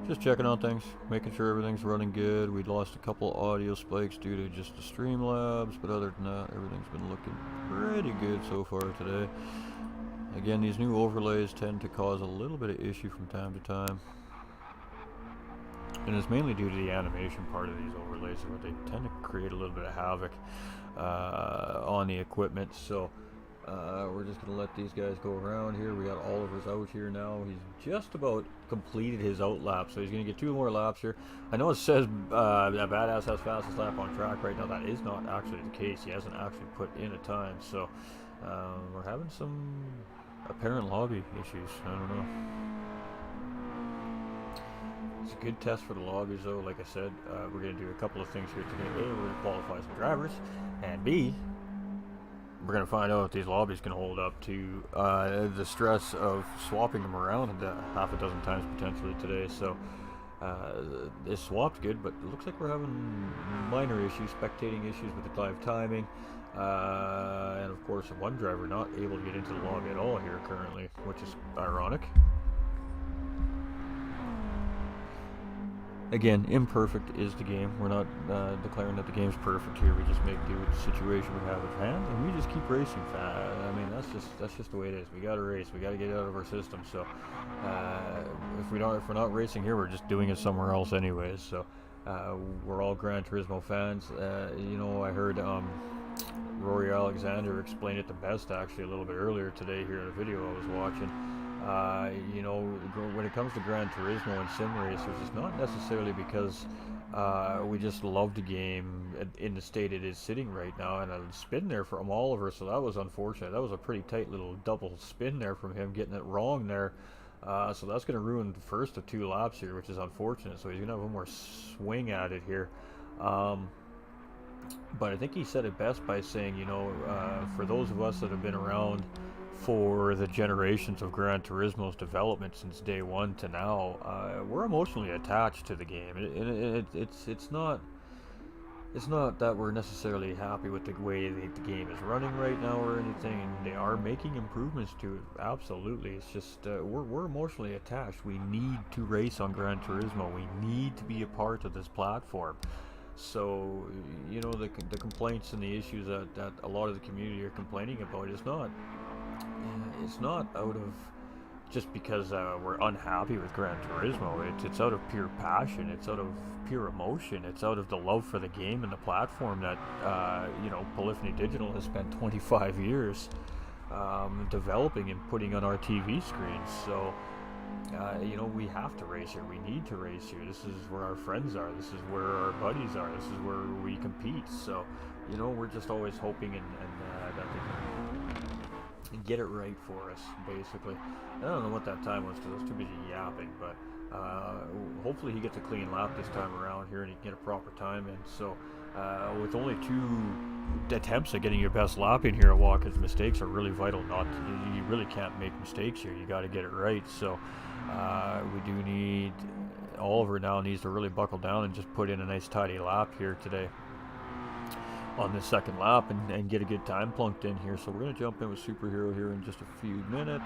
Just checking on things, making sure everything's running good. We lost a couple audio spikes due to just the Streamlabs, but other than that, everything's been looking pretty good so far today. Again, these new overlays tend to cause a little bit of issue from time to time. And it's mainly due to the animation part of these overlays, where they tend to create a little bit of havoc on the equipment. So we're just going to let these guys go around here. We got Oliver's out here now. He's just about completed his out lap, so he's going to get 2 more laps here. I know it says Badass has fastest lap on track right now. That is not actually the case. He hasn't actually put in a time, so we're having some apparent lobby issues. I don't know. It's a good test for the lobbies, though. Like I said, we're going to do a couple of things here today. A, we're going to qualify some drivers, and B, we're going to find out if these lobbies can hold up to the stress of swapping them around half a dozen times potentially today. So this swap's good, but it looks like we're having minor issues, spectating issues with the live timing, and of course one driver not able to get into the lobby at all here currently, which is ironic. Again, imperfect is the game. We're not declaring that the game's perfect here. We just make do with the situation we have at hand, and we just keep racing. I mean, that's just the way it is. We got to race. We got to get it out of our system. So if we're not racing here, we're just doing it somewhere else anyways. So we're all Gran Turismo fans. You know, I heard Rory Alexander explain it the best actually a little bit earlier today here in a video I was watching. You know, when it comes to Gran Turismo and sim racers, it's not necessarily because we just love the game in the state it is sitting right now, and a spin there from Oliver, so that was unfortunate. That was a pretty tight little double spin there from him, getting it wrong there. So that's going to ruin the first of 2 laps here, which is unfortunate. So he's going to have one more swing at it here. But I think he said it best by saying, you know, for those of us that have been around for the generations of Gran Turismo's development since day one to now, we're emotionally attached to the game. It's not that we're necessarily happy with the way the game is running right now or anything, and they are making improvements to it, absolutely. It's just we're emotionally attached. We need to race on Gran Turismo. We need to be a part of this platform. So, you know, the complaints and the issues that a lot of the community are complaining about is not out of just because we're unhappy with Gran Turismo. It's out of pure passion. It's out of pure emotion. It's out of the love for the game and the platform that you know, Polyphony Digital has spent 25 years developing and putting on our TV screens. So you know, we have to race here. We need to race here. This is where our friends are. This is where our buddies are. This is where we compete. So, you know, we're just always hoping and that they can get it right for us, basically. I don't know what that time was because I was too busy yapping, but hopefully he gets a clean lap this time around here and he can get a proper time in. So with only 2 attempts at getting your best lap in here at Watkins, mistakes are really vital. You really can't make mistakes here. You got to get it right. So we do need, Oliver now needs to really buckle down and just put in a nice tidy lap here today on this second lap and get a good time plunked in here. So we're going to jump in with Superhero here in just a few minutes.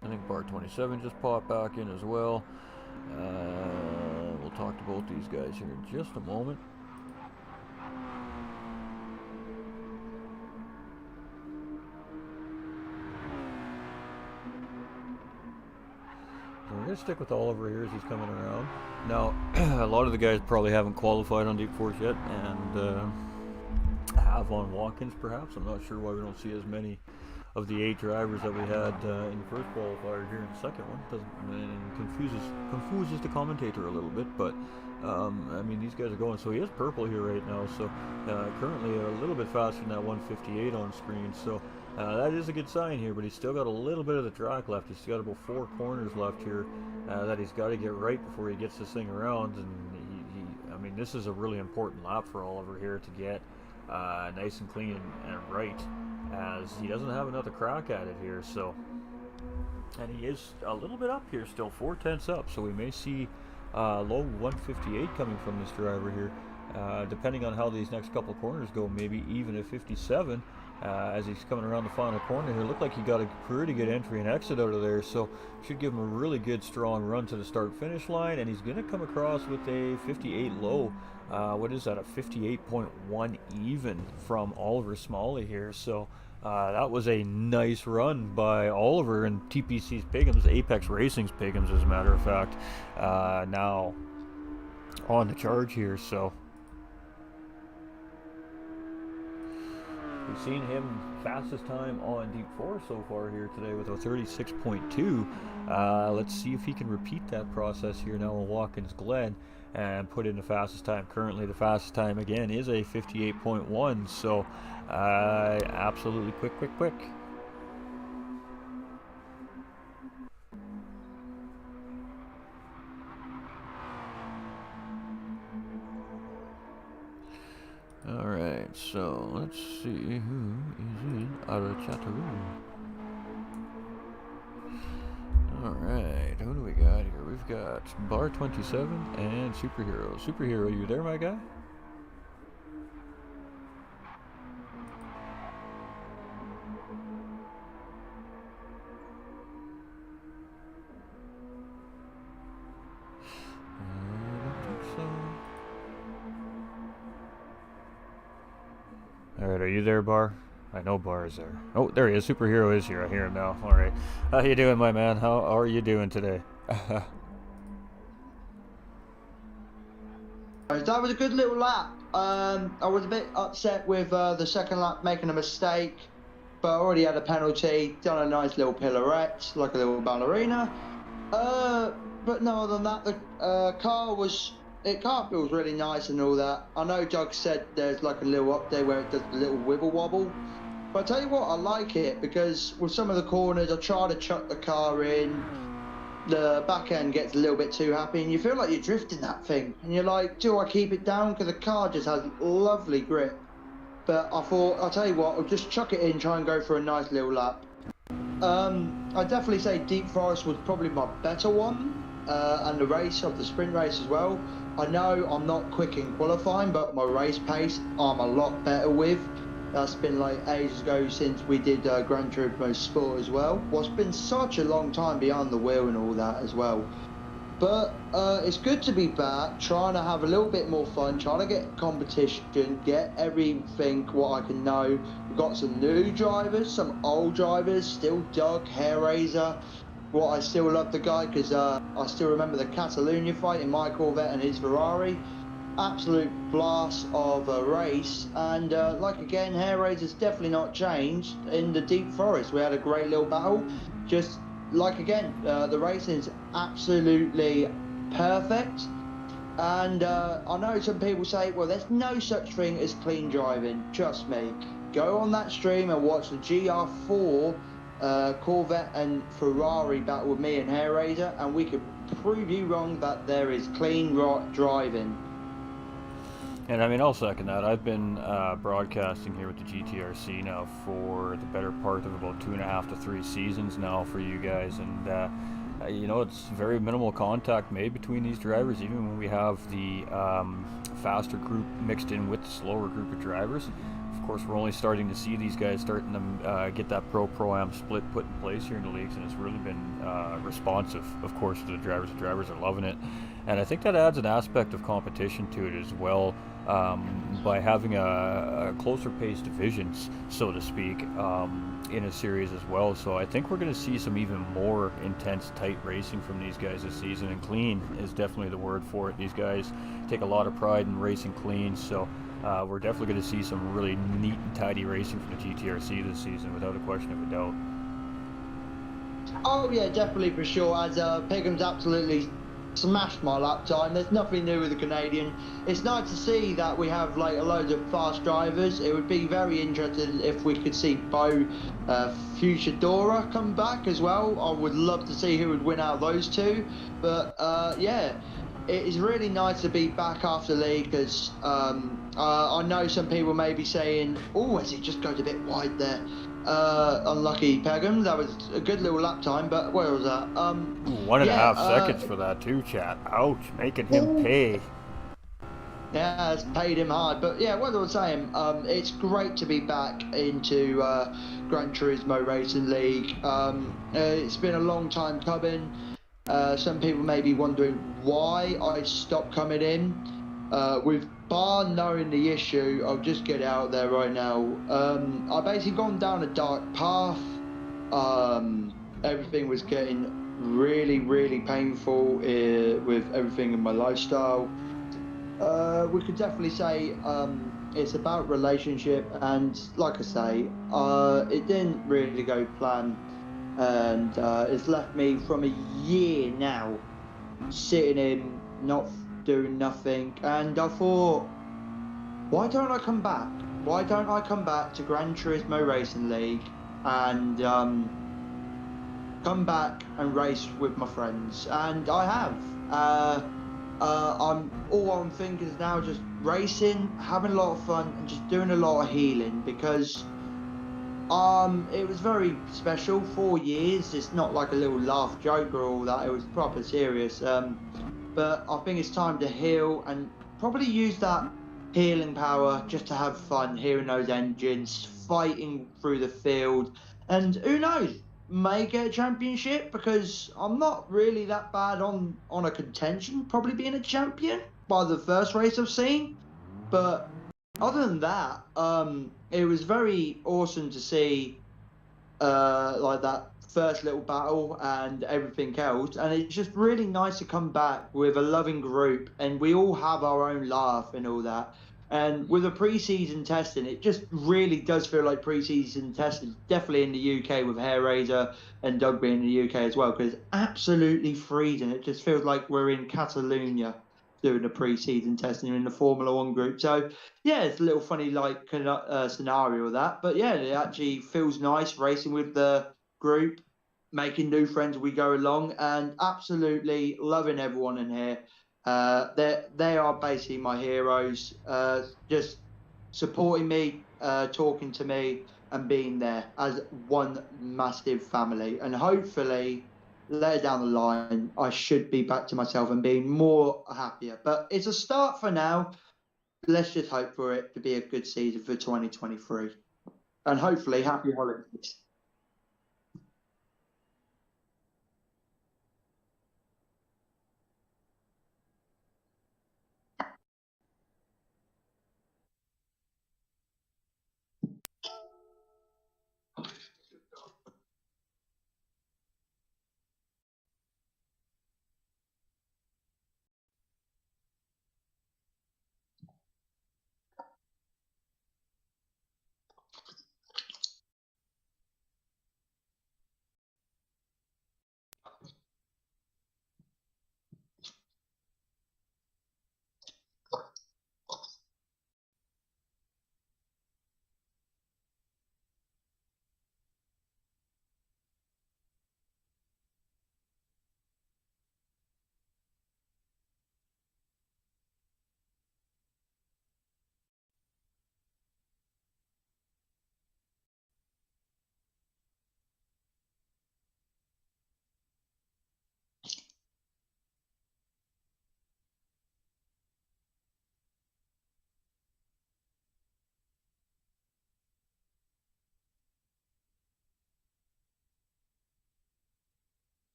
I think Bar 27 just popped back in as well. We'll talk to both these guys here in just a moment. So we're going to stick with Oliver here as he's coming around. Now, a lot of the guys probably haven't qualified on Deep Force yet, and have on Watkins perhaps. I'm not sure why we don't see as many of the 8 drivers that we had in the first qualifier here in the second one. Confuses the commentator a little bit, but I mean, these guys are going. So he is purple here right now, so currently a little bit faster than that 158 on screen. So that is a good sign here, but he's still got a little bit of the track left. He's got about 4 corners left here that he's got to get right before he gets this thing around. And I mean, this is a really important lap for Oliver here to get nice and clean and right, as he doesn't have another crack at it here. So, and he is a little bit up here still, 4/10 up. So we may see low 158 coming from this driver here, depending on how these next couple of corners go. Maybe even a 57. As he's coming around the final corner here. Looked like he got a pretty good entry and exit out of there, so should give him a really good strong run to the start finish line, and he's going to come across with a 58 low. What is that, a 58.1 even from Oliver Smalley here. So that was a nice run by Oliver and TPC's Piggums, Apex Racing's Piggums as a matter of fact, now on the charge here. So we've seen him fastest time on Deep 4 so far here today with a 36.2. Let's see if he can repeat that process here now on Watkins Glen and put in the fastest time. Currently the fastest time again is a 58.1, so absolutely quick. Alright, so let's see who is in our chat room. Alright, who do we got here? We've got Bar 27 and Superhero. Superhero, you there, my guy? Alright, are you there, Bar? I know Bar is there. Oh, there he is. Superhero is here. I hear him now. Alright. How you doing, my man? How are you doing today? That was a good little lap. I was a bit upset with the second lap making a mistake, but I already had a penalty, done a nice little pirouette, like a little ballerina. But no, other than that, the car feels really nice and all that. I know Jug said there's like a little update where it does a little wibble wobble, but I tell you what, I like it because with some of the corners I try to chuck the car in, the back end gets a little bit too happy and you feel like you're drifting that thing and you're like, do I keep it down? Because the car just has lovely grip. But I thought, I'll tell you what, I'll just chuck it in, try and go for a nice little lap. I'd definitely say Deep Forest was probably my better one, and the race of the sprint race as well. I know I'm not quick in qualifying, but my race pace I'm a lot better with. That's been like ages ago since we did Gran Turismo Sport as well. Well, it's been such a long time behind the wheel and all that as well. But it's good to be back, trying to have a little bit more fun, trying to get competition, get everything what I can know. We've got some new drivers, some old drivers, still Doug, Hair Razor. What I still love the guy because I still remember the Catalunya fight in my Corvette and his Ferrari. Absolute blast of a race. And like again, Hair Razor's definitely not changed. In the Deep Forest, we had a great little battle. Just like again, the racing's absolutely perfect. And I know some people say, well, there's no such thing as clean driving. Trust me. Go on that stream and watch the GR4 Corvette and Ferrari battle with me and Hair Razor, and we could prove you wrong that there is clean driving. And I mean, I'll second that. I've been broadcasting here with the GTRC now for the better part of about 2.5 to 3 seasons now for you guys, and you know, it's very minimal contact made between these drivers, even when we have the faster group mixed in with the slower group of drivers. Of course, we're only starting to see these guys starting to get that Pro-Am split put in place here in the leagues, and it's really been responsive, of course, to the drivers. The drivers are loving it, and I think that adds an aspect of competition to it as well, by having a closer paced divisions, so to speak, in a series as well. So I think we're going to see some even more intense, tight racing from these guys this season, and clean is definitely the word for it. These guys take a lot of pride in racing clean, so we're definitely going to see some really neat and tidy racing from the GTRC this season, without a question of a doubt. Oh yeah, definitely for sure. As Pegham's absolutely smashed my lap time. There's nothing new with the Canadian. It's nice to see that we have like a load of fast drivers. It would be very interesting if we could see Bo Fuchadora come back as well. I would love to see who would win out of those two. But yeah, it is really nice to be back after the league, because I know some people may be saying, oh, has it just goes a bit wide there? Unlucky Pegham. That was a good little lap time, but where was that? 1.5 seconds for that too, chat. Ouch, making him pay. Yeah, it's paid him hard. But yeah, what I was saying, it's great to be back into Gran Turismo Racing League. It's been a long time coming. Some people may be wondering why I stopped coming in. With bar knowing the issue, I'll just get out there right now. I basically gone down a dark path. Everything was getting really, really painful with everything in my lifestyle. We could definitely say it's about relationship, and like I say, it didn't really go plan, and it's left me from a year now sitting in, not doing nothing, and I thought, why don't I come back? Why don't I come back to Gran Turismo Racing League and come back and race with my friends? And I have. All I'm thinking is now just racing, having a lot of fun, and just doing a lot of healing, because it was very special. 4 years. It's not like a little laugh joke or all that. It was proper serious. But I think it's time to heal and probably use that healing power just to have fun, hearing those engines, fighting through the field, and who knows, may get a championship, because I'm not really that bad on a contention, probably being a champion by the first race I've seen. But other than that, it was very awesome to see like that first little battle and everything else, and it's just really nice to come back with a loving group, and we all have our own laugh and all that. And with the pre-season testing, it just really does feel like pre-season testing, definitely in the UK with Hair Razor and Doug being in the UK as well, because it's absolutely freezing. It just feels like we're in Catalunya doing the pre-season testing in the Formula One group. So yeah, it's a little funny like scenario of that, but yeah, it actually feels nice racing with the group, making new friends as we go along, and absolutely loving everyone in here. They are basically my heroes, just supporting me, talking to me, and being there as one massive family. And hopefully later down the line, I should be back to myself and being more happier. But it's a start for now. Let's just hope for it to be a good season for 2023. And hopefully happy holidays.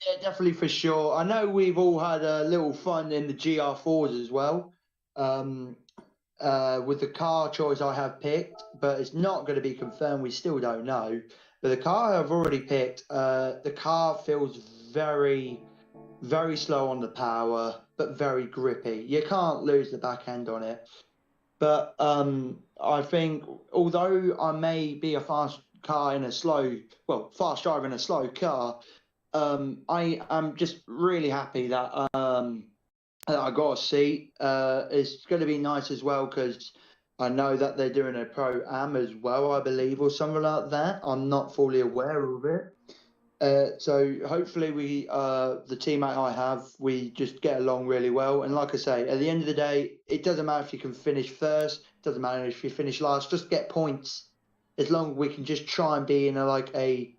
Yeah, definitely for sure. I know we've all had a little fun in the GR4s as well. With the car choice I have picked, but it's not going to be confirmed. We still don't know. But the car I've already picked, the car feels very, very slow on the power, but very grippy. You can't lose the back end on it. But I think although I may be a fast car in a slow, well, fast driver in a slow car, I am just really happy that that I got a seat. It's going to be nice as well because I know that they're doing a pro am as well, I believe, or something like that. I'm not fully aware of it. So hopefully the teammate I have, we just get along really well. And like I say, at the end of the day, it doesn't matter if you can finish first, it doesn't matter if you finish last, just get points. As long as we can just try and be in a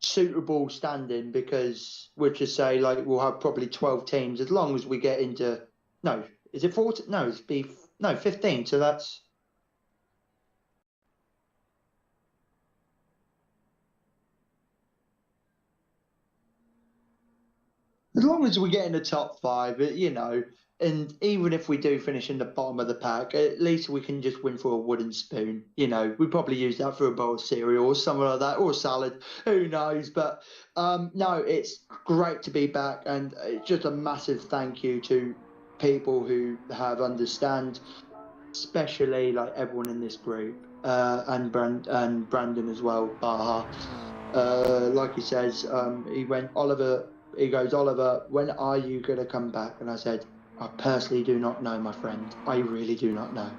suitable standing, because we'll just say like we'll have probably 12 teams as long as we get into, no, is it 14? No, it's 15. So that's, as long as we get in the top 5, and even if we do finish in the bottom of the pack, at least we can just win for a wooden spoon. We probably use that for a bowl of cereal or something like that, or a salad. Who knows? But no, it's great to be back, and it's just a massive thank you to people who have understand, especially like everyone in this group, and Brandon as well, Baha. Like he says, he went, Oliver. He goes, Oliver, when are you going to come back? And I said, I personally do not know, my friend. I really do not know.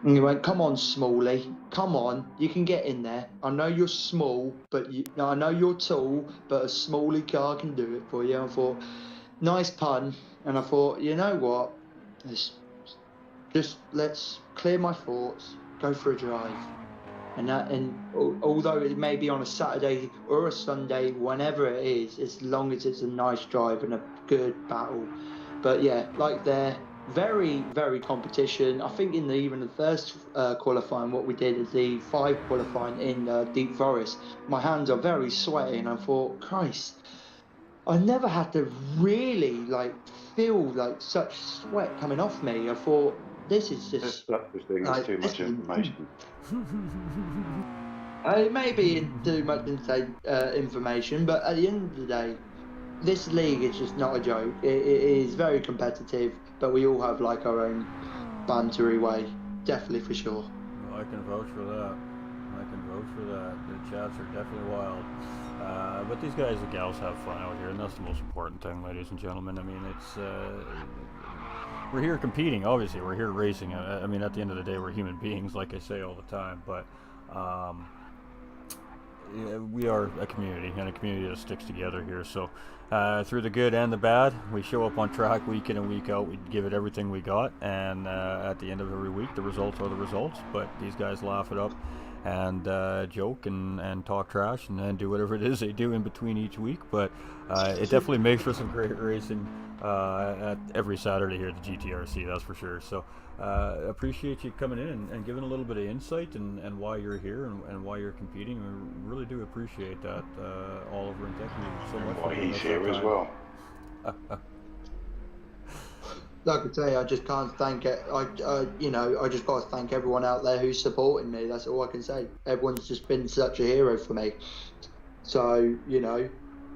And he went, come on, Smalley. Come on. You can get in there. I know you're small, but I know you're tall, but a Smalley car can do it for you. I thought, nice pun. And I thought, you know what? Let's clear my thoughts, go for a drive. And although it may be on a Saturday or a Sunday, whenever it is, as long as it's a nice drive and a good battle. But yeah, like they're very, very competition. I think even the first qualifying, what we did is the 5 qualifying in Deep Forest. My hands are very sweaty, and I thought, Christ, I never had to really feel like such sweat coming off me. I thought, this is just there's too much information. It may be too much information, but at the end of the day, this league is just not a joke. It is very competitive, but we all have our own bantery way, definitely for sure. Well, I can vouch for that. The chats are definitely wild. But these guys and gals have fun out here, and that's the most important thing, ladies and gentlemen. I mean, it's we're here competing, obviously. We're here racing. I mean, at the end of the day, we're human beings, like I say all the time. But we are a community, and a community that sticks together here. So through the good and the bad, we show up on track week in and week out. We give it everything we got, and at the end of every week, the results are the results. But these guys laugh it up and joke and talk trash and do whatever it is they do in between each week. But it definitely makes for some great racing at every Saturday here at the GTRC, that's for sure. So appreciate you coming in and giving a little bit of insight and why you're here and why you're competing. We really do appreciate that, Oliver, and thank you so much. Why he's here as well. Like I say, I just can't thank it. I just got to thank everyone out there who's supporting me. That's all I can say. Everyone's just been such a hero for me. So,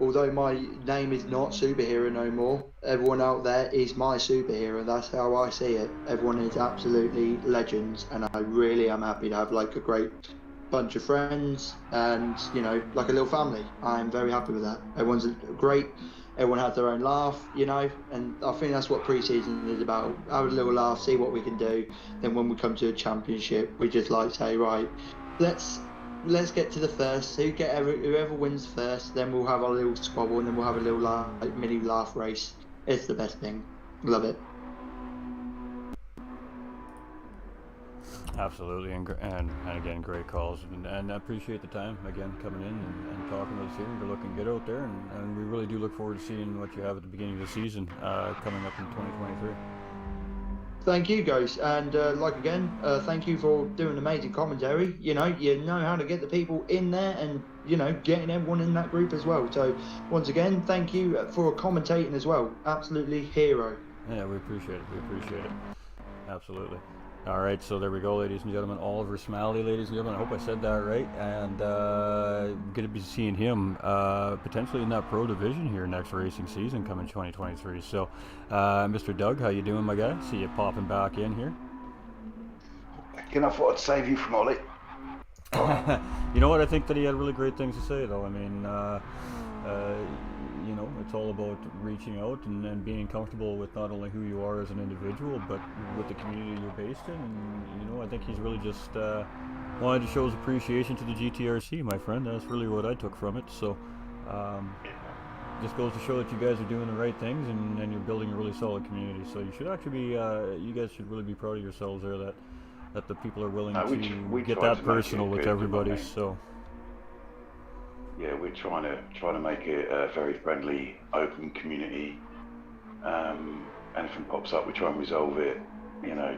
although my name is not superhero no more, everyone out there is my superhero. That's how I see it. Everyone is absolutely legends, and I really am happy to have a great bunch of friends and, like a little family. I'm very happy with that. Everyone's great. Everyone has their own laugh, and I think that's what pre-season is about. Have a little laugh, see what we can do. Then when we come to a championship, we just say, right, let's get to the first. Whoever wins first, then we'll have our little squabble, and then we'll have a little mini laugh race. It's the best thing. Love it. Absolutely, and again, great calls, and I appreciate the time again coming in and talking to us here. You're looking good out there, and we really do look forward to seeing what you have at the beginning of the season coming up in 2023. Thank you, guys, and thank you for doing amazing commentary. You know how to get the people in there, and getting everyone in that group as well. So once again, thank you for commentating as well. Absolutely hero. Yeah, we appreciate it. We appreciate it. Absolutely. All right, so there we go, ladies and gentlemen. Oliver Smalley, ladies and gentlemen. I hope I said that right. And going to be seeing him potentially in that pro division here next racing season coming 2023. So, Mr. Doug, how you doing, my guy? See you popping back in here. You know, I thought I'd save you from Ollie. You know what? I think that he had really great things to say, though. I mean, it's all about reaching out and being comfortable with not only who you are as an individual, but with the community you're based in. And, I think he's really just wanted to show his appreciation to the GTRC, my friend. That's really what I took from it. So, just goes to show that you guys are doing the right things and you're building a really solid community. So you should actually be, you guys should really be proud of yourselves there that the people are willing to get that personal with everybody. So. Yeah, we're trying to make it a very friendly, open community. Anything pops up, we try and resolve it.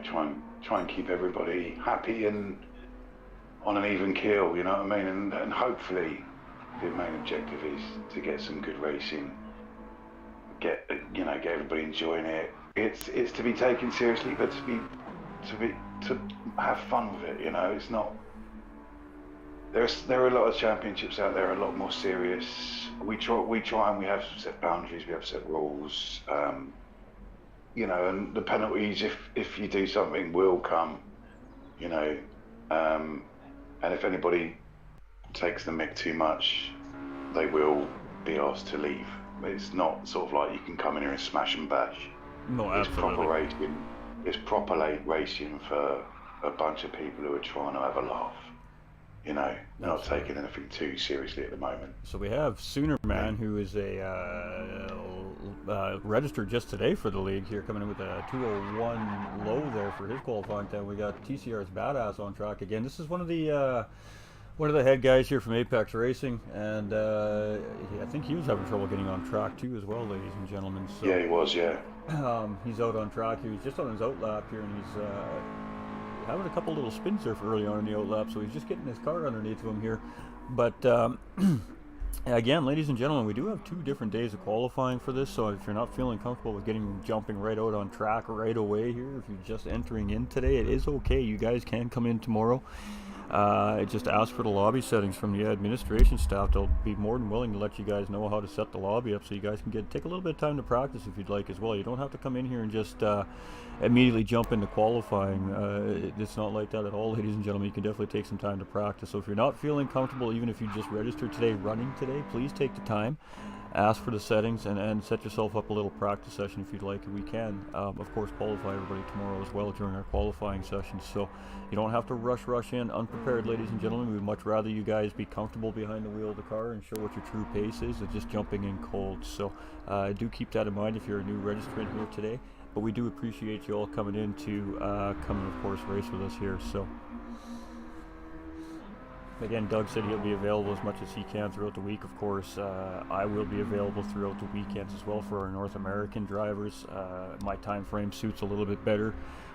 Try and keep everybody happy and on an even keel. You know what I mean? And hopefully, the main objective is to get some good racing. Get everybody enjoying it. It's to be taken seriously, but to have fun with it. It's not. There are a lot of championships out there, a lot more serious. We try and we have set boundaries, we have set rules. And the penalties if you do something will come. And if anybody takes the mick too much, they will be asked to leave. It's not sort of like you can come in here and smash and bash. No, absolutely. It's proper racing. It's proper late racing for a bunch of people who are trying to have a laugh. Not taking anything too seriously at the moment. So we have Sooner Man, who is registered just today for the league here, coming in with a 2:01 low there for his qualifying time. We got TCR's Badass on track again. This is one of the head guys here from Apex Racing, and I think he was having trouble getting on track too as well, ladies and gentlemen. So, yeah, he was, yeah. He's out on track. He was just on his outlap here, and he's having a couple little spins there for early on in the outlap, so he's just getting his car underneath him here. But again, ladies and gentlemen, we do have 2 different days of qualifying for this, so if you're not feeling comfortable with jumping right out on track right away here, if you're just entering in today, it is okay. You guys can come in tomorrow. Just ask for the lobby settings from the administration staff. They'll be more than willing to let you guys know how to set the lobby up, so you guys can take a little bit of time to practice if you'd like as well. You don't have to come in here and just immediately jump into qualifying. It's not like that at all, ladies and gentlemen. You can definitely take some time to practice. So if you're not feeling comfortable, even if you just registered today, running today, please take the time. Ask for the settings and set yourself up a little practice session if you'd like. We can, of course, qualify everybody tomorrow as well during our qualifying sessions. So you don't have to rush in unprepared, ladies and gentlemen. We'd much rather you guys be comfortable behind the wheel of the car and show what your true pace is than just jumping in cold. So do keep that in mind if you're a new registrant here today. But we do appreciate you all coming in to come and, of course, race with us here. So. Again, Doug said he'll be available as much as he can throughout the week. Of course, I will be available throughout the weekends as well for our North American drivers. My time frame suits a little bit better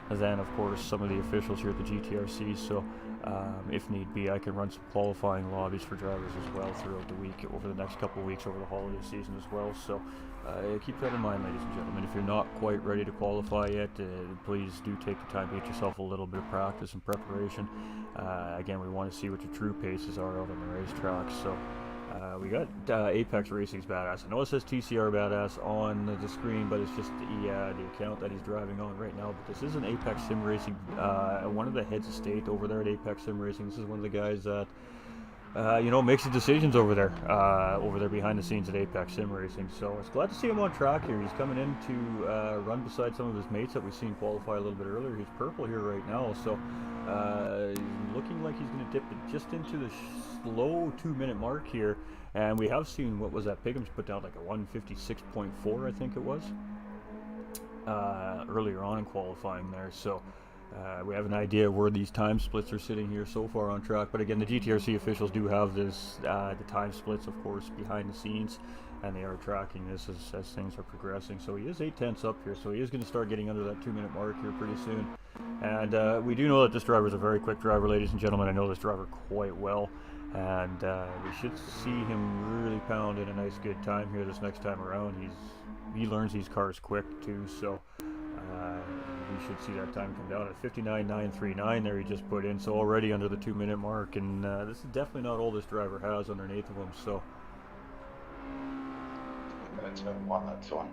than, of course, some of the officials here at the GTRC. So, if need be, I can run some qualifying lobbies for drivers as well throughout the week over the next couple of weeks over the holiday season as well. So, keep that in mind, ladies and gentlemen. If you're not quite ready to qualify yet, please do take the time to get yourself a little bit of practice and preparation. Again, we want to see what your true paces are out on the racetrack. So we got Apex Racing's Badass. I know it says TCR Badass on the screen, but it's just the account that he's driving on right now. But this is an Apex Sim Racing, one of the heads of state over there at Apex Sim Racing. This is one of the guys that makes the decisions over there behind the scenes at Apex Sim Racing. So it's glad to see him on track here. He's coming in to run beside some of his mates that we've seen qualify a little bit earlier. He's purple here right now, so looking like he's going to dip it just into the slow 2-minute mark here. And we have seen, what was that, Pigham's put down like a 156.4, I think it was, earlier on in qualifying there. So We have an idea where these time splits are sitting here so far on track, but again, the GTRC officials do have this, the time splits, of course, behind the scenes, and they are tracking this as things are progressing. So he is 8/10 up here, so he is going to start getting under that 2-minute mark here pretty soon. And we do know that this driver is a very quick driver, ladies and gentlemen. I know this driver quite well, and we should see him really pound in a nice good time here this next time around. He learns these cars quick too, so we should see that time come down at 59.939 there he just put in, so already under the 2-minute mark, and this is definitely not all this driver has underneath of him. So turn 1, that's on.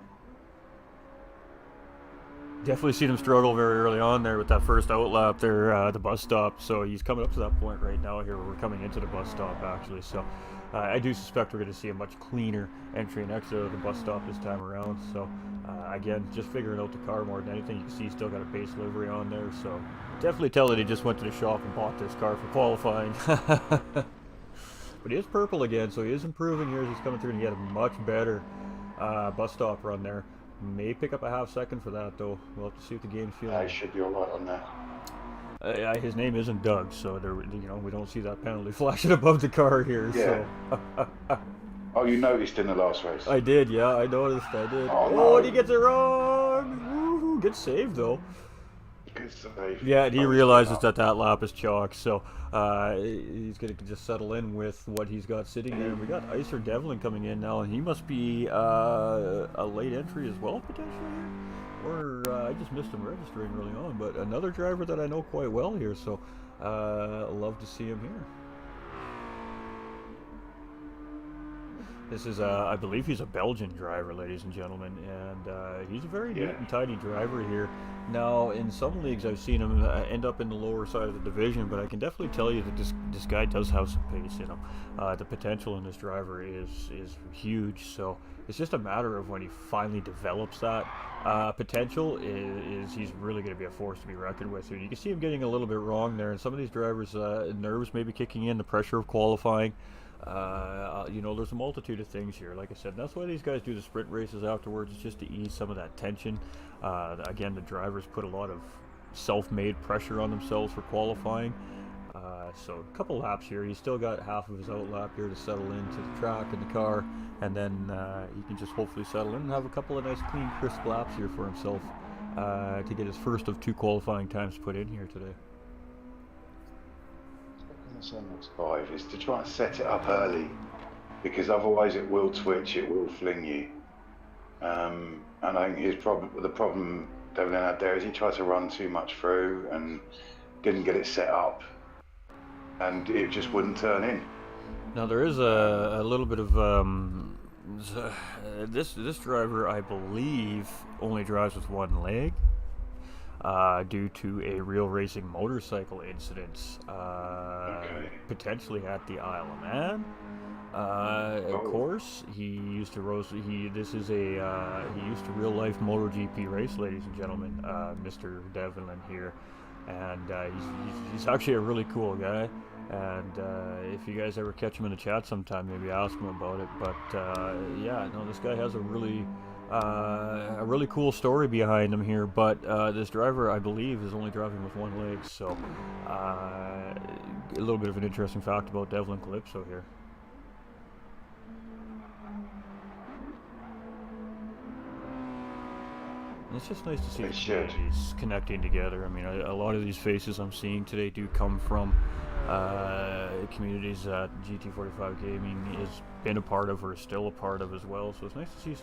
definitely seen him struggle very early on there with that first outlap there at the bus stop. So he's coming up to that point right now here where we're coming into the bus stop actually. So I do suspect we're going to see a much cleaner entry and exit of the bus stop this time around. So again, just figuring out the car more than anything. You can see he's still got a base livery on there. So definitely tell that he just went to the shop and bought this car for qualifying. But he is purple again, so he is improving here as he's coming through and get a much better bus stop run there. May pick up a half second for that though. We'll have to see what the game's feeling. He should be alright on that. His name isn't Doug, so there, we don't see that penalty flashing above the car here. Yeah. So. Oh, you noticed in the last race? I did, yeah, I noticed, I did. Oh, oh no. And he gets it wrong! Woo-hoo, good save though. Good save. Yeah, and he realizes that lap is chalk, so he's going to just settle in with what he's got sitting there. We got Icer Devlin coming in now, and he must be a late entry as well, potentially. Or I just missed him registering early on, but another driver that I know quite well here, so love to see him here. This is, I believe he's a Belgian driver, ladies and gentlemen, and he's a very neat and tidy driver here. Now, in some leagues, I've seen him end up in the lower side of the division, but I can definitely tell you that this guy does have some pace in him. The potential in this driver is huge, so it's just a matter of when he finally develops that potential, he's really going to be a force to be reckoned with here. You can see him getting a little bit wrong there, and some of these drivers' nerves maybe kicking in, the pressure of qualifying. There's a multitude of things here, like I said, and that's why these guys do the sprint races afterwards. It's just to ease some of that tension. Again, the drivers put a lot of self-made pressure on themselves for qualifying. So a couple laps here. He's still got half of his outlap here to settle into the track and the car, and then he can just hopefully settle in and have a couple of nice, clean, crisp laps here for himself to get his first of 2 qualifying times put in here today. Five is to try and set it up early, because otherwise it will twitch, it will fling you. And I think the problem Devlin had there is he tried to run too much through and didn't get it set up, and it just wouldn't turn in. Now there is a little bit of this driver, I believe, only drives with one leg. Due to a real racing motorcycle incident, potentially at the Isle of Man. Of course, he used to he used to real life MotoGP race, ladies and gentlemen. Mr. Devlin here, and he's actually a really cool guy. And if you guys ever catch him in the chat sometime, maybe ask him about it. But this guy has a really cool story behind him here, but this driver, I believe, is only driving with one leg, so a little bit of an interesting fact about Devlin Calypso here. It's just nice to see the communities connecting together. I mean, a lot of these faces I'm seeing today do come from communities that GT45 Gaming has been a part of or is still a part of as well. So it's nice to see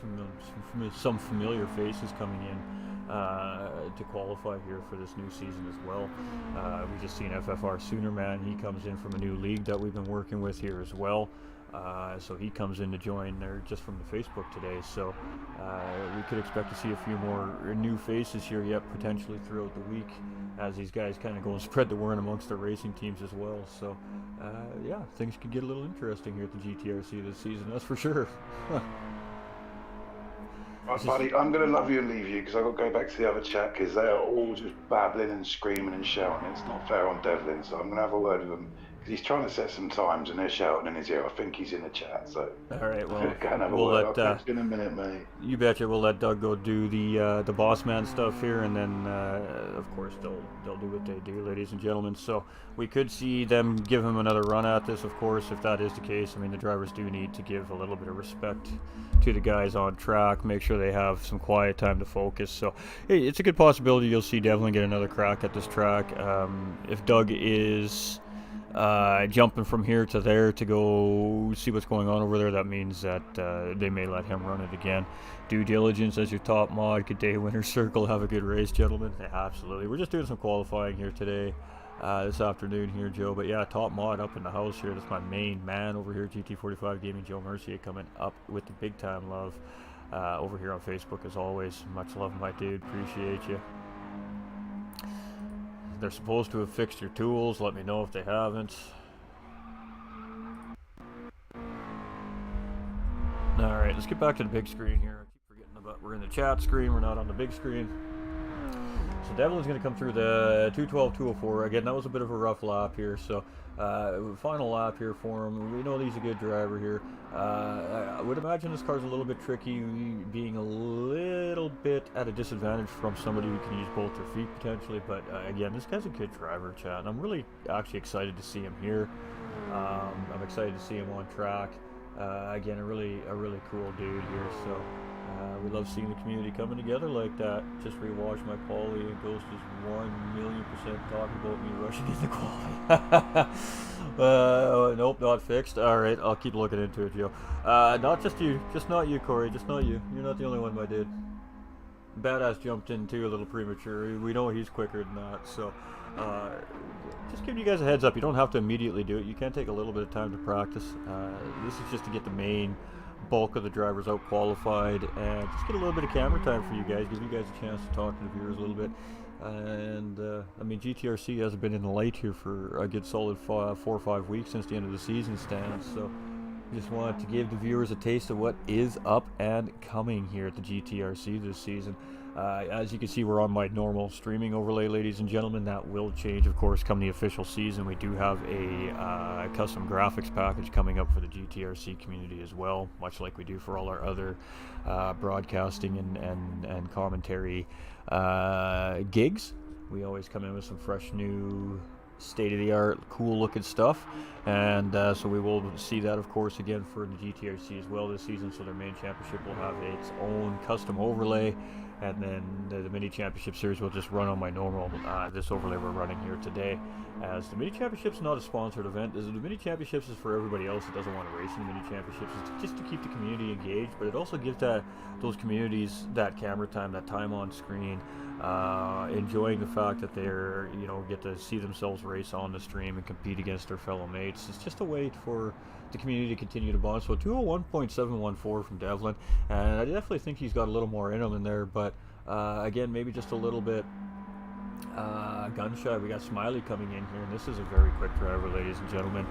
some familiar faces coming in to qualify here for this new season as well. We just seen FFR Soonerman. He comes in from a new league that we've been working with here as well. So he comes in to join there just from the Facebook today. So we could expect to see a few more new faces here yet potentially throughout the week as these guys kind of go and spread the word amongst their racing teams as well. So things could get a little interesting here at the GTRC this season, that's for sure. Right, buddy, I'm going to love you and leave you because I've got to go back to the other chat because they are all just babbling and screaming and shouting. It's not fair on Devlin, so I'm going to have a word with them He's trying to set some times and they're shouting in his ear. I think he's in the chat, so. All right, well, Go and have a we'll word. let, I'll catch you in a minute, mate. you betcha, we'll let Doug go do the boss man stuff here, and then of course they'll do what they do, ladies and gentlemen. So we could see them give him another run at this, of course, if that is the case. I mean, the drivers do need to give a little bit of respect to the guys on track, make sure they have some quiet time to focus. So hey, it's a good possibility you'll see Devlin get another crack at this track. If Doug is jumping from here to there to go see what's going on over there, that means that they may let him run it again. Due diligence as your top mod. Good day, winner's circle. Have a good race, gentlemen. Yeah, absolutely. We're just doing some qualifying here today, this afternoon here, Joe. But yeah, top mod up in the house here. That's my main man over here, GT45 Gaming, Joe Mercier, coming up with the big time love over here on Facebook as always. Much love, my dude. Appreciate you. They're supposed to have fixed your tools. Let me know if they haven't. Alright, let's get back to the big screen here. I keep forgetting about we're in the chat screen. We're not on the big screen. So Devlin's going to come through the 212-204. Again, that was a bit of a rough lap here. So final lap here for him. We know he's a good driver here. I would imagine this car's a little bit tricky, being a little bit at a disadvantage from somebody who can use both their feet potentially. But again, this guy's a good driver, chat. And I'm really actually excited to see him here. I'm excited to see him on track. Again, a really cool dude here. So we love seeing the community coming together like that. Just rewatched my Paulie and Ghost is 1,000,000% talking about me rushing into quality. Nope, not fixed. Alright, I'll keep looking into it, Joe. Not just you, just not you, Corey, just not you. You're not the only one, my dude. Badass jumped in too a little premature. We know he's quicker than that, so just giving you guys a heads up. You don't have to immediately do it. You can take a little bit of time to practice. This is just to get the main bulk of the drivers out qualified and just get a little bit of camera time for you guys, give you guys a chance to talk to the viewers a little bit. And I mean, GTRC hasn't been in the light here for a good solid 4 or 5 weeks since the end of the season stands, so just wanted to give the viewers a taste of what is up and coming here at the GTRC this season. As you can see, we're on my normal streaming overlay, ladies and gentlemen. That will change, of course, come the official season. We do have a custom graphics package coming up for the GTRC community as well, much like we do for all our other broadcasting and commentary gigs. We always come in with some fresh new state-of-the-art cool looking stuff, and so we will see that, of course, again for the GTRC as well this season. So their main championship will have its own custom overlay, and then the mini championship series will just run on my normal this overlay we're running here today. As the mini championship's not a sponsored event, the mini championships is for everybody else that doesn't want to race in the mini championships. It's just to keep the community engaged, but it also gives those communities that camera time, that time on screen, enjoying the fact that they're, get to see themselves race on the stream and compete against their fellow mates. It's just a way for the community to continue to bond. So 201.714 from Devlin, and I definitely think he's got a little more in him in there, but again, maybe just a little bit gun shy. We got Smiley coming in here, and this is a very quick driver, ladies and gentlemen.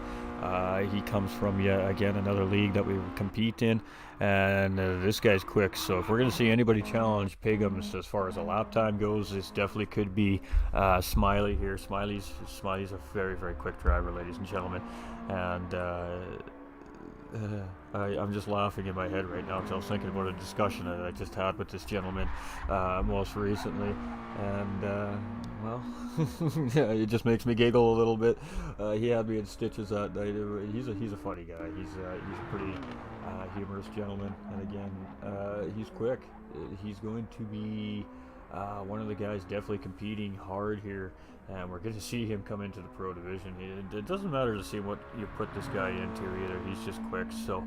He comes from again another league that we compete in, and this guy's quick. So if we're going to see anybody challenge Pigums as far as a lap time goes, this definitely could be Smiley here. Smiley's a very, very quick driver, ladies and gentlemen, and I'm just laughing in my head right now because I was thinking about a discussion that I just had with this gentleman most recently, and well, yeah, it just makes me giggle a little bit. He had me in stitches that night. He's a funny guy. He's a pretty humorous gentleman, and again, he's quick. He's going to be one of the guys definitely competing hard here, and we're going to see him come into the pro division. It doesn't matter to see what you put this guy into either. He's just quick. So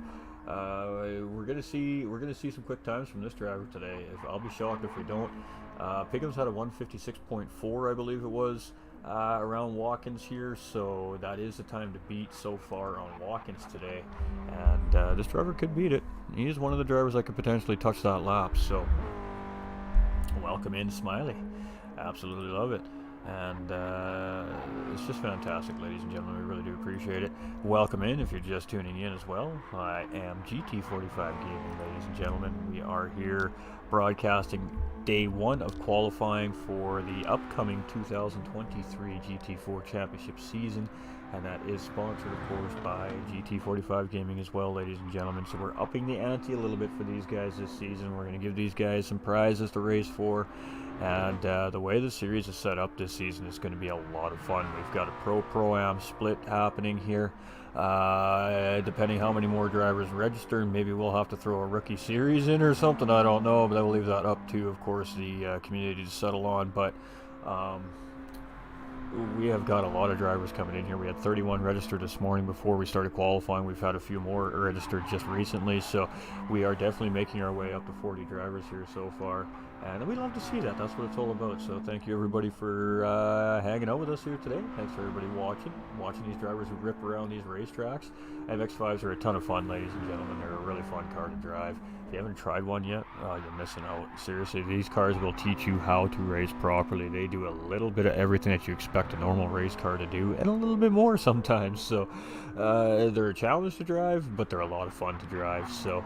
we're going to see some quick times from this driver today. I'll be shocked if we don't. Pigham's had a 156.4, I believe it was, around Watkins here, so that is the time to beat so far on Watkins today, and this driver could beat it. He is one of the drivers that could potentially touch that lap, so welcome in, Smiley. Absolutely love it. And it's just fantastic, ladies and gentlemen. We really do appreciate it. Welcome in if you're just tuning in as well. I am GT45 Gaming, ladies and gentlemen. We are here broadcasting day 1 of qualifying for the upcoming 2023 GT4 Championship season, and that is sponsored, of course, by GT45 Gaming as well, ladies and gentlemen. So we're upping the ante a little bit for these guys this season. We're going to give these guys some prizes to race for, and the way the series is set up this season is going to be a lot of fun. We've got a Pro-Am split happening here. Depending how many more drivers register, maybe we'll have to throw a rookie series in or something, I don't know, but I will leave that up to, of course, the community to settle on. But we have got a lot of drivers coming in here. We had 31 registered this morning before we started qualifying. We've had a few more registered just recently, so we are definitely making our way up to 40 drivers here so far, and we love to see that. That's what it's all about. So thank you everybody for hanging out with us here today. Thanks for everybody watching these drivers who rip around these racetracks. MX-5s are a ton of fun, ladies and gentlemen. They're a really fun car to drive. If you haven't tried one yet, you're missing out. Seriously, these cars will teach you how to race properly. They do a little bit of everything that you expect a normal race car to do, and a little bit more sometimes. So they're a challenge to drive, but they're a lot of fun to drive. So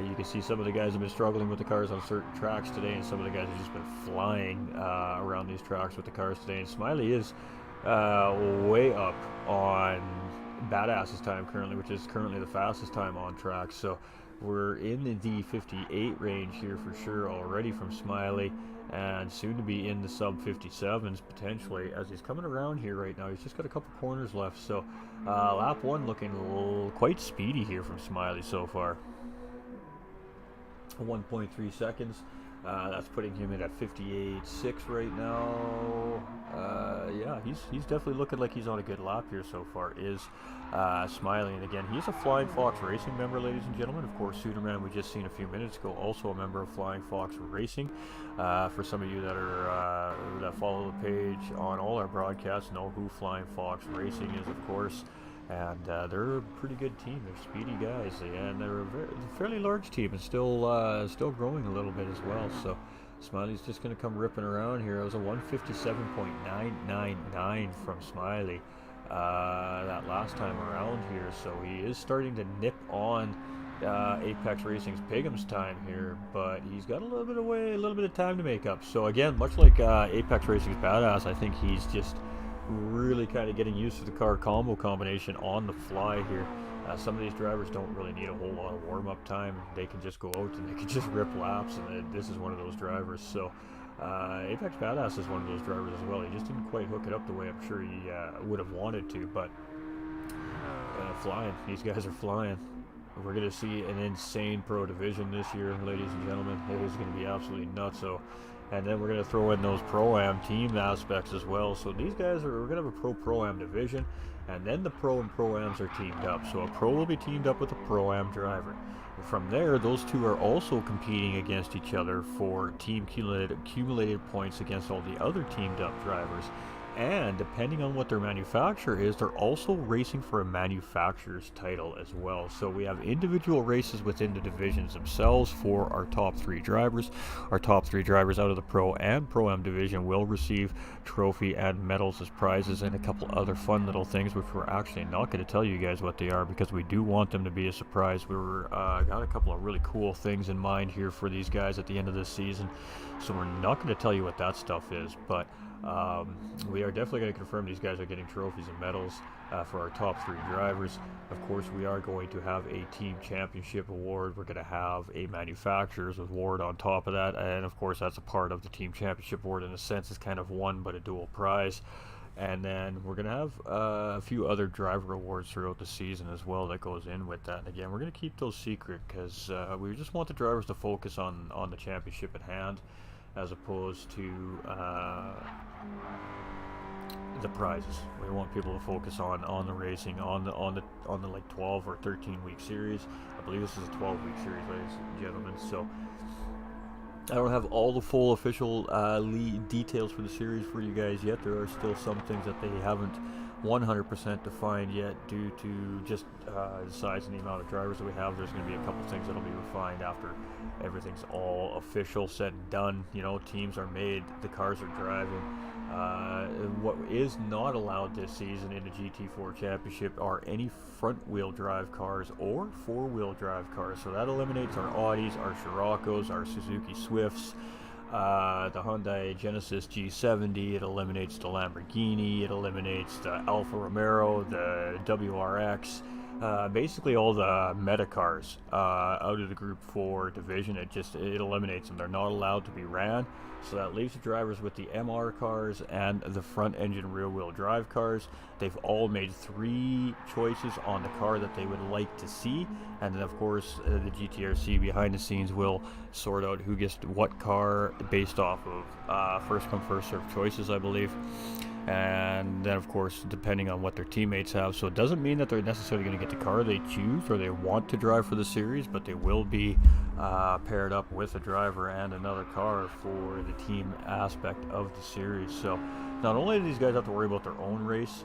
you can see some of the guys have been struggling with the cars on certain tracks today, and some of the guys have just been flying around these tracks with the cars today. And Smiley is way up on Badass's time currently, which is currently the fastest time on track. So we're in the D58 range here for sure already from Smiley, and soon to be in the sub 57s potentially as he's coming around here right now. He's just got a couple corners left, so lap 1 looking quite speedy here from Smiley so far. 1.3 seconds. That's putting him in at 58.6 right now. Yeah, he's definitely looking like he's on a good lap here so far, is Smiley. And again, he's a Flying Fox Racing member, ladies and gentlemen. Of course, Suderman, we just seen a few minutes ago, also a member of Flying Fox Racing. For some of you that are that follow the page on all our broadcasts, know who Flying Fox Racing is, of course. And they're a pretty good team. They're speedy guys, and they're a fairly large team, and still growing a little bit as well. So Smiley's just going to come ripping around here. It was a 157.999 from Smiley that last time around here. So he is starting to nip on Apex Racing's Pigham's time here, but he's got a little bit of time to make up. So again, much like Apex Racing's Badass, I think he's just really kind of getting used to the car combo combination on the fly here. Some of these drivers don't really need a whole lot of warm-up time. They can just go out and they can just rip laps, and this is one of those drivers. So Apex Badass is one of those drivers as well. He just didn't quite hook it up the way I'm sure he would have wanted to, but flying. These guys are flying. We're going to see an insane pro division this year, ladies and gentlemen. It is going to be absolutely nuts. So, and then we're going to throw in those Pro-Am team aspects as well. So these guys we're going to have a Pro-Am division, and then the Pro and Pro-Ams are teamed up. So a Pro will be teamed up with a Pro-Am driver. And from there, those two are also competing against each other for team accumulated points against all the other teamed up drivers. And depending on what their manufacturer is, they're also racing for a manufacturer's title as well. So we have individual races within the divisions themselves for our top 3 drivers. Our top 3 drivers out of the Pro and Pro-Am division will receive trophy and medals as prizes, and a couple other fun little things, which we're actually not going to tell you guys what they are because we do want them to be a surprise. We were got a couple of really cool things in mind here for these guys at the end of this season, so we're not going to tell you what that stuff is, but we are definitely going to confirm these guys are getting trophies and medals for our top 3 drivers. Of course, we are going to have a team championship award. We're going to have a manufacturer's award on top of that, and of course that's a part of the team championship award. In a sense, it's kind of one but a dual prize. And then we're going to have a few other driver awards throughout the season as well that goes in with that. And again, we're going to keep those secret because we just want the drivers to focus on the championship at hand, as opposed to the prizes. We want people to focus on the racing, on the like 12 or 13 week series. I believe this is a 12-week series, ladies and gentlemen. So I don't have all the full official details for the series for you guys yet. There are still some things that they haven't 100% defined yet due to just the size and the amount of drivers that we have. There's going to be a couple things that'll be refined after everything's all official, said and done. You know, teams are made, the cars are driving. What is not allowed this season in the GT4 Championship are any front-wheel drive cars or four-wheel drive cars. So that eliminates our Audis, our Scirocco's, our Suzuki Swifts, the Hyundai Genesis G70. It eliminates the Lamborghini. It eliminates the Alfa Romeo, the WRX. Basically all the meta cars out of the Group 4 division. It eliminates them. They're not allowed to be ran. So that leaves the drivers with the MR cars and the front engine rear wheel drive cars. They've all made 3 choices on the car that they would like to see, and then of course the GTRC behind the scenes will sort out who gets what car based off of first come first served choices, I believe. And then of course depending on what their teammates have. So it doesn't mean that they're necessarily going to get the car they choose or they want to drive for the series, but they will be paired up with a driver and another car for the team aspect of the series. So not only do these guys have to worry about their own race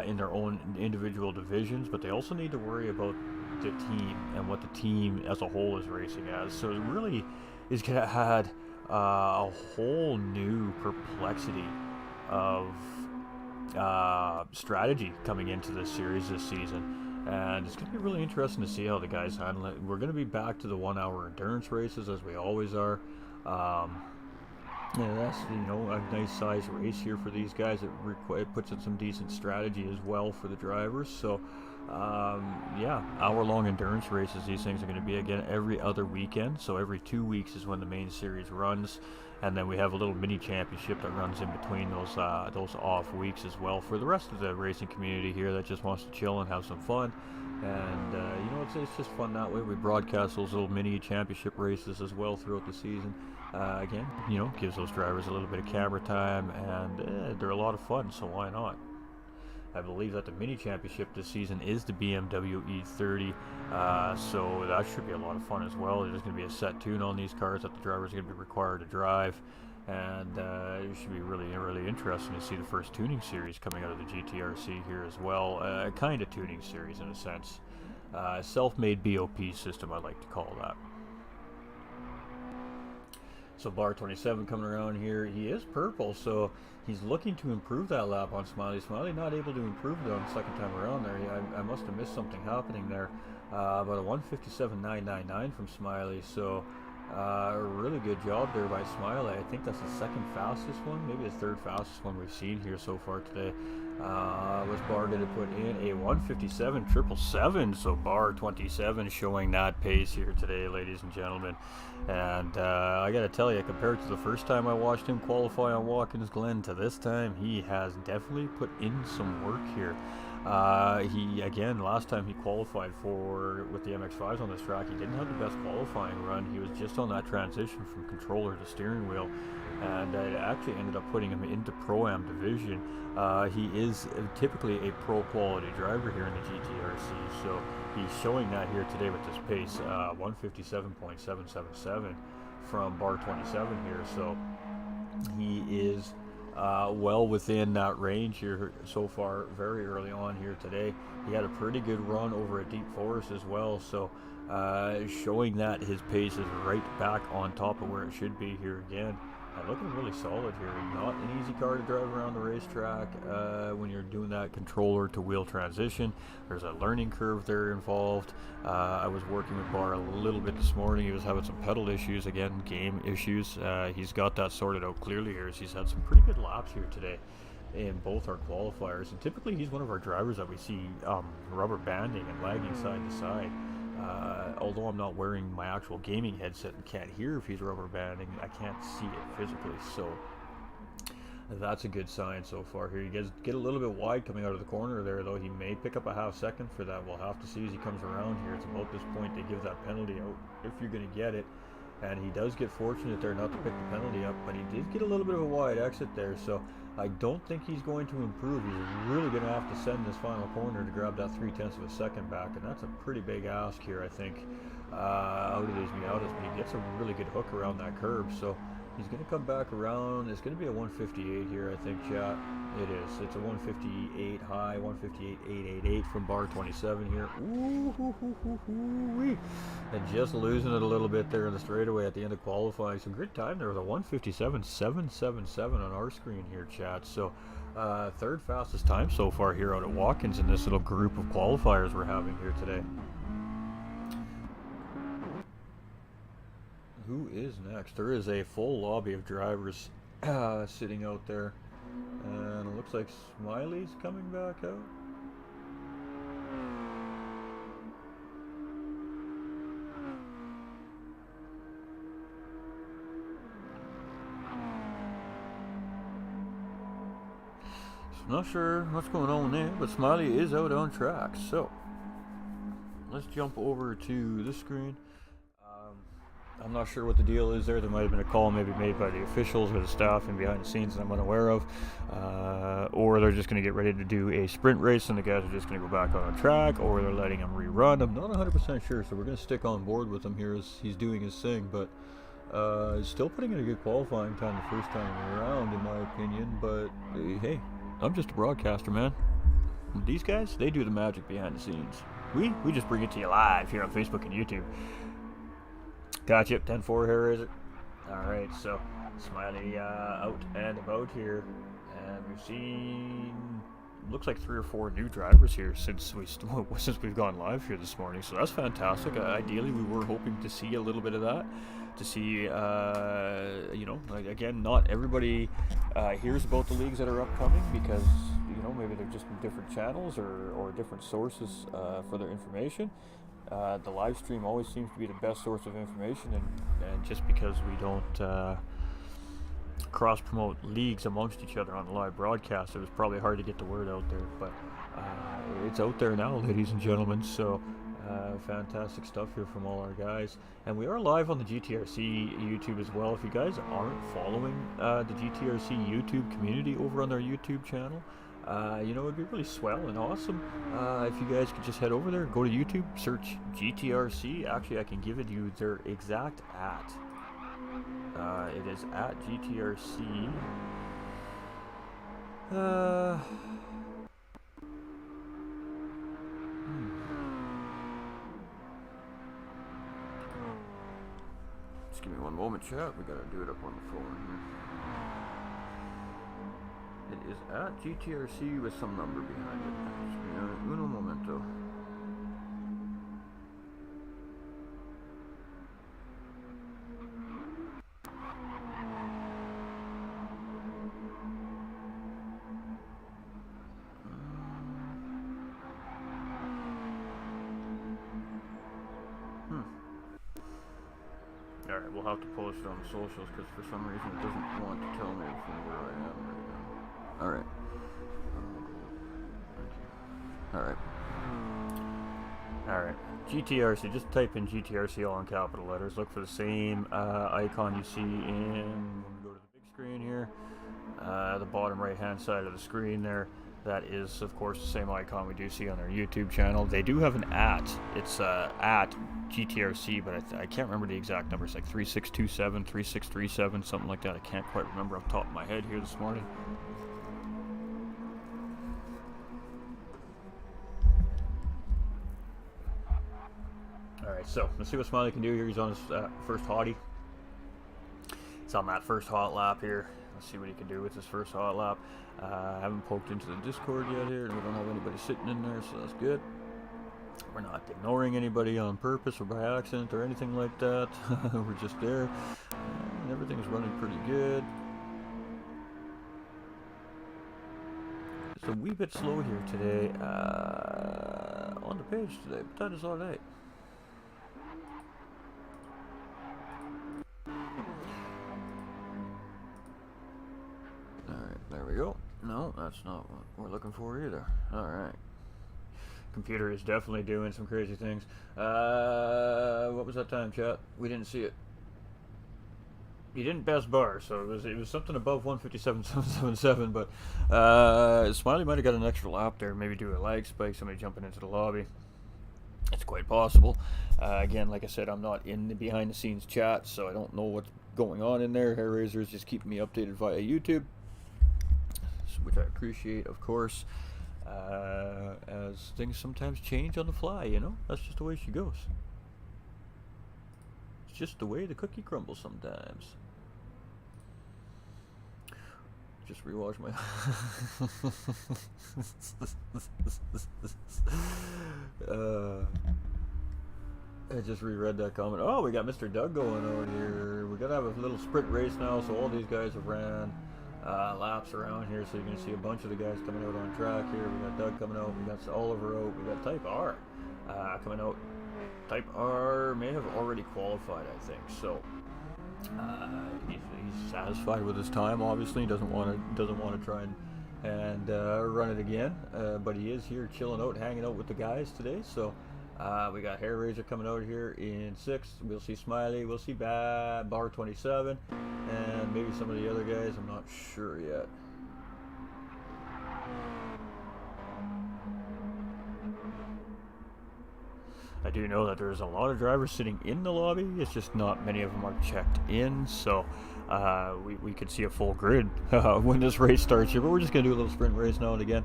in their own individual divisions, but they also need to worry about the team and what the team as a whole is racing as. So it really is going to add a whole new perplexity of strategy coming into this series this season, and it's going to be really interesting to see how the guys handle it. We're going to be back to the 1-hour endurance races as we always are. Yeah, that's a nice size race here for these guys. It puts in some decent strategy as well for the drivers. So yeah, hour-long endurance races. These things are going to be again every other weekend. So every 2 weeks is when the main series runs. And then we have a little mini championship that runs in between those off weeks as well for the rest of the racing community here that just wants to chill and have some fun. And it's just fun that way. We broadcast those little mini championship races as well throughout the season. Again, gives those drivers a little bit of camera time, and they're a lot of fun. So why not? I believe that the mini championship this season is the BMW E30, so that should be a lot of fun as well. There's going to be a set tune on these cars that the drivers are going to be required to drive, and it should be really, really interesting to see the first tuning series coming out of the GTRC here as well. A kind of tuning series in a sense. Self-made BOP system, I like to call that. So Bar 27 coming around here, he is purple, so he's looking to improve that lap on Smiley. Smiley not able to improve it on the second time around there. I must have missed something happening there. About a 157.999 from Smiley, so a really good job there by Smiley. I think that's the second fastest one, maybe the third fastest one we've seen here so far today. Was Bar going to put in a 157.777, so Bar 27 showing that pace here today, ladies and gentlemen. And I got to tell you, compared to the first time I watched him qualify on Watkins Glen to this time, he has definitely put in some work here. Last time he qualified with the MX-5s on this track, he didn't have the best qualifying run. He was just on that transition from controller to steering wheel, and it actually ended up putting him into Pro-Am division. He is typically a pro quality driver here in the GTRC, so he's showing that here today with this pace, 157.777 from Bar 27 here, so he is well within that range here so far very early on here today. He had a pretty good run over a deep forest as well, so showing that his pace is right back on top of where it should be here again. Looking really solid here. Not an easy car to drive around the racetrack when you're doing that controller to wheel transition. There's a learning curve there involved. I was working with Bar a little bit this morning. He was having some pedal issues, again, game issues. He's got that sorted out clearly here. He's had some pretty good laps here today in both our qualifiers. And typically he's one of our drivers that we see rubber banding and lagging side to side. Although I'm not wearing my actual gaming headset and can't hear if he's rubber banding, I can't see it physically, so that's a good sign so far here. He get a little bit wide coming out of the corner there, though. He may pick up a half second for that. We'll have to see as he comes around here. It's about this point they give that penalty out if you're going to get it, and he does get fortunate there not to pick the penalty up, but he did get a little bit of a wide exit there, so I don't think he's going to improve. He's really going to have to send this final corner to grab that 0.3 of a second back, and that's a pretty big ask here, I think, out of these Miatas, but he gets a really good hook around that curb, so He's going to come back around. It's going to be a 158 here, I think, chat. It is. It's a 158 high, 158.888 from bar 27 here. Ooh-hoo-hoo-hoo-hoo-wee. And just losing it a little bit there in the straightaway at the end of qualifying. Some good time there with a 157.777 on our screen here, chat. So, third fastest time so far here out at Watkins in this little group of qualifiers we're having here today. Who is next? There is a full lobby of drivers sitting out there. And it looks like Smiley's coming back out. So not sure what's going on there, but Smiley is out on track. So let's jump over to this screen. I'm not sure what the deal is there. There might have been a call maybe made by the officials or the staff and behind the scenes that I'm unaware of. Or they're just going to get ready to do a sprint race and the guys are just going to go back on track, or they're letting him rerun. I'm not 100% sure, so we're going to stick on board with him here as he's doing his thing. But he's still putting in a good qualifying time the first time around, in my opinion. But hey, I'm just a broadcaster, man. These guys, they do the magic behind the scenes. We just bring it to you live here on Facebook and YouTube. Gotcha, 10-4 here, is it? Alright, so Smiley out and about here. And we've seen, looks like 3 or 4 new drivers here since we've gone live here this morning. So that's fantastic. Ideally, we were hoping to see a little bit of that. To see, you know, like, again, not everybody hears about the leagues that are upcoming because, you know, maybe they're just in different channels or different sources for their information. The live stream always seems to be the best source of information, and just because we don't cross-promote leagues amongst each other on the live broadcast, it was probably hard to get the word out there, but it's out there now, ladies and gentlemen, so fantastic stuff here from all our guys. And we are live on the GTRC YouTube as well. If you guys aren't following the GTRC YouTube community over on our YouTube channel, you know, it'd be really swell and awesome if you guys could just head over there, go to YouTube, search GTRC. Actually, I can give it you their exact at. It is at GTRC. Just give me one moment, chat. We gotta do it up on the phone here. It is at GTRC with some number behind it. Just give me uno momento. Alright, we'll have to post it on the socials because for some reason it doesn't want to tell me from where I am right now. Alright. Alright. Alright. GTRC, just type in GTRC all in capital letters. Look for the same icon you see in, when we go to the big screen here, the bottom right hand side of the screen there. That is, of course, the same icon we do see on their YouTube channel. They do have an at. It's at GTRC, but I can't remember the exact number. It's like 3627, 3637, something like that. I can't quite remember off the top of my head here this morning. Alright, so let's see what Smiley can do here. He's on his first hottie. It's on that first hot lap here. Let's see what he can do with his first hot lap. I haven't poked into the Discord yet here, and we don't have anybody sitting in there, so that's good. We're not ignoring anybody on purpose or by accident or anything like that. We're just there, and everything's running pretty good. It's a wee bit slow here today on the page today, but that is all right. Alright, there we go. No, that's not what we're looking for either. Alright. Computer is definitely doing some crazy things. What was that time, chat? We didn't see it. He didn't best bar, so it was something above 157.777, but Smiley might have got an extra lap there, maybe do a lag spike, somebody jumping into the lobby. It's quite possible. Again, like I said, I'm not in the behind the scenes chat, so I don't know what's going on in there. Hair Razor is just keeping me updated via YouTube, which I appreciate, of course. As things sometimes change on the fly, you know, that's just the way she goes. It's just the way the cookie crumbles sometimes. Just rewatch my I just reread that comment. Oh, we got Mr. Doug going over here. We're gonna have a little sprint race now, so all these guys have ran laps around here, so you're gonna see a bunch of the guys coming out on track here. We got Doug coming out, we got Oliver out, we got Type R coming out. Type R may have already qualified, I think. So he's satisfied with his time. Obviously, he doesn't want to try and run it again. But he is here chilling out, hanging out with the guys today. So we got Hair Razor coming out here in 6th. We'll see Smiley. We'll see Bar 27, and maybe some of the other guys. I'm not sure yet. I do know that there's a lot of drivers sitting in the lobby. It's just not many of them are checked in, so we could see a full grid when this race starts here. But we're just going to do a little sprint race now and again.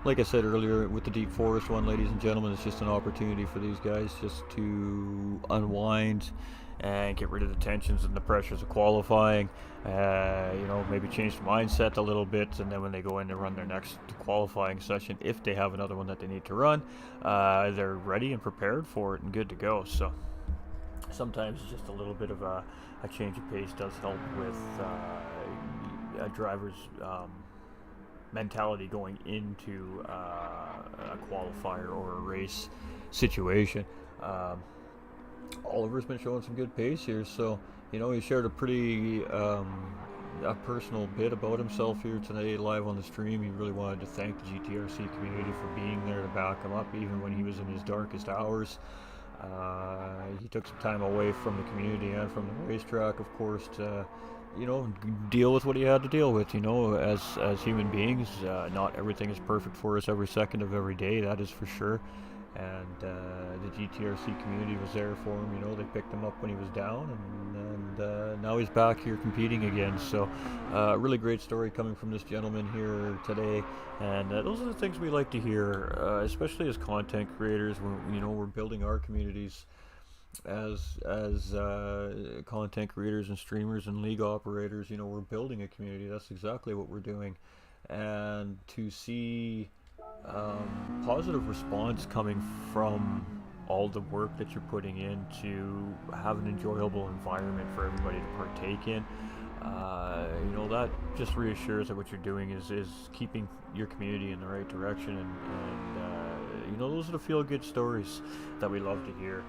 Like I said earlier, with the Deep Forest one, ladies and gentlemen, it's just an opportunity for these guys just to unwind and get rid of the tensions and the pressures of qualifying. You know, maybe change the mindset a little bit, and then when they go in to run their next qualifying session, if they have another one that they need to run, they're ready and prepared for it and good to go. So sometimes just a little bit of a change of pace does help with a driver's mentality going into a qualifier or a race situation. Oliver's been showing some good pace here, so you know, he shared a pretty a personal bit about himself here today live on the stream. He really wanted to thank the GTRC community for being there to back him up even when he was in his darkest hours. He took some time away from the community and from the racetrack, of course, to, you know, deal with what he had to deal with. You know, as human beings, not everything is perfect for us every second of every day, that is for sure. And the GTRC community was there for him. You know, they picked him up when he was down, and now he's back here competing again. So really great story coming from this gentleman here today, and those are the things we like to hear, especially as content creators. When, you know, we're building our communities as content creators and streamers and league operators. You know, we're building a community. That's exactly what we're doing. And to see positive response coming from all the work that you're putting in to have an enjoyable environment for everybody to partake in, you know, that just reassures that what you're doing is keeping your community in the right direction, and you know, those are the feel-good stories that we love to hear,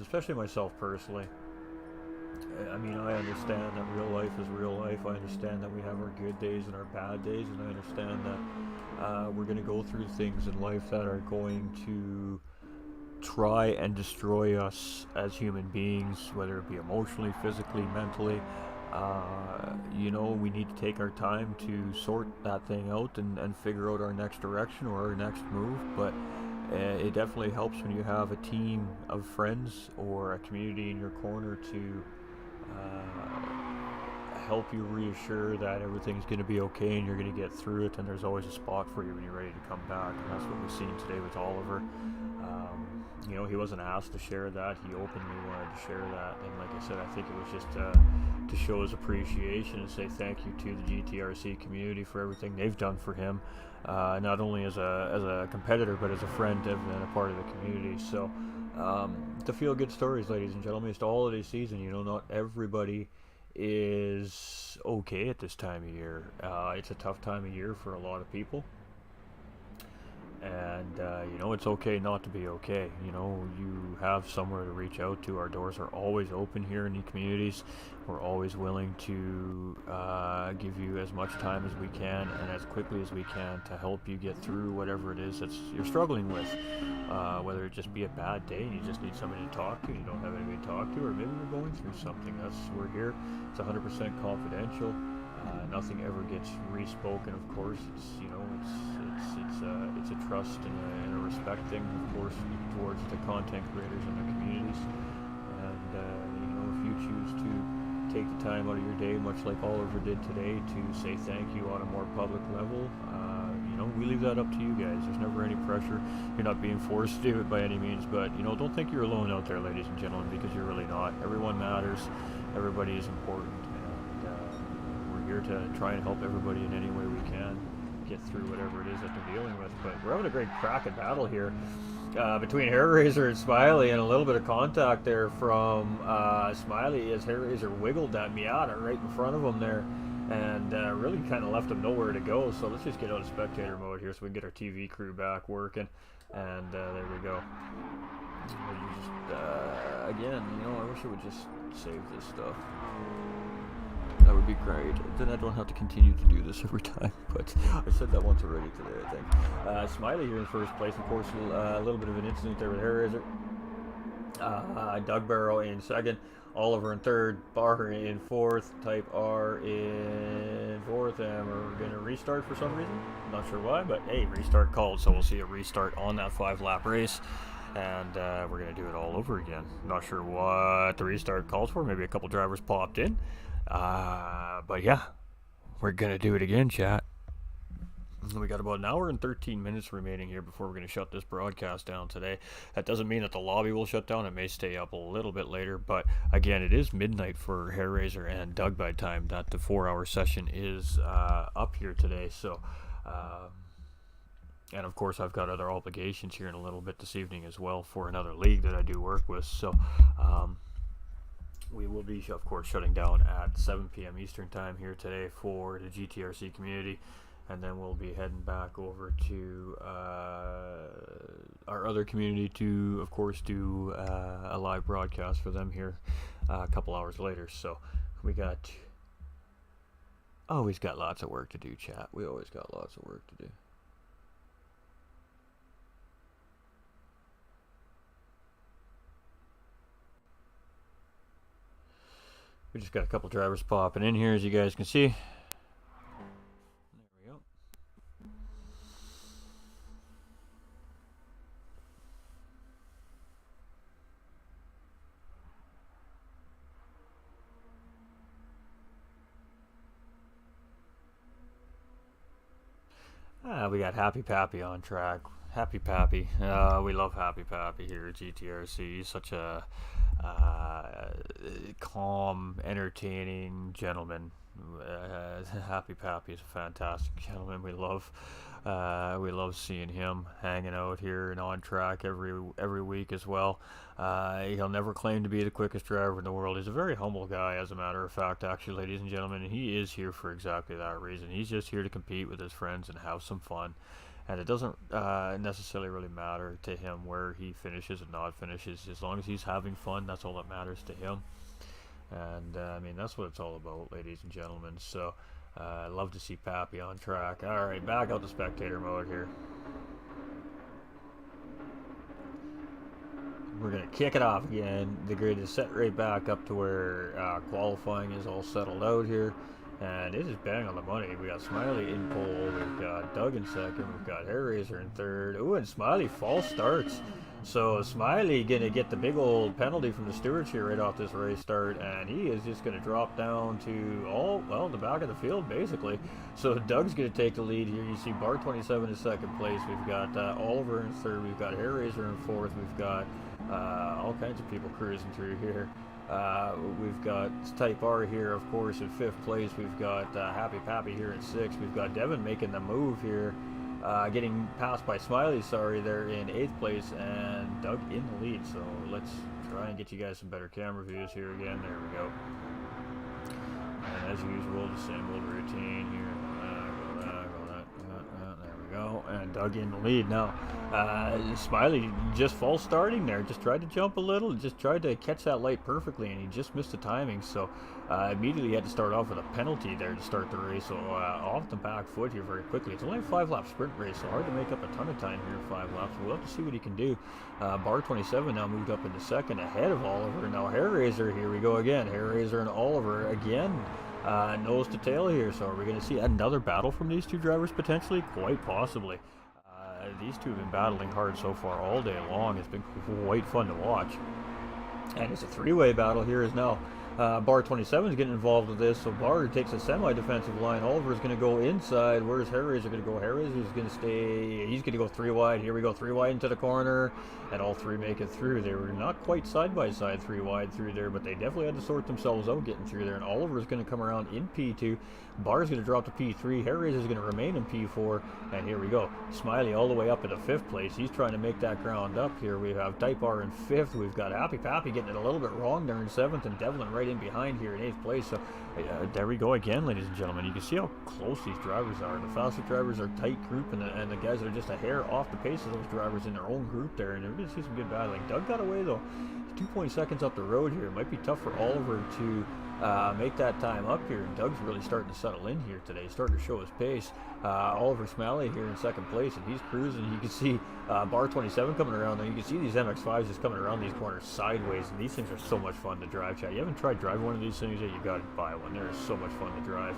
especially myself personally. I mean, I understand that real life is real life. I understand that we have our good days and our bad days, and I understand that we're going to go through things in life that are going to try and destroy us as human beings, whether it be emotionally, physically, mentally. You know, we need to take our time to sort that thing out and figure out our next direction or our next move, but it definitely helps when you have a team of friends or a community in your corner to help you reassure that everything's going to be okay and you're going to get through it, and there's always a spot for you when you're ready to come back. And that's what we've seen today with Oliver. You know, he wasn't asked to share that. He openly wanted to share that, and like I said, I think it was just to show his appreciation and say thank you to the GTRC community for everything they've done for him, not only as a competitor but as a friend and a part of the community. So to feel good stories, ladies and gentlemen. It's the holiday season. You know, not everybody is okay at this time of year. It's a tough time of year for a lot of people, and you know, it's okay not to be okay. You know, you have somewhere to reach out to. Our doors are always open here in the communities. We're always willing to give you as much time as we can and as quickly as we can to help you get through whatever it is that you're struggling with, whether it just be a bad day and you just need somebody to talk to and you don't have anybody to talk to, or maybe you're going through something. We're here. It's 100% confidential. Nothing ever gets re-spoken, of course. It's, you know, it's a trust and a respect thing, of course, towards the content creators and their communities. And you know, if you choose to take the time out of your day, much like Oliver did today, to say thank you on a more public level, you know, we leave that up to you guys. There's never any pressure. You're not being forced to do it by any means, but, you know, don't think you're alone out there, ladies and gentlemen, because you're really not. Everyone matters. Everybody is important, and we're here to try and help everybody in any way we can get through whatever it is that they're dealing with. But we're having a great crack at battle here between Hairraiser and Smiley, and a little bit of contact there from Smiley as Hairraiser wiggled that Miata right in front of him there, and really kind of left him nowhere to go. So let's just get out of spectator mode here so we can get our TV crew back working, and there we go. Again, you know, I wish I would just save this stuff. That would be great. Then I don't have to continue to do this every time. But I said that once already today, I think. Smiley here in first place. Of course, a little bit of an incident there with Hairraiser. Doug Barrow in second. Oliver in third. Barr in fourth. Type R in fourth. And we're going to restart for some reason. Not sure why, but hey, restart called. So we'll see a restart on that 5-lap race. And we're going to do it all over again. Not sure what the restart calls for. Maybe a couple drivers popped in. But yeah, we're going to do it again, chat. We got about an hour and 13 minutes remaining here before we're going to shut this broadcast down today. That doesn't mean that the lobby will shut down. It may stay up a little bit later. But again, it is midnight for Hairraiser and Doug by the time that the 4-hour session is up here today. So, and of course, I've got other obligations here in a little bit this evening as well for another league that I do work with. So, we will be, of course, shutting down at 7 p.m. Eastern Time here today for the GTRC community. And then we'll be heading back over to our other community to, of course, do a live broadcast for them here a couple hours later. So we always got lots of work to do, chat. We always got lots of work to do. We just got a couple drivers popping in here, as you guys can see. There we go. We got Happy Pappy on track. Happy Pappy. We love Happy Pappy here at GTRC. He's such a calm, entertaining gentleman. Happy Pappy is a fantastic gentleman. We love seeing him hanging out here and on track every week as well. He'll never claim to be the quickest driver in the world. He's a very humble guy, as a matter of fact, actually, ladies and gentlemen. And he is here for exactly that reason. He's just here to compete with his friends and have some fun. And it doesn't necessarily really matter to him where he finishes and not finishes. As long as he's having fun, that's all that matters to him. And I mean, that's what it's all about, ladies and gentlemen. So I love to see Pappy on track. All right, back out to spectator mode here. We're going to kick it off again. The grid is set right back up to where qualifying is all settled out here. And it is bang on the money. We got Smiley in pole, we've got Doug in second, we've got Hairraiser in third. Ooh, and Smiley false starts. So Smiley gonna get the big old penalty from the stewards here right off this race start, and he is just gonna drop down to the back of the field basically. So Doug's gonna take the lead here. You see Bar 27 in second place. We've got Oliver in third. We've got Hairraiser in fourth. We've got all kinds of people cruising through here. We've got Type R here, of course, in fifth place. We've got Happy Pappy here in sixth. We've got Devin making the move here, getting passed by Smiley, there in eighth place, and Doug in the lead. So let's try and get you guys some better camera views here again. There we go. And as usual, the same old routine here. There we go. And Doug in the lead now. Smiley just false starting there. Just tried to jump a little. Just tried to catch that light perfectly, and he just missed the timing. So immediately had to start off with a penalty there to start the race. So off the back foot here very quickly. It's only a 5-lap sprint race, so hard to make up a ton of time here in 5 laps. We'll have to see what he can do. Bar 27 now moved up into second ahead of Oliver. Now Hairraiser, here we go again. Hairraiser and Oliver again. nose to tail here. So are we going to see another battle from these two drivers potentially? Quite possibly. These two have been battling hard so far all day long. It's been quite fun to watch. And it's a three-way battle here as now. Bar 27 is getting involved with this, so Bar takes a semi-defensive line. Oliver is going to go inside. Where's Hairraiser going to go? Hairraiser is going to stay. He's going to go three wide. Here we go, three wide into the corner, and all three make it through. They were not quite side by side, three wide through there, but they definitely had to sort themselves out getting through there. And Oliver is going to come around in P2. Bar is going to drop to P3. Hairraiser is going to remain in P4, and here we go. Smiley all the way up into 5th place. He's trying to make that ground up here. We have Type R in 5th. We've got Happy Pappy getting it a little bit wrong there in 7th, and Devlin right in behind here in 8th place. So there we go again, ladies and gentlemen. You can see how close these drivers are. The faster drivers are a tight group, and the guys that are just a hair off the pace of those drivers in their own group there, and we're going to see some good battling. Doug got away though. He's 2 seconds up the road here. It might be tough for Oliver to make that time up here. Doug's really starting to settle in here today, starting to show his pace. Oliver Smalley here in 2nd place, and he's cruising. You can see Bar 27 coming around there. You can see these MX-5s just coming around these corners sideways, and these things are so much fun to drive, chat. You haven't tried driving one of these things yet? You got to buy one. They're so much fun to drive.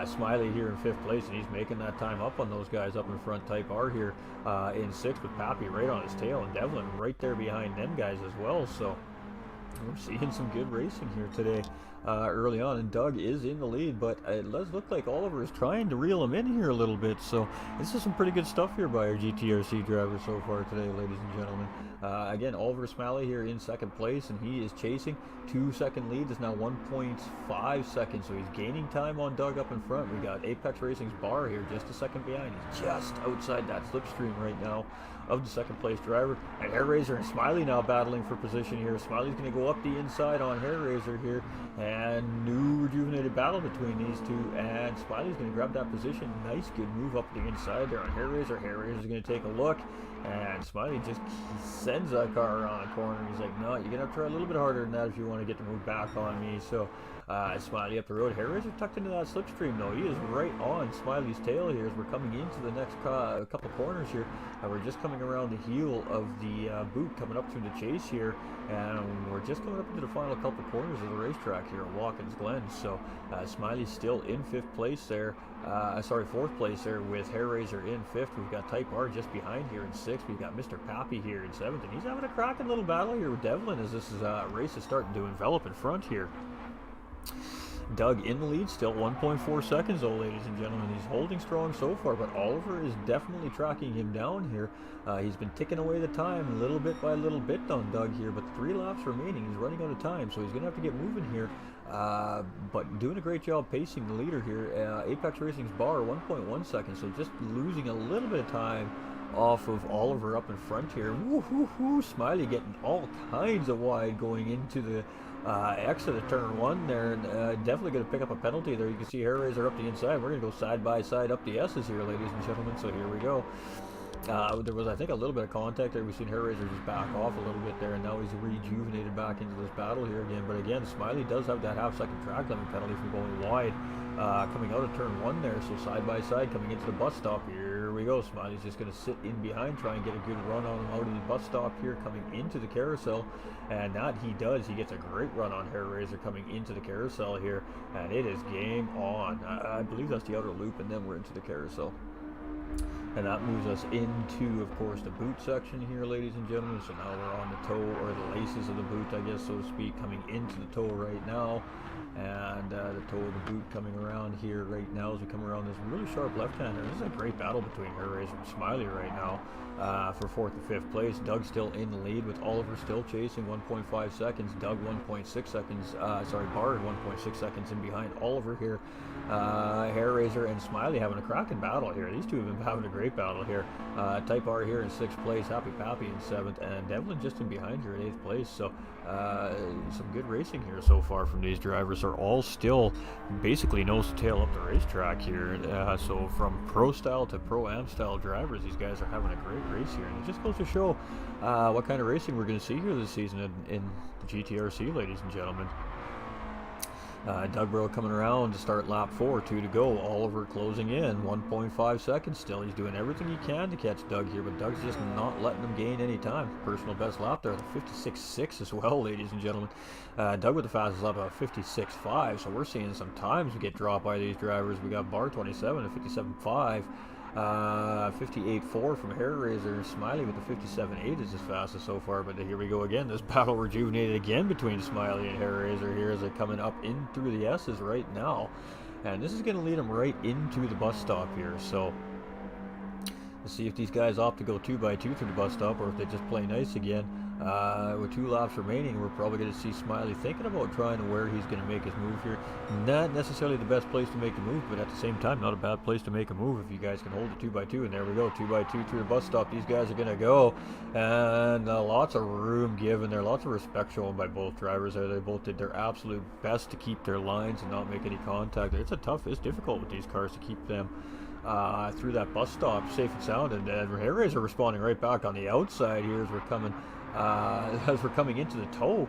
Smiley here in 5th place, and he's making that time up on those guys up in front. Type R here in 6th with Pappy right on his tail, and Devlin right there behind them guys as well. So we're seeing some good racing here today early on, and Doug is in the lead, but it does look like Oliver is trying to reel him in here a little bit. So this is some pretty good stuff here by our GTRC driver so far today, ladies and gentlemen. Again, Oliver Smalley here in 2nd place, and he is chasing. 2-second lead is now 1.5 seconds, so he's gaining time on Doug up in front. We got Apex Racing's Bar here just a second behind. He's just outside that slipstream right now of the 2nd place driver. And Hairraiser and Smiley now battling for position here. Smiley's going to go up the inside on Hairraiser here, and new rejuvenated battle between these two, and Smiley's going to grab that position. Nice good move up the inside there on Hairraiser. Hairraiser's going to take a look, and Smiley just sends that car around the corner. He's like, no, you're going to have to try a little bit harder than that if you want to get the move back on me. So Smiley up the road. Hairraiser tucked into that slipstream though. He is right on Smiley's tail here as we're coming into the next couple corners here. We're just coming around the heel of the boot, coming up through the chase here, and we're just coming up into the final couple corners of the racetrack here at Watkins Glen. So Smiley's still in 5th place there. 4th place there with Hairraiser in 5th. We've got Type R just behind here in 6th. We've got Mr. Pappy here in 7th, and he's having a cracking little battle here with Devlin as this race is starting to envelop in front here. Doug in the lead, still 1.4 seconds though, ladies and gentlemen. He's holding strong so far, but Oliver is definitely tracking him down here. He's been ticking away the time little bit by little bit on Doug here, but 3 laps remaining. He's running out of time, so he's going to have to get moving here. But doing a great job pacing the leader here. Apex Racing's Bar, 1.1 seconds, so just losing a little bit of time off of Oliver up in front here. Woo-hoo-hoo. Smiley getting all kinds of wide going into the exit of turn 1 there, and definitely going to pick up a penalty there. You can see Hairraiser up the inside. We're going to go side by side up the S's here, ladies and gentlemen, so here we go. There was, I think, a little bit of contact there. We've seen Hairraiser just back off a little bit there, and now he's rejuvenated back into this battle here again. But again, Smiley does have that half-second track limit penalty from going wide coming out of turn 1 there, so side by side coming into the bus stop. Here we go. Smiley's just going to sit in behind, try and get a good run on him out of the bus stop here coming into the carousel, and that he does. He gets a great run on Hairraiser coming into the carousel here, and it is game on. I believe that's the outer loop, and then we're into the carousel. And that moves us into, of course, the boot section here, ladies and gentlemen. So now we're on the toe, or the laces of the boot, I guess, so to speak, coming into the toe right now. And the toe of the boot coming around here right now as we come around this really sharp left-hander. This is a great battle between Hairraiser and Smiley right now for 4th and 5th place. Doug still in the lead with Oliver still chasing 1.5 seconds. Doug 1.6 seconds, Bard 1.6 seconds in behind Oliver here. Hairraiser and Smiley having a cracking battle here. These two have been having a great battle here. Type R here in 6th place, Happy Pappy in 7th, and Devlin just in behind here in 8th place. So some good racing here so far from these drivers. Are all still basically nose to tail up the racetrack here. So from pro style to pro am style drivers, these guys are having a great race here, and it just goes to show what kind of racing we're going to see here this season in the GTRC, ladies and gentlemen. Doug Burrow coming around to start lap 4, 2 to go. Oliver closing in, 1.5 seconds still. He's doing everything he can to catch Doug here, but Doug's just not letting him gain any time. Personal best lap there, the 56.6 as well, ladies and gentlemen. Doug with the fastest lap of 56.5, so we're seeing some times get dropped by these drivers. We got Bar 27 at 57.5. 58.4 from Hair Razor. Smiley with the 57.8 is his fastest so far, but here we go again. This battle rejuvenated again between Smiley and Hair Razor here as they're coming up in through the S's right now, and this is going to lead them right into the bus stop here. So let's see if these guys opt to go 2x2 through the bus stop or if they just play nice again. With 2 laps remaining, we're probably going to see Smiley thinking about trying to where he's going to make his move here. Not necessarily the best place to make the move, but at the same time, not a bad place to make a move if you guys can hold a 2x2. And there we go, 2x2 through the bus stop. These guys are going to go, and lots of room given there, lots of respect shown by both drivers there. They both did their absolute best to keep their lines and not make any contact. It's difficult with these cars to keep them through that bus stop safe and sound. And Hair Razor responding right back on the outside here as we're coming into the toe,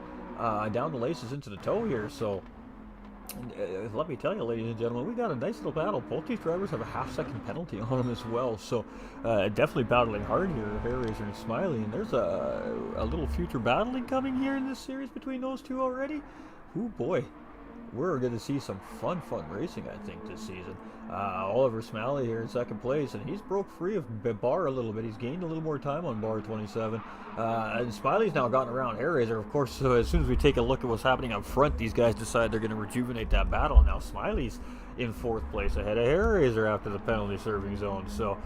down the laces into the toe here. So let me tell you, ladies and gentlemen, we got a nice little battle. Both these drivers have a half-second penalty on them as well, so definitely battling hard here, Hair Razor and Smiley. And there's a little future battling coming here in this series between those two already. Oh boy, we're going to see some fun racing, I think, this season. Oliver Smiley here in second place, and he's broke free of Bar a little bit. He's gained a little more time on Bar 27. And Smiley's now gotten around Hair Razor, of course. So as soon as we take a look at what's happening up front, these guys decide they're going to rejuvenate that battle. Now Smiley's in 4th place ahead of Hair Razor after the penalty serving zone. So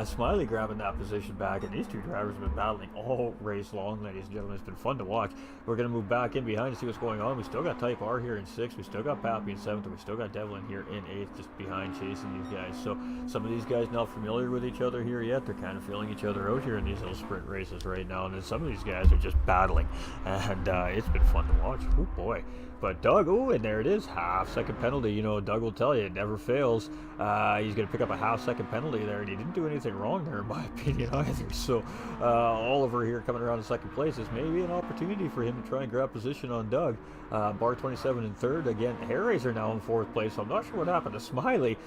Smiley grabbing that position back, and these two drivers have been battling all race long, ladies and gentlemen. It's been fun to watch. We're going to move back in behind to see what's going on. We still got Type R here in 6th. We still got Pappy in 7th. We still got Devlin here in 8th, just behind chasing these guys. So some of these guys not familiar with each other here yet. They're kind of feeling each other out here in these little sprint races right now. And then some of these guys are just battling, and it's been fun to watch. Oh boy. But Doug, and there it is, half-second penalty. You know, Doug will tell you, it never fails. He's going to pick up a half-second penalty there, and he didn't do anything wrong there, in my opinion, either. So Oliver here coming around in 2nd place is maybe an opportunity for him to try and grab position on Doug. Bar 27 in 3rd. Again, Hair Razor now in 4th place, so I'm not sure what happened to Smiley.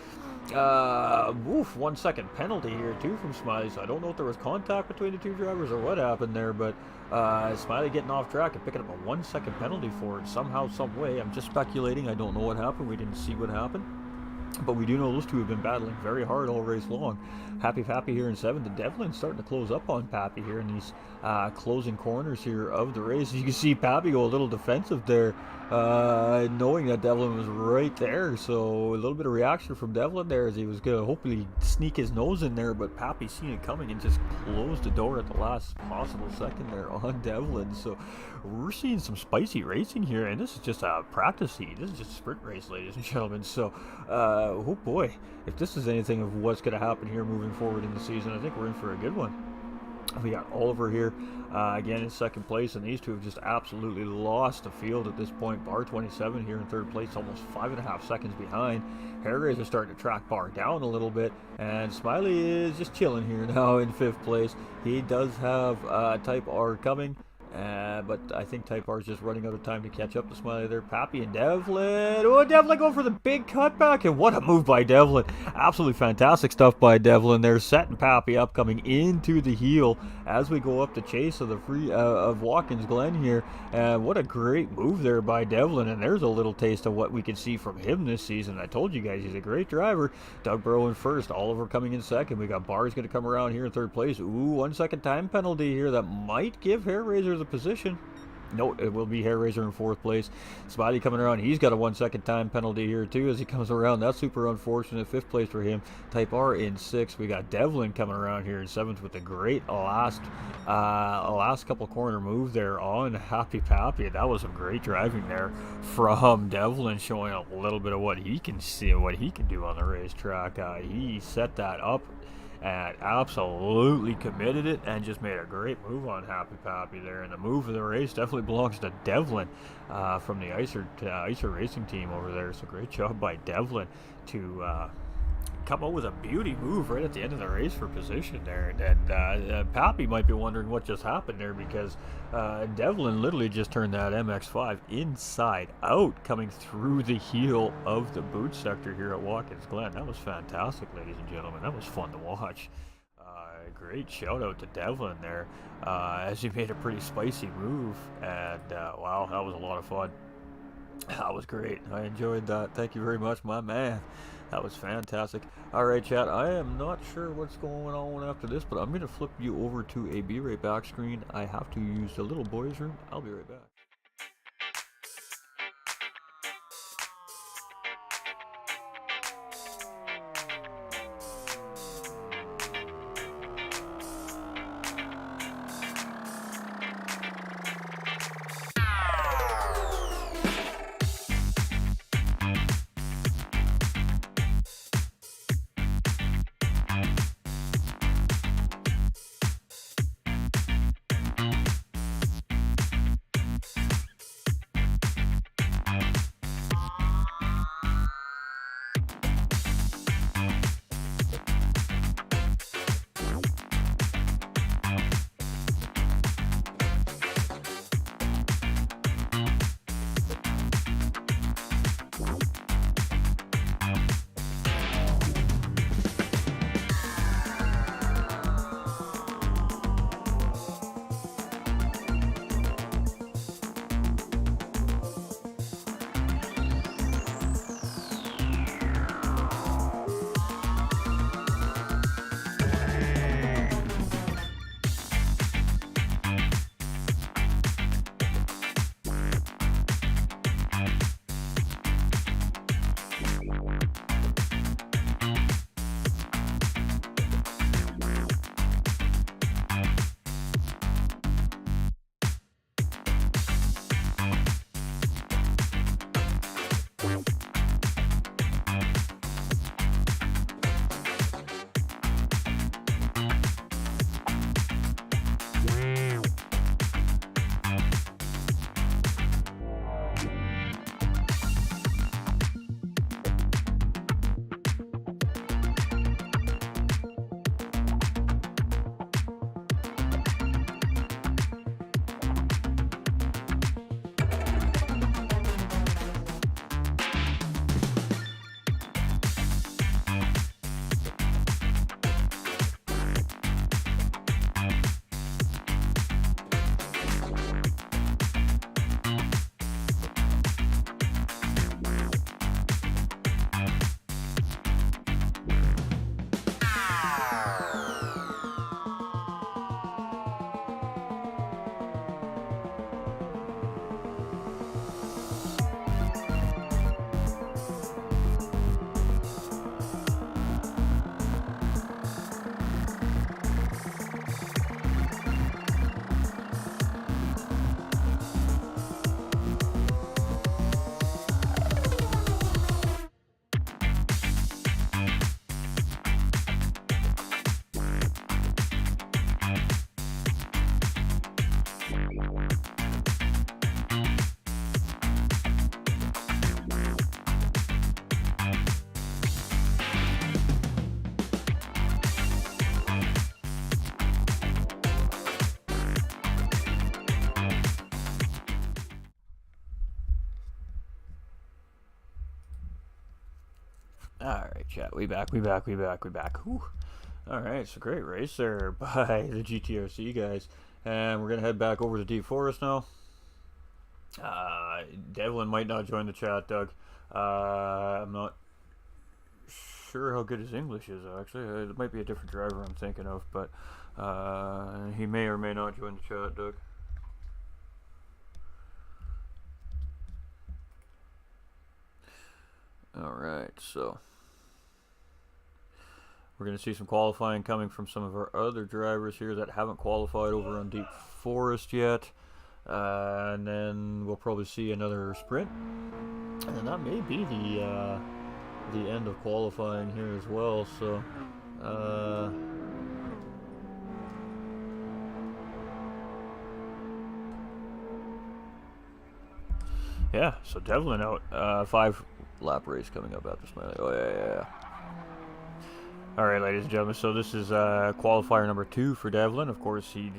1 second penalty here, too, from Smiley, so I don't know if there was contact between the two drivers or what happened there, but Smiley getting off track and picking up a 1 second penalty for it somehow, some way. I'm just speculating. I don't know what happened. We didn't see what happened. But we do know those two have been battling very hard all race long. Pappy here in 7th. The Devlin's starting to close up on Pappy here in these closing corners here of the race. You can see Pappy go a little defensive there, knowing that Devlin was right there. So a little bit of reaction from Devlin there as he was going to hopefully sneak his nose in there. But Pappy seen it coming and just closed the door at the last possible second there on Devlin. So we're seeing some spicy racing here. And this is just a practice heat. This is just a sprint race, ladies and gentlemen. So, oh boy, if this is anything of what's going to happen here moving forward in the season, I think we're in for a good one. We got Oliver here again in 2nd place, and these two have just absolutely lost the field at this point. Bar 27 here in 3rd place, almost 5.5 seconds behind. Hair Razor starting to track Bar down a little bit, and Smiley is just chilling here now in 5th place. He does have Type R coming. But I think Type R is just running out of time to catch up to Smiley there. Pappy and Devlin. Oh, Devlin going for the big cutback, and what a move by Devlin. Absolutely fantastic stuff by Devlin there, setting Pappy up, coming into the heel as we go up the chase of the of Watkins Glen here. What a great move there by Devlin, and there's a little taste of what we can see from him this season. I told you guys he's a great driver. Doug Burrow in 1st, Oliver coming in 2nd. We got Bar's going to come around here in 3rd place. Ooh, 1 second time penalty here that might give Hair Razor the position. No, it will be Hair Razor in 4th place. Smiley coming around. He's got a 1 second time penalty here too as he comes around. That's super unfortunate. 5th place for him. Type R in 6th. We got Devlin coming around here in 7th with a great last couple corner move there on Happy Pappy. That was some great driving there from Devlin, showing a little bit of what he can see and what he can do on the racetrack. He set that up and absolutely committed it and just made a great move on Happy Pappy there. And the move of the race definitely belongs to Devlin from the Icer Racing team over there. So great job by Devlin to come out with a beauty move right at the end of the race for position there. And Pappy might be wondering what just happened there, because Devlin literally just turned that MX-5 inside out, coming through the heel of the boot sector here at Watkins Glen. That was fantastic, ladies and gentlemen. That was fun to watch. Great shout out to Devlin there, as he made a pretty spicy move, and wow, that was a lot of fun. That was great. I enjoyed that. Thank you very much, my man. That was fantastic. Alright, chat, I am not sure what's going on after this, but I'm going to flip you over to a B-Ray back screen. I have to use the little boys' room. I'll be right back. Alright, chat, we back. Whew. Alright, so great race there by the GTRC guys. And we're going to head back over to Deep Forest now. Devlin might not join the chat, Doug. I'm not sure how good his English is, actually. It might be a different driver I'm thinking of, but he may or may not join the chat, Doug. Alright, so we're going to see some qualifying coming from some of our other drivers here that haven't qualified over on Deep Forest yet. And then we'll probably see another sprint. And then that may be the end of qualifying here as well. So yeah, so Devlin out. 5 lap race coming up after Smiley. Oh yeah. Alright, ladies and gentlemen, so this is qualifier number 2 for Devlin. Of course, he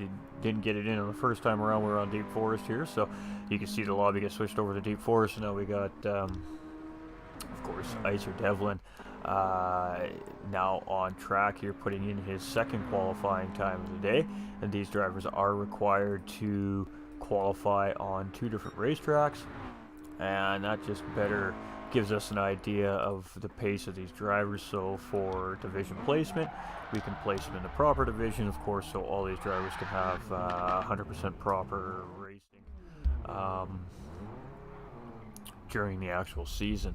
didn't get it in on the first time around. We were on Deep Forest here, so you can see the lobby get switched over to Deep Forest. And now we got, of course, Icer Devlin now on track here, putting in his second qualifying time of the day. And these drivers are required to qualify on 2 different racetracks, and that just better gives us an idea of the pace of these drivers. So for division placement, we can place them in the proper division, of course, so all these drivers can have 100% proper racing during the actual season.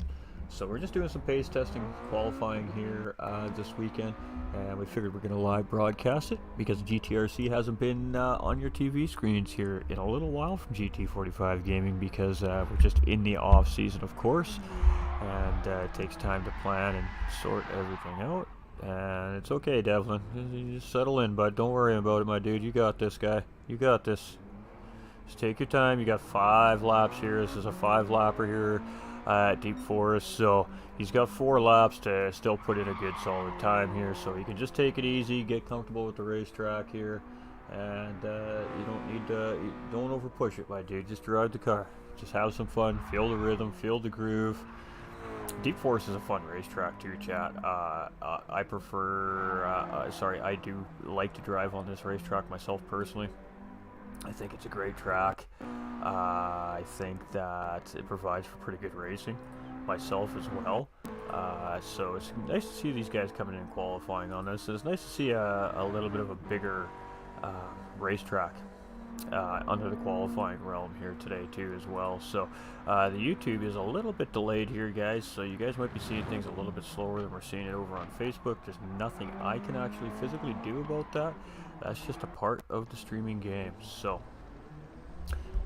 So we're just doing some pace testing, qualifying here this weekend, and we figured we're going to live broadcast it because GTRC hasn't been on your TV screens here in a little while from GT45 Gaming, because we're just in the off season, of course, and it takes time to plan and sort everything out. And it's okay, Devlin, you just settle in, bud. Don't worry about it, my dude. You got this, guy. You got this. Just take your time. You got 5 laps here. This is a 5-lapper here at Deep Forest, so he's got 4 laps to still put in a good solid time here, so you can just take it easy, get comfortable with the racetrack here, and you don't need to, don't over push it, my dude. Just drive the car, just have some fun, feel the rhythm, feel the groove. Deep Forest is a fun racetrack too, chat. I prefer sorry, I do like to drive on this racetrack myself personally. I think it's a great track. I think that it provides for pretty good racing myself as well. So it's nice to see these guys coming in and qualifying on this. It's nice to see a little bit of a bigger racetrack under the qualifying realm here today too as well. So the YouTube is a little bit delayed here, guys, so you guys might be seeing things a little bit slower than we're seeing it over on Facebook. There's nothing I can actually physically do about that. That's just a part of the streaming game. So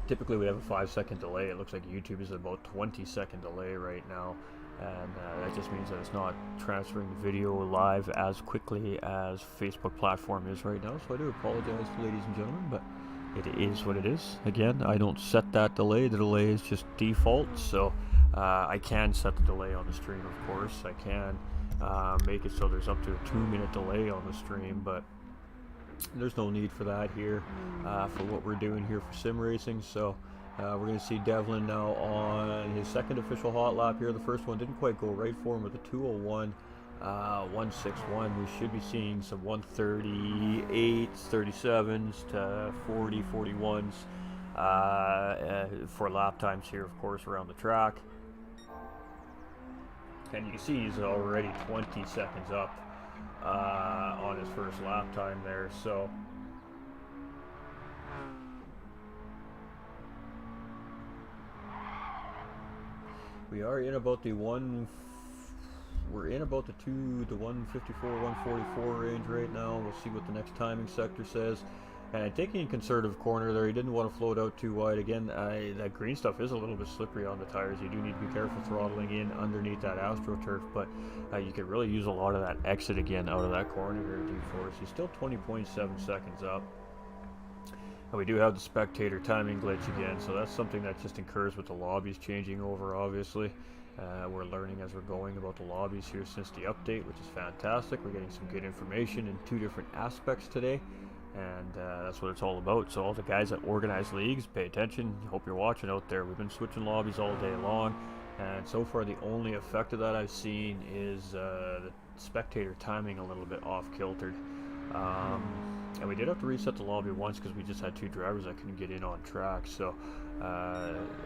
typically we have a 5-second delay. It looks like YouTube is about 20-second delay right now, and that just means that it's not transferring the video live as quickly as Facebook platform is right now. So I do apologize, ladies and gentlemen, but it is what it is. Again, I don't set that delay. The delay is just default, so I can set the delay on the stream, of course. I can make it so there's up to a 2-minute delay on the stream, but there's no need for that here for what we're doing here for sim racing. So we're going to see Devlin now on his second official hot lap here. The first one didn't quite go right for him with a 2:01 161. We should be seeing some 138s, 37s to 40, 41s for lap times here, of course, around the track. And you can see he's already 20 seconds up on his first lap time there. So we are in about the 154, 144 range right now. We'll see what the next timing sector says. And taking a conservative corner there, he didn't want to float out too wide. Again, that green stuff is a little bit slippery on the tires. You do need to be careful throttling in underneath that AstroTurf, but you could really use a lot of that exit again out of that corner here at Deep Forest. He's still 20.7 seconds up. And we do have the spectator timing glitch again, so that's something that just occurs with the lobbies changing over, obviously. We're learning as we're going about the lobbies here since the update, which is fantastic. We're getting some good information in 2 different aspects today, and that's what it's all about. So all the guys that organize leagues, pay attention. Hope you're watching out there. We've been switching lobbies all day long, and so far the only effect of that I've seen is the spectator timing a little bit off-kiltered. And we did have to reset the lobby once because we just had 2 drivers that couldn't get in on track. So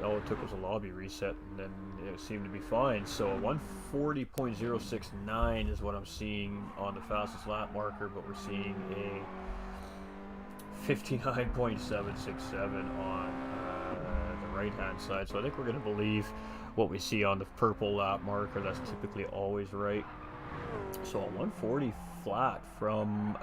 all it took was a lobby reset, and then it seemed to be fine. So 140.069 is what I'm seeing on the fastest lap marker, but we're seeing a 59.767 on the right hand side. So I think we're going to believe what we see on the purple lap marker. That's typically always right. So a 140 flat from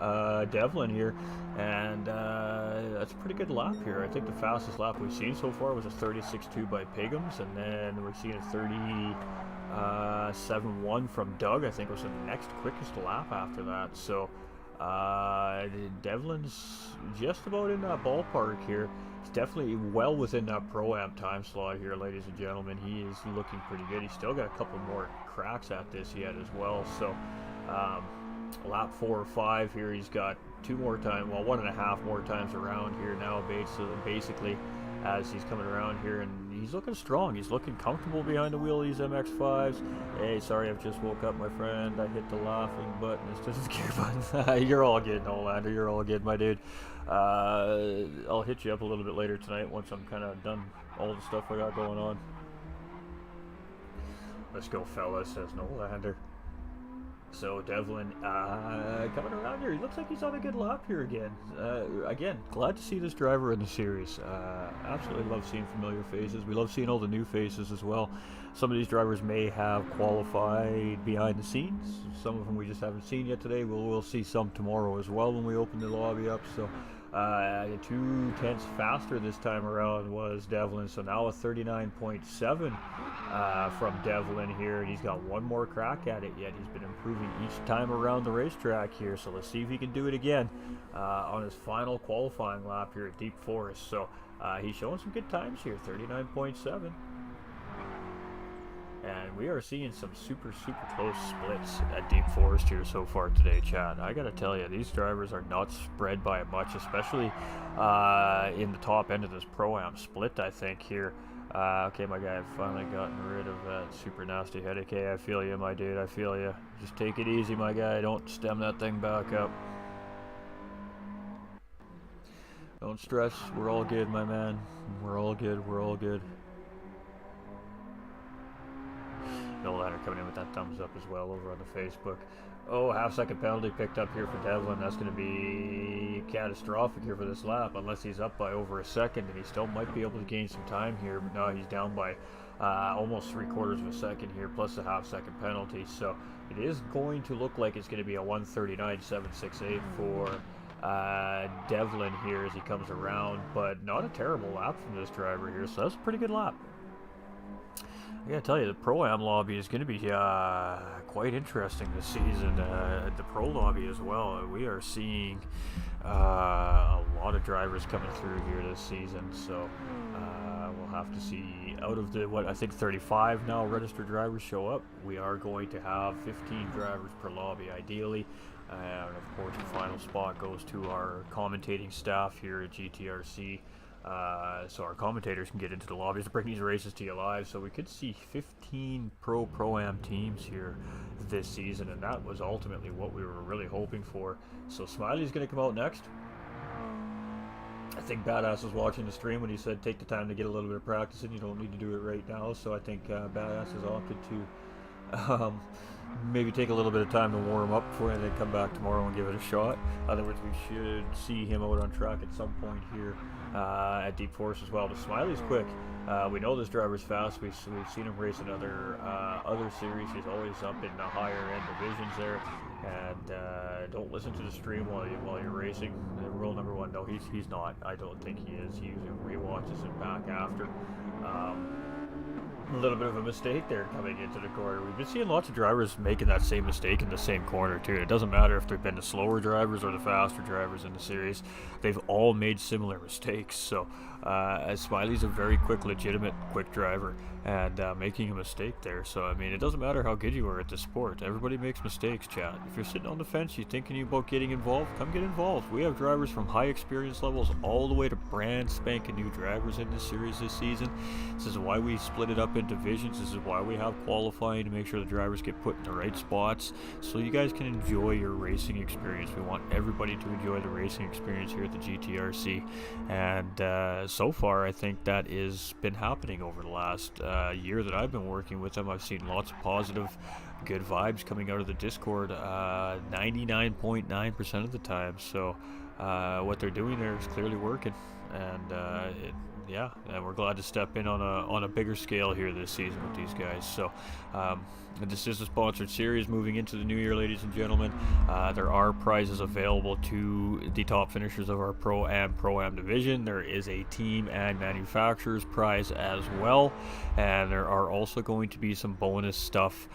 Devlin here, and that's a pretty good lap here. I think the fastest lap we've seen so far was a 36.2 by Pigums, and then we're seeing a 37.1 from Doug. I think was the next quickest lap after that. So Devlin's just about in that ballpark here. He's definitely well within that Pro-Am time slot here, ladies and gentlemen. He is looking pretty good. He's still got a couple more cracks at this yet as well. So lap 4 or 5 here. He's got 1.5 more times around here now, basically, as he's coming around here, and he's looking strong. He's looking comfortable behind the wheel of these MX-5s. Hey, sorry, I've just woke up, my friend. I hit the laughing button. It's just a gear button. You're all good, Nolander. You're all good, my dude. I'll hit you up a little bit later tonight once I'm kind of done all the stuff I got going on. Let's go, fellas, says Nolander. So Devlin coming around here. He looks like he's on a good lap here again. Again, glad to see this driver in the series. Absolutely love seeing familiar faces. We love seeing all the new faces as well. Some of these drivers may have qualified behind the scenes. Some of them we just haven't seen yet today. We'll see some tomorrow as well when we open the lobby up. So 2/10 faster this time around was Devlin, so now a 39.7 from Devlin here, and he's got one more crack at it yet. He's been improving each time around the racetrack here, so let's see if he can do it again on his final qualifying lap here at Deep Forest. So he's showing some good times here, 39.7. And we are seeing some super close splits at Deep Forest here so far today, Chad. I gotta tell you, these drivers are not spread by much, especially in the top end of this Pro-Am split, I think, here. Okay, my guy, I've finally gotten rid of that super nasty headache. Hey, I feel you, my dude, I feel you. Just take it easy, my guy. Don't stem that thing back up. Don't stress. We're all good, my man. We're all good. We're all good. Nolander coming in with that thumbs up as well over on the Facebook. Oh, half-second penalty picked up here for Devlin. That's going to be catastrophic here for this lap, unless he's up by over a second, and he still might be able to gain some time here. But no, he's down by almost 3/4 of a second here, plus a half-second penalty. So it is going to look like it's going to be a 1:39.768 for Devlin here as he comes around, but not a terrible lap from this driver here. So that's a pretty good lap. I gotta tell you, the Pro-Am lobby is going to be quite interesting this season. The Pro lobby as well. We are seeing a lot of drivers coming through here this season. So we'll have to see. Out of the, I think 35 now registered drivers show up, we are going to have 15 drivers per lobby ideally. And of course, the final spot goes to our commentating staff here at GTRC. So our commentators can get into the lobbies to bring these races to you live. So we could see 15 Pro-Am teams here this season, and that was ultimately what we were really hoping for. So Smiley's going to come out next. I think Badass was watching the stream when he said take the time to get a little bit of practice in. You don't need to do it right now. So I think Badass has opted to maybe take a little bit of time to warm up before and then come back tomorrow and give it a shot. In other words, we should see him out on track at some point here at Deep Forest as well. But Smiley's quick. We know this driver's fast. We've seen him race in other series. He's always up in the higher end divisions there. And don't listen to the stream while you're racing. Rule number one: no, he's not. I don't think he is. He usually rewatches it back after. A little bit of a mistake there coming into the corner. We've been seeing lots of drivers making that same mistake in the same corner too. It doesn't matter if they've been the slower drivers or the faster drivers in the series. They've all made similar mistakes. So Smiley's a very legitimate quick driver, and making a mistake there. So I mean, it doesn't matter how good you are at the sport. Everybody makes mistakes, chat. If you're sitting on the fence, you're thinking about getting involved, come get involved. We have drivers from high experience levels all the way to brand spanking new drivers in this series this season. This is why we split it up in divisions. This is why we have qualifying, to make sure the drivers get put in the right spots so you guys can enjoy your racing experience. We want everybody to enjoy the racing experience here at the GTRC, and so far I think that has been happening over the last year that I've been working with them. I've seen lots of positive, good vibes coming out of the Discord 99.9% of the time. So what they're doing there is clearly working, and yeah, and we're glad to step in on a bigger scale here this season with these guys. So this is a sponsored series moving into the new year, ladies and gentlemen. There are prizes available to the top finishers of our Pro-Am division. There is a team and manufacturers prize as well, and there are also going to be some bonus stuff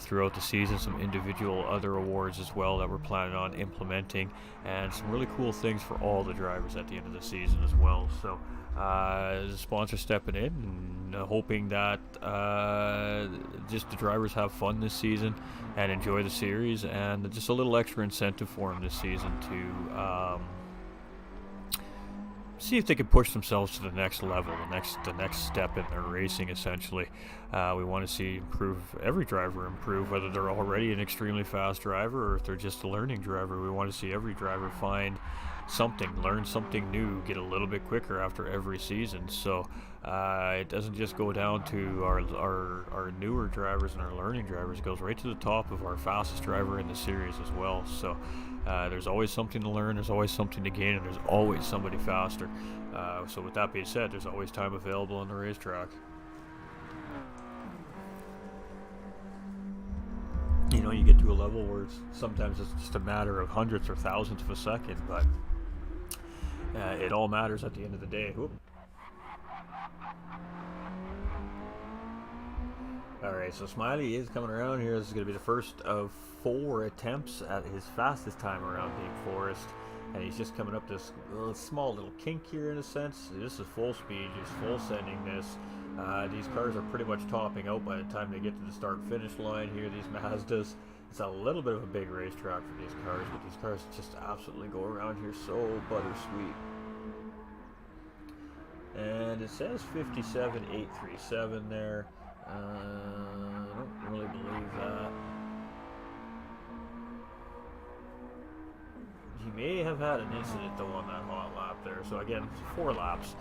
throughout the season, some individual other awards as well that we're planning on implementing, and some really cool things for all the drivers at the end of the season as well. So sponsor stepping in and hoping that just the drivers have fun this season and enjoy the series, and just a little extra incentive for them this season to see if they can push themselves to the next level, the next step in their racing. Essentially, we want to see every driver improve, whether they're already an extremely fast driver or if they're just a learning driver. We want to see every driver find something, learn something new, get a little bit quicker after every season. So it doesn't just go down to our newer drivers and our learning drivers. It goes right to the top of our fastest driver in the series as well. So there's always something to learn, there's always something to gain, and there's always somebody faster. So with that being said, there's always time available on the racetrack. You know, you get to a level where sometimes it's just a matter of hundredths or thousandths of a second, but it all matters at the end of the day. Whoop. Alright, so Smiley is coming around here. This is going to be the first of 4 attempts at his fastest time around Deep Forest. And he's just coming up this small little kink here in a sense. This is full speed, just full sending this. These cars are pretty much topping out by the time they get to the start-finish line here, these Mazdas. It's a little bit of a big racetrack for these cars, but these cars just absolutely go around here so buttersweet. And it says 57,837 there. I don't really believe that. He may have had an incident though on that hot lap there. So again, 4 laps.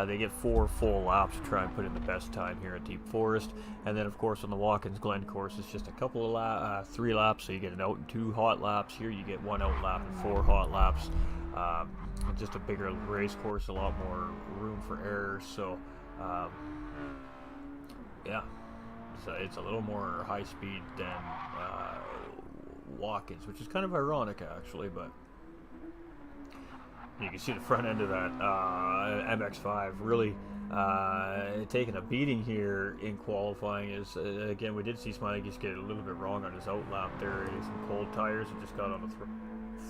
They get 4 full laps to try and put in the best time here at Deep Forest. And then of course on the Watkins Glen course it's just a couple of 3 laps, so you get an out and 2 hot laps. Here you get 1 out lap and 4 hot laps. Just a bigger race course, a lot more room for error. So yeah, so it's a little more high speed than Watkins, which is kind of ironic actually, but you can see the front end of that MX-5 really taking a beating here in qualifying. Is again, we did see Smiley just get a little bit wrong on his outlap there. He had some cold tires and just got on the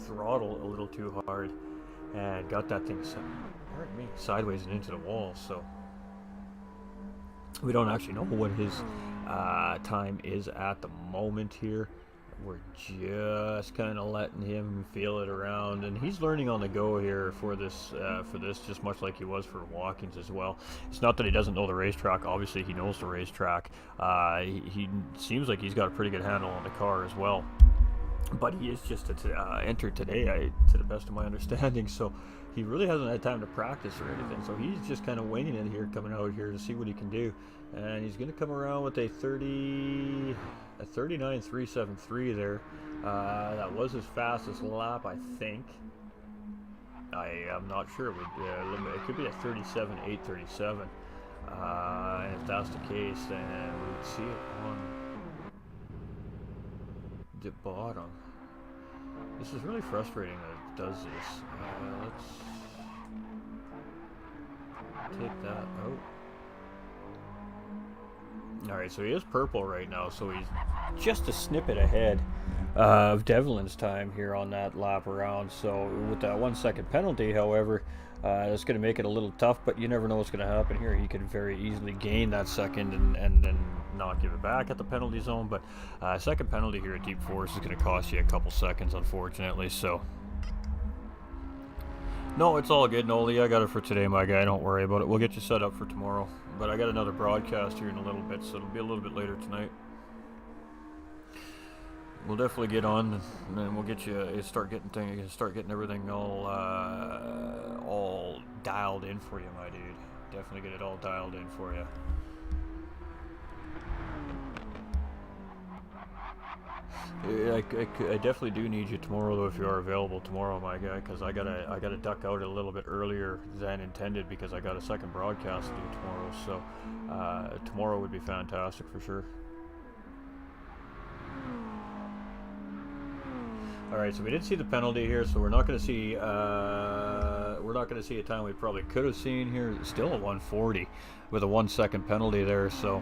throttle a little too hard and got that thing sideways and into the wall. So we don't actually know what his time is at the moment here. We're just kind of letting him feel it around, and he's learning on the go here for this just much like he was for Watkins as well. It's not that he doesn't know the racetrack. Obviously he knows the racetrack. He seems like he's got a pretty good handle on the car as well, but he is just entered today, to the best of my understanding, so he really hasn't had time to practice or anything. So he's just kind of winging it here, coming out here to see what he can do, and he's going to come around with a 39.373 there. That was his fastest lap, I think. I am not sure. It could be a 37.837. And if that's the case, then we would see it on the bottom. This is really frustrating that it does this. Let's take that out. Alright, so he is purple right now, so he's just a snippet ahead of Devlin's time here on that lap around. So with that 1 second penalty, however, that's going to make it a little tough, but you never know what's going to happen here. He could very easily gain that second and then not give it back at the penalty zone, but second penalty here at Deep Forest is going to cost you a couple seconds, unfortunately. So no, it's all good, Noli. I got it for today, my guy. Don't worry about it. We'll get you set up for tomorrow. But I got another broadcast here in a little bit, so it'll be a little bit later tonight. We'll definitely get on, and then we'll get you start getting everything all dialed in for you, my dude. Definitely get it all dialed in for you. I definitely do need you tomorrow, though, if you are available tomorrow, my guy, because I gotta duck out a little bit earlier than intended because I got a second broadcast to do tomorrow. So tomorrow would be fantastic for sure. All right, so we did see the penalty here, so we're not going to see a time we probably could have seen here. Still a 140 with a 1 second penalty there. So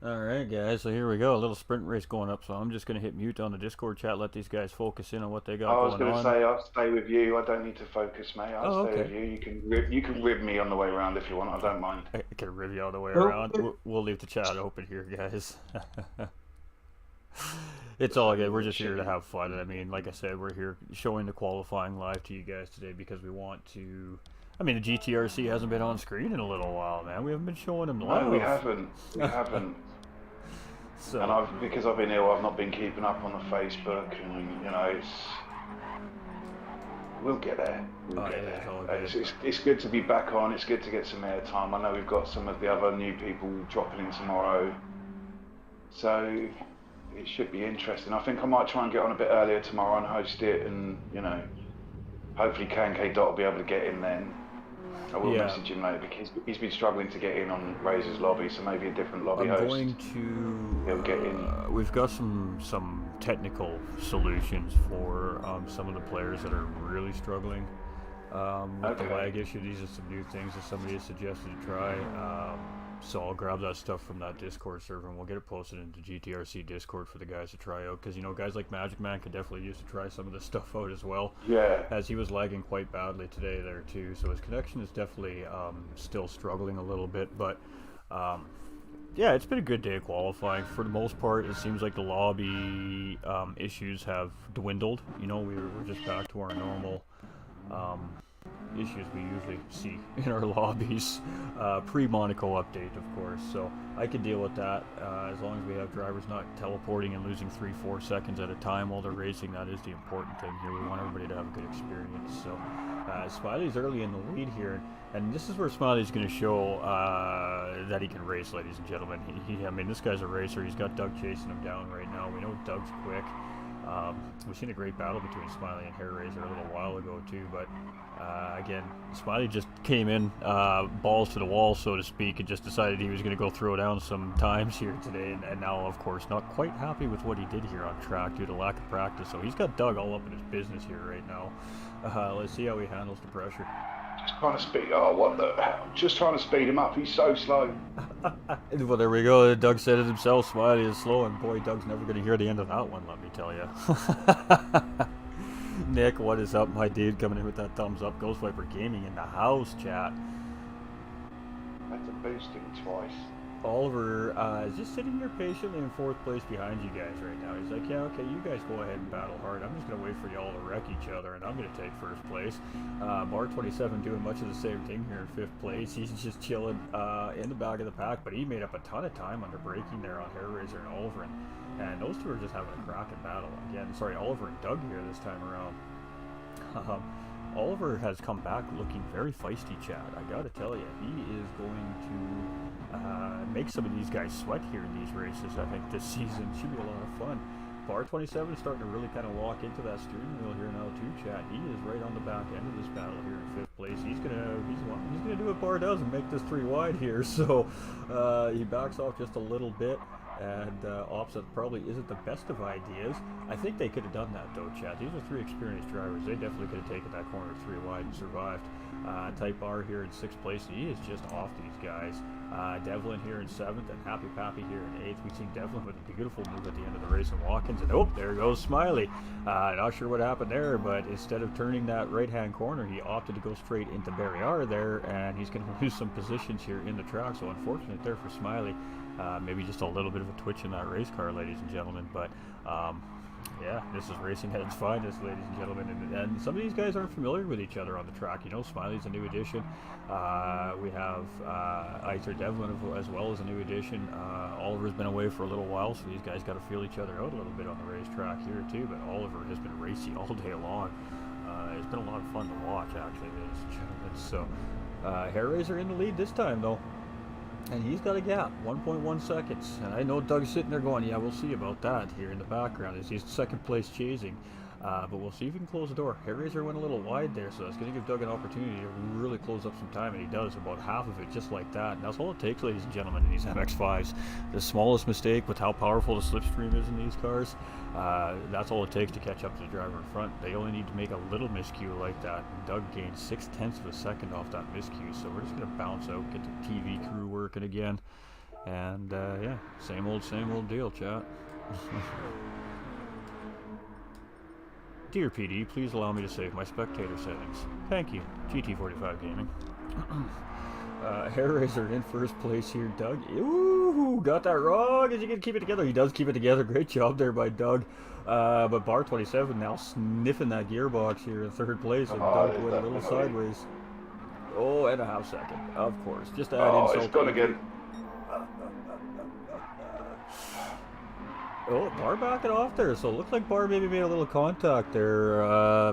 Alright guys, so here we go, a little sprint race going up, so I'm just going to hit mute on the Discord chat, let these guys focus in on what they got I was going going to on. say, I'll stay with you. I don't need to focus, mate. I'll stay okay. with you. You can rib me on the way around if you want. I don't mind. I can rib you all the way around. We'll leave the chat open here, guys. It's all good. We're just here to have fun. I mean, like I said, we're here showing the qualifying live to you guys today because we want to... I mean, the GTRC hasn't been on screen in a little while, man. We haven't been showing them live. No, we haven't. We haven't. So, And because I've been ill, I've not been keeping up on the Facebook, and you know, we'll get there. We'll get there. It's good to be back on. It's good to get some airtime. I know we've got some of the other new people dropping in tomorrow, so it should be interesting. I think I might try and get on a bit earlier tomorrow and host it, and you know, hopefully K Dot will be able to get in then. I will message him later because he's been struggling to get in on Razor's lobby, so maybe a different lobby host. I'm going to... He'll get in. We've got some technical solutions for some of the players that are really struggling with the lag issue. These are some new things that somebody has suggested to try. So I'll grab that stuff from that Discord server and we'll get it posted into GTRC Discord for the guys to try out, because you know, guys like Magic Man could definitely use to try some of this stuff out as well. Yeah. As he was lagging quite badly today there too, so his connection is definitely still struggling a little bit, but yeah, it's been a good day of qualifying. For the most part, it seems like the lobby issues have dwindled. You know, we're just back to our normal issues we usually see in our lobbies, pre-Monaco update of course, so I can deal with that as long as we have drivers not teleporting and losing 3-4 seconds at a time while they're racing. That is the important thing here. We want everybody to have a good experience. So Smiley's early in the lead here, and this is where Smiley's going to show that he can race, ladies and gentlemen. I mean, this guy's a racer. He's got Doug chasing him down right now. We know Doug's quick. We've seen a great battle between Smiley and Hair Razor a little while ago too, but again, Smiley just came in balls to the wall, so to speak, and just decided he was going to go throw down some times here today, and now of course not quite happy with what he did here on track due to lack of practice, so he's got Doug all up in his business here right now. Let's see how he handles the pressure. Just trying to speed. Oh, what the hell? Just trying to speed him up. He's so slow. Well, there we go. Doug said it himself. Smiley is slow, and boy, Doug's never going to hear the end of that one, let me tell you. Nick, what is up, my dude? Coming in with that thumbs up. Ghost Viper Gaming in the house, chat. That's a boosting twice. Oliver is just sitting here patiently in 4th place behind you guys right now. He's like, yeah, okay, you guys go ahead and battle hard. I'm just going to wait for y'all to wreck each other, and I'm going to take 1st place. Bar27 doing much of the same thing here in 5th place. He's just chilling in the back of the pack, but he made up a ton of time under braking there on Hair Razor and Oliver. And those two are just having a cracking battle. Again, sorry, Oliver and Doug here this time around. Oliver has come back looking very feisty, Chad. I gotta tell you, he is going to make some of these guys sweat here in these races. I think this season should be a lot of fun. Bar 27 is starting to really kind of walk into that steering wheel here now too, Chad. He is right on the back end of this battle here in 5th place. He's gonna do what Bar does and make this 3 wide here. So he backs off just a little bit. And Offset probably isn't the best of ideas. I think they could have done that though, Chad. These are 3 experienced drivers. They definitely could have taken that corner 3 wide and survived. Type R here in 6th place. He is just off these guys. Devlin here in 7th and Happy Pappy here in 8th. We've seen Devlin with a beautiful move at the end of the race in Watkins. And oh, there goes Smiley. Not sure what happened there, but instead of turning that right-hand corner, he opted to go straight into Barrier there, and he's going to lose some positions here in the track. So unfortunate there for Smiley. Maybe just a little bit of a twitch in that race car, ladies and gentlemen, but yeah, this is racing at its finest, ladies and gentlemen, and some of these guys aren't familiar with each other on the track. You know, Smiley's a new addition. We have Iser Devlin as well as a new addition. Oliver's been away for a little while, so these guys got to feel each other out a little bit on the racetrack here too, but Oliver has been racy all day long. It's been a lot of fun to watch, actually, ladies and gentlemen. So Hair Razor in the lead this time, though. And he's got a gap, 1.1 seconds. And I know Doug's sitting there going, yeah, we'll see about that here in the background as he's 2nd place chasing. But we'll see if he can close the door. Hair Razor went a little wide there, so that's going to give Doug an opportunity to really close up some time, and he does about half of it just like that. And that's all it takes, ladies and gentlemen, in these MX-5s. The smallest mistake with how powerful the slipstream is in these cars, that's all it takes to catch up to the driver in front. They only need to make a little miscue like that. And Doug gained 0.6 of a second off that miscue, so we're just going to bounce out, get the TV crew working again. And yeah, same old deal, chat. Dear PD, please allow me to save my spectator settings. Thank you, GT45 Gaming. Hair Raiser in first place here, Doug. Ooh, got that wrong. Is he gonna keep it together? He does keep it together. Great job there by Doug. But Bar 27 now sniffing that gearbox here in third place, and Doug went a little sideways. Oh, and a half second, of course. Just to add insult. Oh, it's gone again. Oh, Bar backing off there, so it looked like Bar maybe made a little contact there,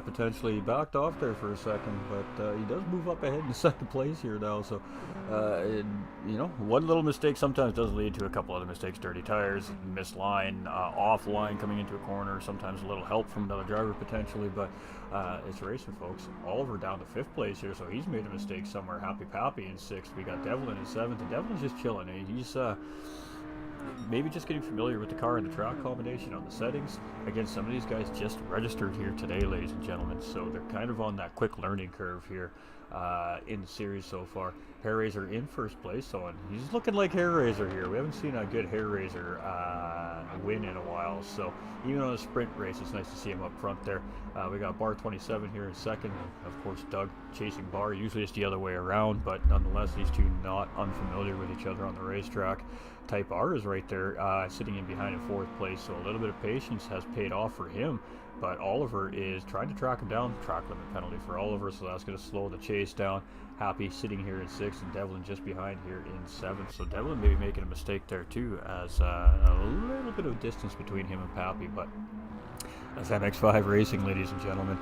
potentially backed off there for a second, but he does move up ahead in second place here now, so, you know, one little mistake sometimes does lead to a couple other mistakes. Dirty tires, missed line, off line coming into a corner, sometimes a little help from another driver potentially, but it's racing, folks. Oliver down to fifth place here, so he's made a mistake somewhere. Happy Pappy in sixth. We got Devlin in seventh, and Devlin's just chilling, eh? He's, maybe just getting familiar with the car and the track combination on the settings. Again, some of these guys just registered here today, ladies and gentlemen, so they're kind of on that quick learning curve here in the series so far. Hair Raiser in first place, so he's looking like Hair Raiser here. We haven't seen a good Hair Raiser win in a while, so even on a sprint race, it's nice to see him up front there. We got Bar 27 here in second, and of course Doug chasing Bar. Usually it's the other way around, but nonetheless, these two not unfamiliar with each other on the racetrack. Type R is right there, sitting in behind in fourth place, so a little bit of patience has paid off for him, but Oliver is trying to track him down. Track limit penalty for Oliver, so that's going to slow the chase down. Happy sitting here in sixth, and Devlin just behind here in seventh, so Devlin may be making a mistake there too, as a little bit of distance between him and Pappy, but that's MX5 Racing, ladies and gentlemen.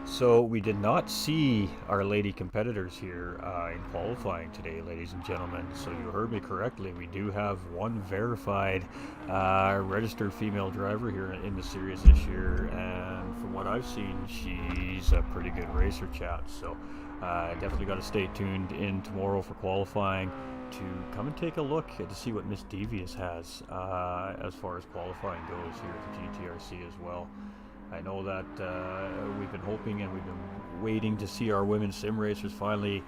So we did not see our lady competitors here in qualifying today, ladies and gentlemen. So you heard me correctly. We do have one verified registered female driver here in the series this year, and from what I've seen, she's a pretty good racer, chat. So definitely got to stay tuned in tomorrow for qualifying to come and take a look to see what Miss Devious has as far as qualifying goes here at the GTRC as well. I know that we've been hoping and we've been waiting to see our women sim racers finally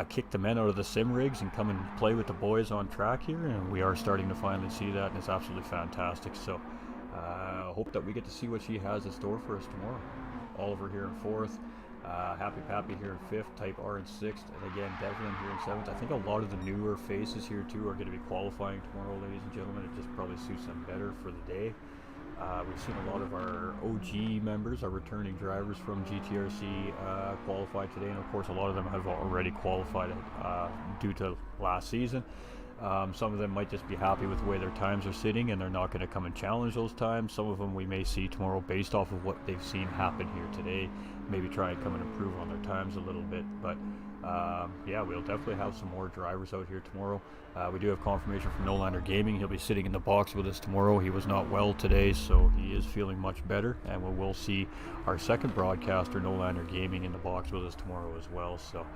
kick the men out of the sim rigs and come and play with the boys on track here, and we are starting to finally see that, and it's absolutely fantastic. So I hope that we get to see what she has in store for us tomorrow. Oliver here in fourth, Happy Pappy here in fifth, Type R in sixth, and again Devlin here in seventh. I think a lot of the newer faces here too are going to be qualifying tomorrow, ladies and gentlemen. It just probably suits them better for the day. We've seen a lot of our OG members, our returning drivers from GTRC qualify today, and of course a lot of them have already qualified due to last season. Some of them might just be happy with the way their times are sitting and they're not going to come and challenge those times. Some of them we may see tomorrow based off of what they've seen happen here today, maybe try and come and improve on their times a little bit, but yeah, we'll definitely have some more drivers out here tomorrow. We do have confirmation from Nolander Gaming. He'll be sitting in the box with us tomorrow. He was not well today, so he is feeling much better, and we will see our second broadcaster, Nolander Gaming, in the box with us tomorrow as well. So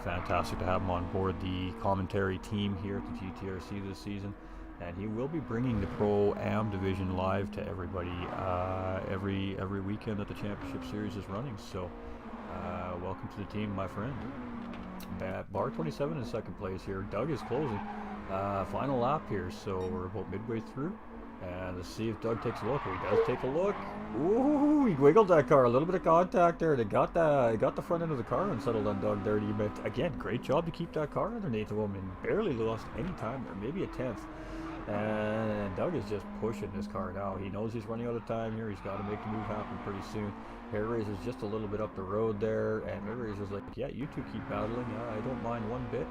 fantastic to have him on board the commentary team here at the GTRC this season, and he will be bringing the Pro-Am division live to everybody every weekend that the championship series is running. So welcome to the team, my friend. Bar 27 in second place here. Doug is closing. Final lap here, so we're about midway through. And let's see if Doug takes a look. He does take a look. Ooh, he wiggled that car. A little bit of contact there. They got the front end of the car unsettled on Doug there. But again, great job to keep that car underneath of him and barely lost any time there, maybe a tenth. And Doug is just pushing this car now. He knows he's running out of time here. He's got to make the move happen pretty soon. Hair Raiser's just a little bit up the road there, and Hair Raiser's like, yeah, you two keep battling. I don't mind one bit.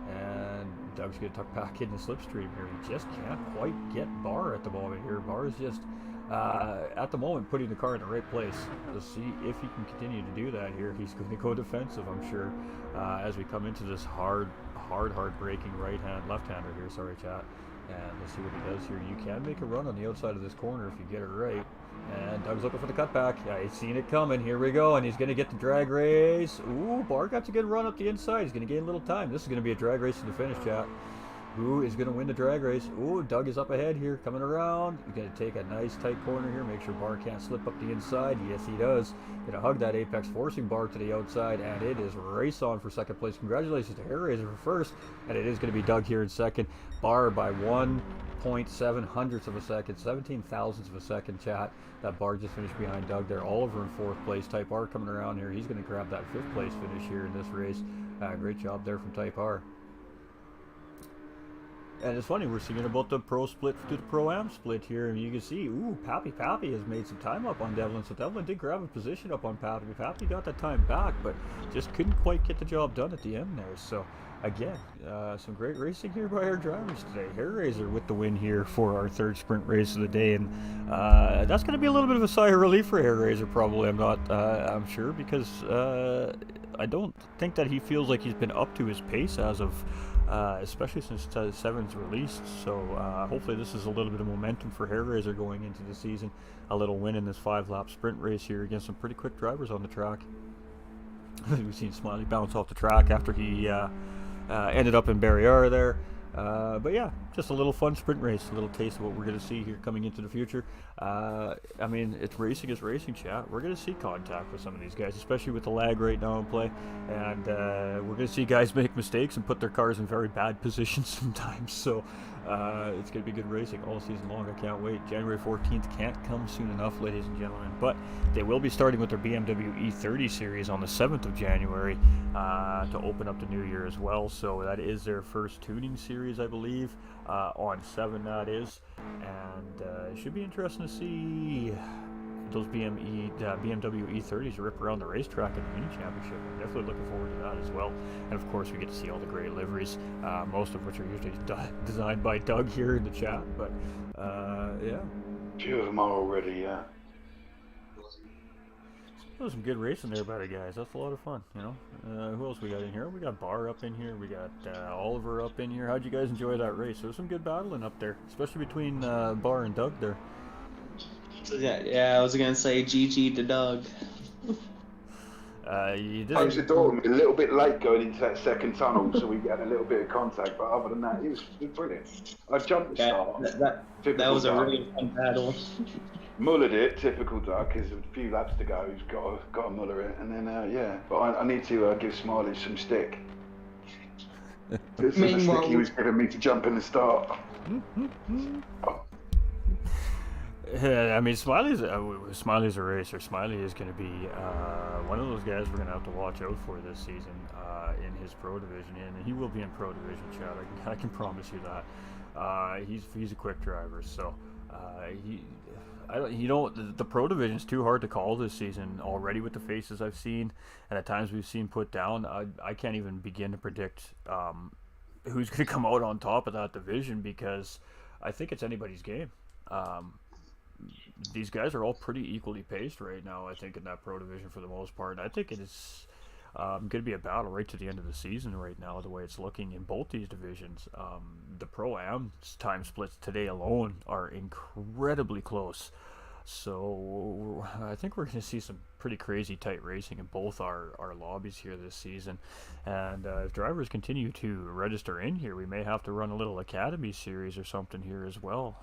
And Doug's going to tuck back in the slipstream here. He just can't quite get Bar at the moment here. Bar is just, at the moment, putting the car in the right place. Let's see if he can continue to do that here. He's going to go defensive, I'm sure, as we come into this hard braking left-hander here. Sorry, chat. And let's see what he does here. You can make a run on the outside of this corner if you get it right. And Doug's looking for the cutback. Yeah, he's seen it coming. Here we go. And he's going to get the drag race. Ooh, Bar got a good run up the inside. He's going to gain a little time. This is going to be a drag race to the finish, chat. Who is going to win the drag race? Ooh, Doug is up ahead here, coming around. He's going to take a nice tight corner here, make sure Bar can't slip up the inside. Yes, he does. Going to hug that apex, forcing Bar to the outside, and it is race on for second place. Congratulations to Hair Razor for first, and it is going to be Doug here in second. Bar by 1.7 hundredths of a second, 17 thousandths of a second, chat. That Bar just finished behind Doug there. Oliver in fourth place. Type R coming around here. He's going to grab that fifth place finish here in this race. Great job there from Type R. And it's funny, we're seeing about the pro split to the pro-am split here, and you can see, ooh, Pappy has made some time up on Devlin, so Devlin did grab a position up on Pappy. Pappy got that time back, but just couldn't quite get the job done at the end there. So, again, some great racing here by our drivers today. Hair Razor with the win here for our third sprint race of the day, and that's going to be a little bit of a sigh of relief for Hair Razor, probably. I'm sure, because I don't think that he feels like he's been up to his pace as of especially since 7's released, so hopefully this is a little bit of momentum for Hair Razor going into the season. A little win in this 5-lap sprint race here against some pretty quick drivers on the track. We've seen Smiley bounce off the track after he ended up in Barriere there. But yeah, just a little fun sprint race, a little taste of what we're going to see here coming into the future. I mean, it's racing is racing, chat. We're going to see contact with some of these guys, especially with the lag right now in play. And we're going to see guys make mistakes and put their cars in very bad positions sometimes. So it's going to be good racing all season long. I can't wait. January 14th can't come soon enough, ladies and gentlemen. But they will be starting with their BMW E30 series on the 7th of January to open up the new year as well. So that is their first tuning series, I believe, on 7 that is. And it should be interesting to see those BMW E30s rip around the racetrack in the mini championship. I'm definitely looking forward to that as well. And of course, we get to see all the great liveries, most of which are usually designed by Doug here in the chat. But yeah, A few of them are already, yeah. There's some good racing there by the guys. That's a lot of fun, you know. Who else we got in here? We got Bar up in here. We got Oliver up in here. How'd you guys enjoy that race? There was some good battling up there, especially between Bar and Doug there. Yeah, I was gonna say GG to Doug. You did. I was a little bit late going into that second tunnel, so we had a little bit of contact. But other than that, it was brilliant. I jumped the start. That was a really fun battle. Mullered it, typical Doug. There's a few laps to go. He's got to muller it, and then yeah. But I need to give Smiley some stick. This is the stick he was giving me to jump in the start. I mean, Smiley's a racer. Smiley is going to be one of those guys we're going to have to watch out for this season in his pro division, and he will be in pro division, Chad. I can promise you that. He's a quick driver, so the pro division is too hard to call this season already with the faces I've seen, and at times we've seen put down. I can't even begin to predict who's going to come out on top of that division, because I think it's anybody's game. These guys are all pretty equally paced right now, I think, in that pro division for the most part. And I think it is going to be a battle right to the end of the season right now, the way it's looking in both these divisions. The Pro-Am time splits today alone are incredibly close. So I think we're going to see some pretty crazy tight racing in both our lobbies here this season. And if drivers continue to register in here, we may have to run a little academy series or something here as well,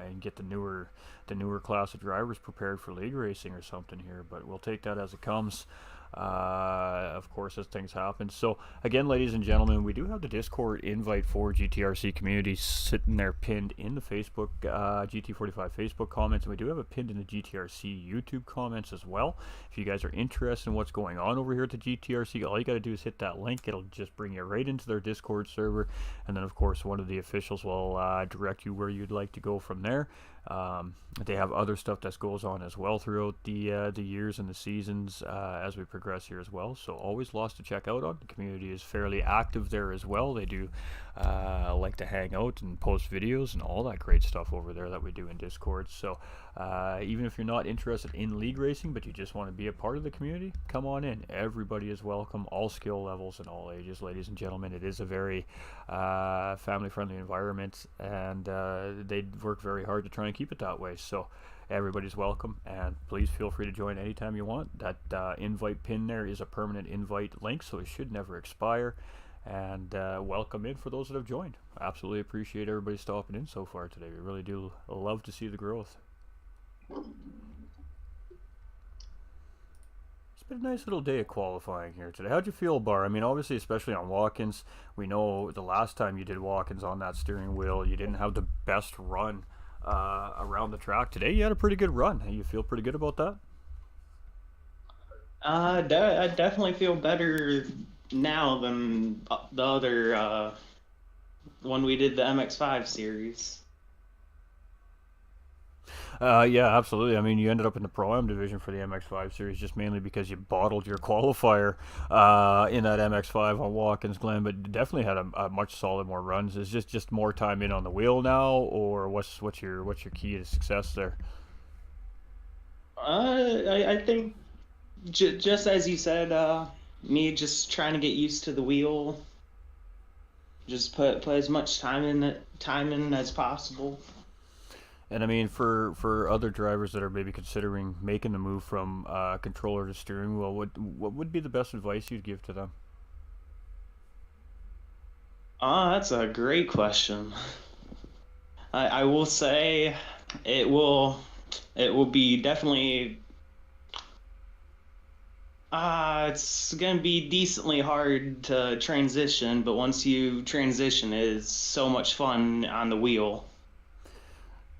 and get the newer class of drivers prepared for league racing or something here. But we'll take that as it comes. Of course, as things happen. So again, ladies and gentlemen, we do have the Discord invite for GTRC community sitting there pinned in the Facebook GT45 Facebook comments, and we do have it pinned in the GTRC YouTube comments as well. If you guys are interested in what's going on over here at the GTRC, all you got to do is hit that link. It'll just bring you right into their Discord server, and then of course one of the officials will direct you where you'd like to go from there. They have other stuff that goes on as well throughout the years and the seasons as we progress here as well. So always lots to check out on. The community is fairly active there as well. They do like to hang out and post videos and all that great stuff over there that we do in Discord. So even if you're not interested in league racing, but you just want to be a part of the community, come on in. Everybody is welcome, all skill levels and all ages, ladies and gentlemen. It is a very family-friendly environment, and they work very hard to try and keep it that way. So everybody's welcome, and please feel free to join anytime you want. That invite pin there is a permanent invite link, so it should never expire. And welcome in for those that have joined. Absolutely appreciate everybody stopping in so far today. We really do love to see the growth. It's been a nice little day of qualifying here today. How'd you feel, Bar? I mean, obviously, especially on walk-ins, we know the last time you did walk-ins on that steering wheel, you didn't have the best run around the track. Today, you had a pretty good run. You feel pretty good about that? I definitely feel better now than the other when we did the MX5 series. Yeah, absolutely. I mean, you ended up in the Pro-Am division for the MX5 series just mainly because you bottled your qualifier in that MX5 on walk-ins, Glenn, but definitely had a much solid more runs. Is just more time in on the wheel now, or what's your key to success there? I think just as you said, me just trying to get used to the wheel, just put as much time in as possible. And I mean, for other drivers that are maybe considering making the move from controller to steering wheel, what would be the best advice you'd give to them? That's a great question. I will say it will be definitely it's gonna be decently hard to transition, but once you transition, it is so much fun on the wheel.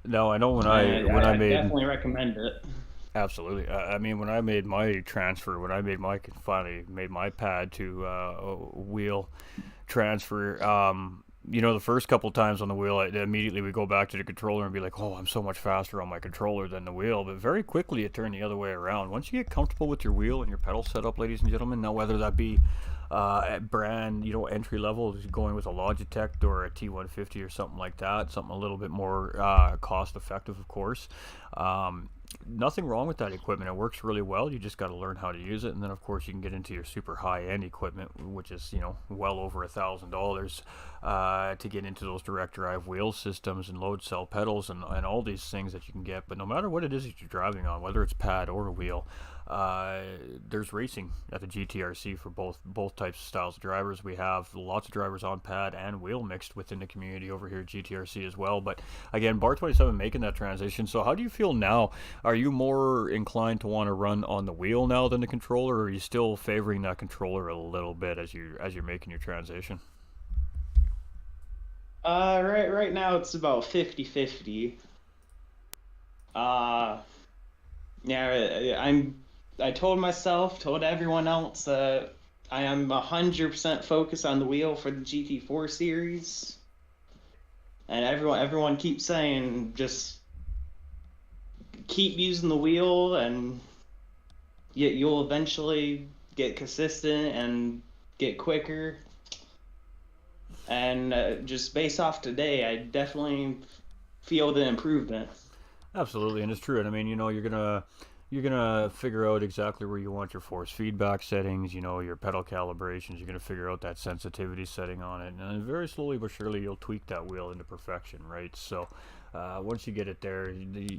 No, I know when I made definitely recommend it. Absolutely. I mean, when I made my transfer, when I finally made my pad to wheel transfer, the first couple times on the wheel, immediately we go back to the controller and be like, oh, I'm so much faster on my controller than the wheel. But very quickly it turned the other way around. Once you get comfortable with your wheel and your pedal setup, ladies and gentlemen, now whether that be at brand, entry level, going with a Logitech or a T150 or something like that, something a little bit more cost effective, of course. Nothing wrong with that equipment. It works really well. You just got to learn how to use it, and then of course you can get into your super high-end equipment, which is well over $1,000 to get into those direct drive wheel systems and load cell pedals and all these things that you can get. But no matter what it is that you're driving on, whether it's pad or a wheel, there's racing at the GTRC for both types of styles of drivers. We have lots of drivers on pad and wheel mixed within the community over here at GTRC as well. But again, Bar 27 making that transition. So how do you feel now? Are you more inclined to want to run on the wheel now than the controller, or are you still favoring that controller a little bit as you're making your transition? Right now it's about 50-50. Yeah, I told everyone else that I am 100% focused on the wheel for the GT4 series, and everyone keeps saying just keep using the wheel, and you'll eventually get consistent and get quicker. And just based off today, I definitely feel the improvement. Absolutely, and it's true. And I mean, you're gonna figure out exactly where you want your force feedback settings, your pedal calibrations. You're gonna figure out that sensitivity setting on it, and very slowly but surely you'll tweak that wheel into perfection, right? So once you get it there,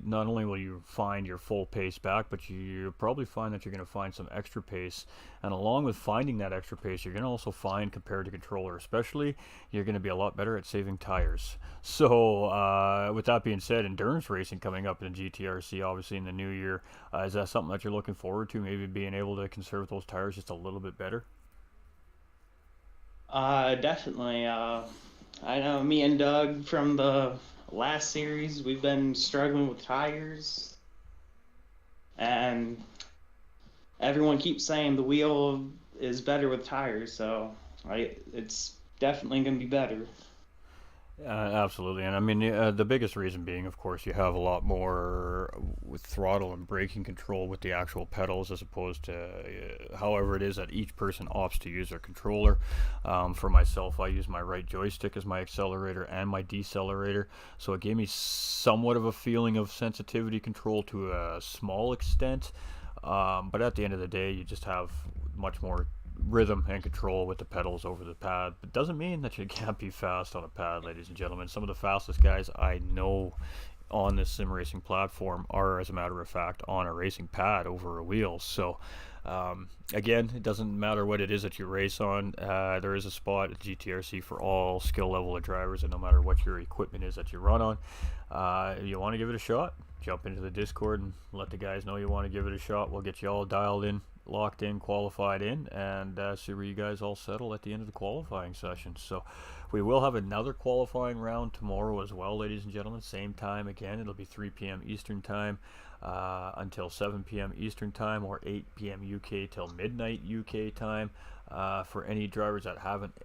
not only will you find your full pace back, but you'll probably find that you're going to find some extra pace. And along with finding that extra pace, you're going to also find, compared to controller especially, you're going to be a lot better at saving tires. So with that being said, endurance racing coming up in the GTRC, obviously in the new year, is that something that you're looking forward to, maybe being able to conserve those tires just a little bit better? Definitely. I know me and Doug from the last series, we've been struggling with tires, and everyone keeps saying the wheel is better with tires, so it's definitely going to be better. Absolutely, and I mean the biggest reason being, of course, you have a lot more with throttle and braking control with the actual pedals as opposed to however it is that each person opts to use their controller. For myself, I use my right joystick as my accelerator and my decelerator, so it gave me somewhat of a feeling of sensitivity control to a small extent, but at the end of the day, you just have much more rhythm and control with the pedals over the pad. But doesn't mean that you can't be fast on a pad, ladies and gentlemen. Some of the fastest guys I know on this sim racing platform are, as a matter of fact, on a racing pad over a wheel. So again, it doesn't matter what it is that you race on. There is a spot at GTRC for all skill level of drivers, and no matter what your equipment is that you run on, if you want to give it a shot, jump into the Discord and let the guys know you want to give it a shot. We'll get you all dialed in, locked in, qualified in, and see where you guys all settle at the end of the qualifying session. So we will have another qualifying round tomorrow as well, ladies and gentlemen. Same time again. It'll be 3 p.m. Eastern time until 7 p.m. Eastern time, or 8 p.m. UK till midnight UK time, for any drivers that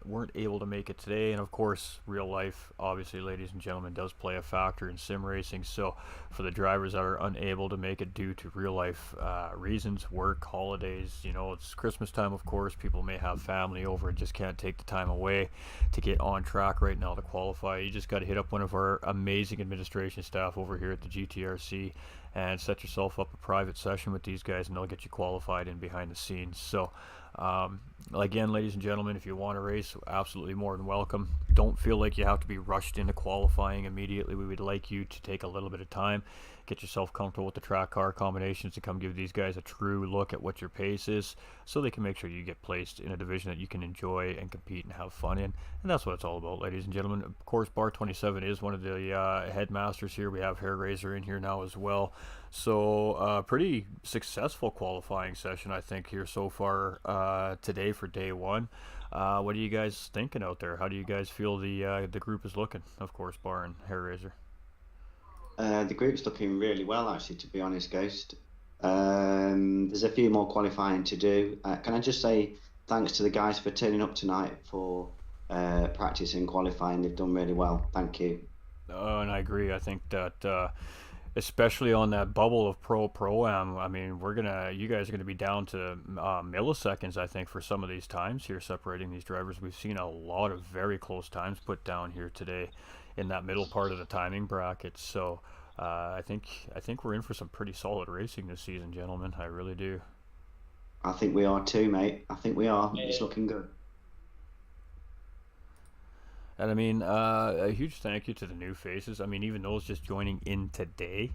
weren't able to make it today. And of course, real life, obviously, ladies and gentlemen, does play a factor in sim racing. So for the drivers that are unable to make it due to real life reasons, work, holidays, it's Christmas time, of course, people may have family over and just can't take the time away to get on track right now to qualify. You just got to hit up one of our amazing administration staff over here at the GTRC and set yourself up a private session with these guys, and they'll get you qualified in behind the scenes. So again, ladies and gentlemen, if you want to race, absolutely more than welcome. Don't feel like you have to be rushed into qualifying immediately. We would like you to take a little bit of time, get yourself comfortable with the track car combinations, and come give these guys a true look at what your pace is, so they can make sure you get placed in a division that you can enjoy and compete and have fun in. And that's what it's all about, ladies and gentlemen. Of course, Bar 27 is one of the headmasters here. We have Hair Razor in here now as well. So pretty successful qualifying session, I think, here so far today for day one. What are you guys thinking out there? How do you guys feel the group is looking? Of course, Bar and Hair Razor. The group's looking really well, actually, to be honest, Ghost. There's a few more qualifying to do. Can I just say thanks to the guys for turning up tonight for practice and qualifying. They've done really well. Thank you. And I agree. I think that especially on that bubble of Pro-Am, I mean, you guys are gonna be down to milliseconds, I think, for some of these times here separating these drivers. We've seen a lot of very close times put down here today in that middle part of the timing bracket. So I think we're in for some pretty solid racing this season, gentlemen. I really do. I think we are too, mate. I think we are. It's looking good. And I mean, a huge thank you to the new faces. I mean, even those just joining in today,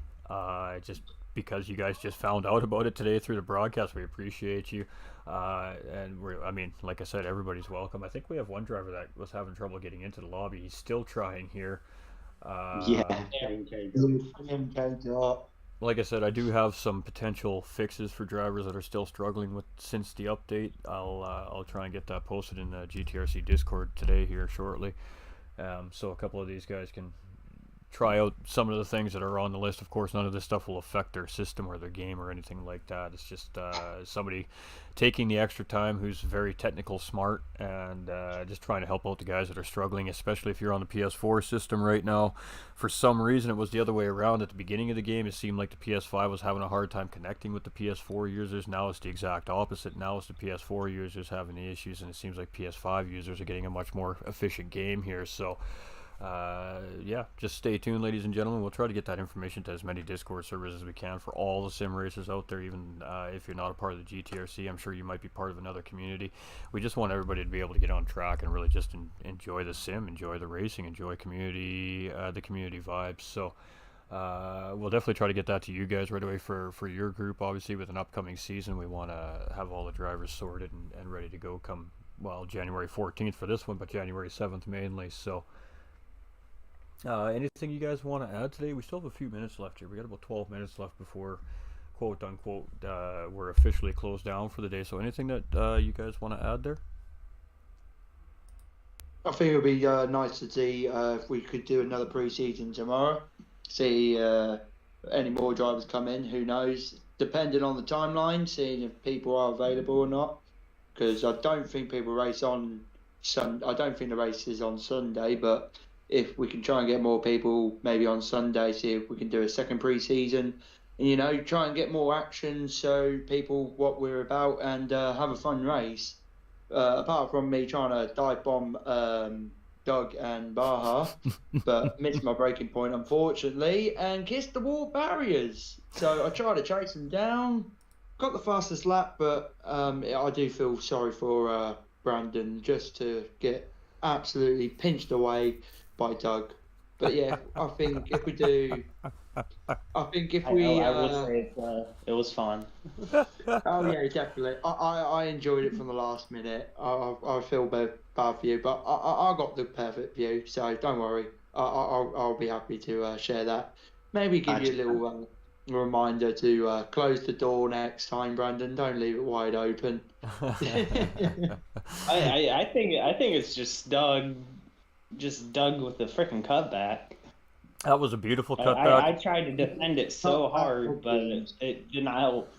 just because you guys just found out about it today through the broadcast. We appreciate you. And I mean, like I said, everybody's welcome. I think we have one driver that was having trouble getting into the lobby. He's still trying here. Like I said, I do have some potential fixes for drivers that are still struggling with since the update. I'll try and get that posted in the GTRC Discord today here shortly. So a couple of these guys can try out some of the things that are on the list. Of course, none of this stuff will affect their system or their game or anything like that. It's just somebody taking the extra time who's very technical smart and just trying to help out the guys that are struggling, especially if you're on the PS4 system right now. For some reason, it was the other way around at the beginning of the game. It seemed like the PS5 was having a hard time connecting with the PS4 users. Now it's the exact opposite. Now it's the PS4 users having the issues, and it seems like PS5 users are getting a much more efficient game here. So yeah, just stay tuned, ladies and gentlemen. We'll try to get that information to as many Discord servers as we can for all the sim racers out there, even if you're not a part of the GTRC. I'm sure you might be part of another community. We just want everybody to be able to get on track and really just enjoy the sim, enjoy the racing, enjoy community, the community vibes. So we'll definitely try to get that to you guys right away for your group. Obviously, with an upcoming season, we want to have all the drivers sorted and ready to go come, well, January 14th for this one, but January 7th mainly. So anything you guys want to add today? We still have a few minutes left here. We got about 12 minutes left before, quote unquote, we're officially closed down for the day. So anything that you guys want to add there? I think it would be nice to see if we could do another pre-season tomorrow. See any more drivers come in. Who knows? Depending on the timeline, seeing if people are available or not. Because I don't think people race on I don't think the race is on Sunday, but if we can try and get more people maybe on Sunday, see if we can do a second pre-season, and try and get more action, show people what we're about, and have a fun race. Apart from me trying to dive bomb Doug and Baha, but missed my breaking point unfortunately, and kissed the wall barriers. So I tried to chase them down, got the fastest lap, but I do feel sorry for Brandon just to get absolutely pinched away by Doug. But yeah, I think if we do I think if I will say it was fun. Oh yeah, definitely. I enjoyed it from the last minute. I feel bad for you, but I got the perfect view, so don't worry. I'll be happy to share that. Maybe give you a little reminder to close the door next time, Brandon. Don't leave it wide open. I think it's just Doug with the freaking cutback. That was a beautiful cutback. I tried to defend it so hard, but it did not help.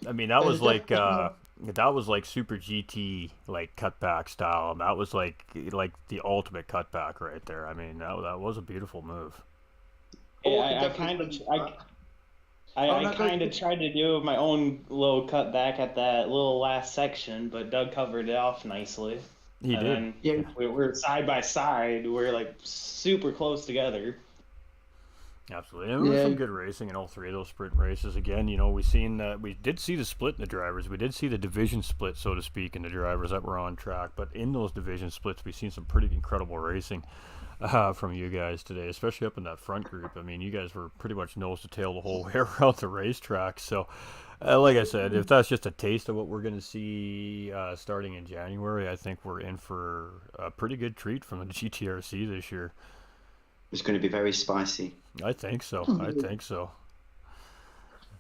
I mean, that was like Super GT like cutback style. That was like the ultimate cutback right there. I mean, that was a beautiful move. Yeah, I kind of tried to do my own little cutback at that little last section, but Doug covered it off nicely. He did. Yeah, we're side by side. We're like super close together. Absolutely. And there was some good racing in all three of those sprint races. Again, you know, we did see the split in the drivers. We did see the division split, so to speak, in the drivers that were on track. But in those division splits, we've seen some pretty incredible racing from you guys today, especially up in that front group. I mean, you guys were pretty much nose to tail the whole way around the racetrack. So, like I said, if that's just a taste of what we're going to see starting in January, I think we're in for a pretty good treat from the GTRC this year. It's going to be very spicy. I think so. I think so.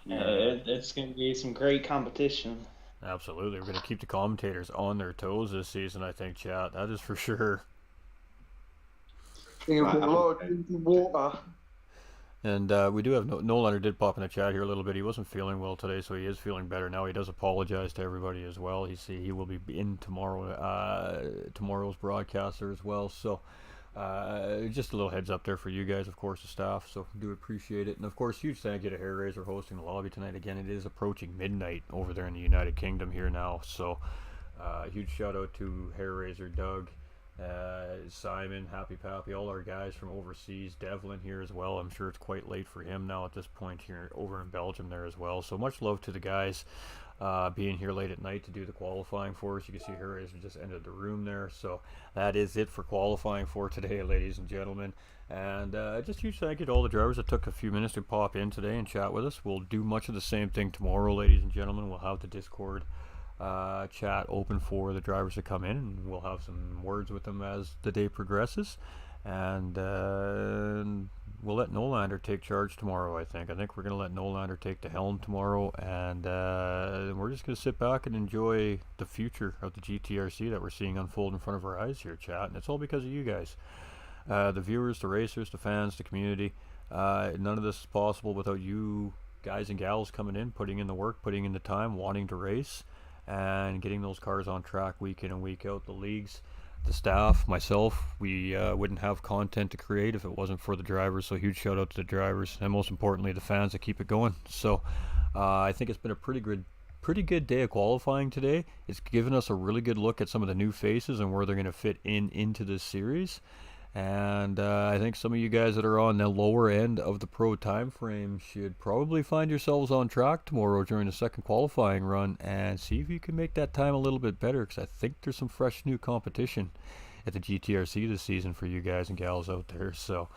Yeah, it's going to be some great competition. Absolutely. We're going to keep the commentators on their toes this season, I think, chat. That is for sure. Water. And we do have Nolander did pop in the chat here a little bit. He wasn't feeling well today, so he is feeling better now. He does apologize to everybody as well. He will be in tomorrow's broadcaster as well. So just a little heads up there for you guys, of course, the staff. So do appreciate it. And of course, huge thank you to Hair Razor hosting the lobby tonight. Again, it is approaching midnight over there in the United Kingdom here now. So huge shout out to Hair Razor, Doug, Simon, Happy Pappy, all our guys from overseas, Devlin here as well. I'm sure it's quite late for him now at this point here over in Belgium there as well. So much love to the guys being here late at night to do the qualifying for us. You can see Hair Razor just entered the room there. So that is it for qualifying for today, ladies and gentlemen. And just huge thank you to all the drivers that took a few minutes to pop in today and chat with us. We'll do much of the same thing tomorrow, ladies and gentlemen. We'll have the Discord chat open for the drivers to come in, and we'll have some words with them as the day progresses. And we'll let Nolander take charge tomorrow, I think. We're going to let Nolander take the helm tomorrow, and we're just going to sit back and enjoy the future of the GTRC that we're seeing unfold in front of our eyes here, chat. And it's all because of you guys. The viewers, the racers, the fans, the community. None of this is possible without you guys and gals coming in, putting in the work, putting in the time, wanting to race, and getting those cars on track week in and week out. The leagues, the staff, myself, we wouldn't have content to create if it wasn't for the drivers. So huge shout out to the drivers, and most importantly the fans that keep it going. So I think it's been a pretty good day of qualifying today. It's given us a really good look at some of the new faces and where they're going to fit into this series. And I think some of you guys that are on the lower end of the pro time frame should probably find yourselves on track tomorrow during the second qualifying run and see if you can make that time a little bit better, because I think there's some fresh new competition at the GTRC this season for you guys and gals out there. So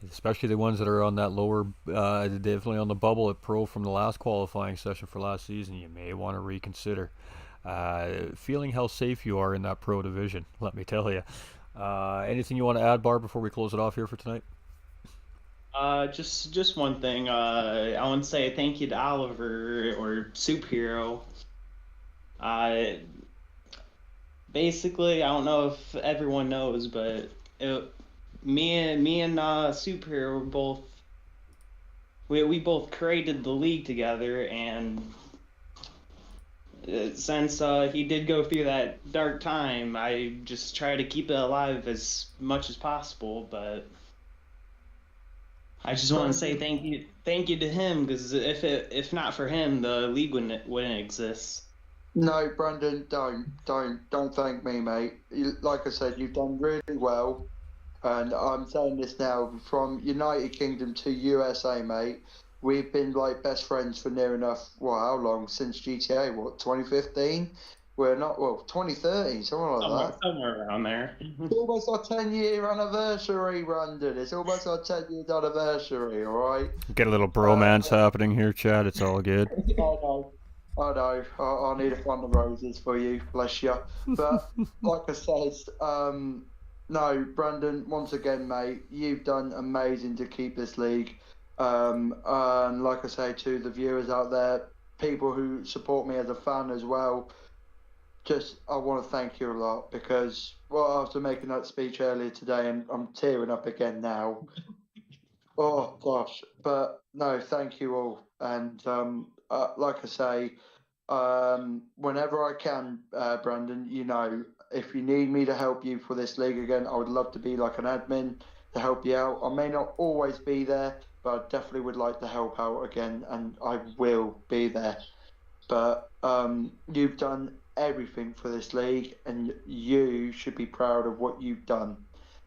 especially the ones that are on that lower, definitely on the bubble at pro from the last qualifying session for last season, you may want to reconsider feeling how safe you are in that pro division, let me tell you. Anything you want to add, Barb, before we close it off here for tonight? Just one thing. I want to say thank you to Oliver or Superhero. Basically, I don't know if everyone knows, but me and Superhero were both. We both created the league together, and since he did go through that dark time, I just try to keep it alive as much as possible. But I just want to say thank you to him, because if not for him, the league wouldn't exist. No, Brandon, don't thank me, mate. Like I said, you've done really well, and I'm saying this now, from United Kingdom to USA, mate. We've been like best friends for near enough, how long? Since GTA, 2015? We're not, well, 2013, something like that. Somewhere around there. It's almost our 10-year anniversary, Brandon. It's almost our 10-year anniversary, all right? Get a little bromance happening here, Chad. It's all good. I know. I need to find the roses for you, bless you. But like I said, no, Brandon, once again, mate, you've done amazing to keep this league. And like I say to the viewers out there, people who support me as a fan as well, just I want to thank you a lot because well, after making that speech earlier today, and I'm tearing up again now. Oh gosh, but no, thank you all, and like I say, whenever I can, Brandon, you know, if you need me to help you for this league again, I would love to be like an admin to help you out. I may not always be there, but I definitely would like to help out again, and I will be there. But you've done everything for this league, and you should be proud of what you've done.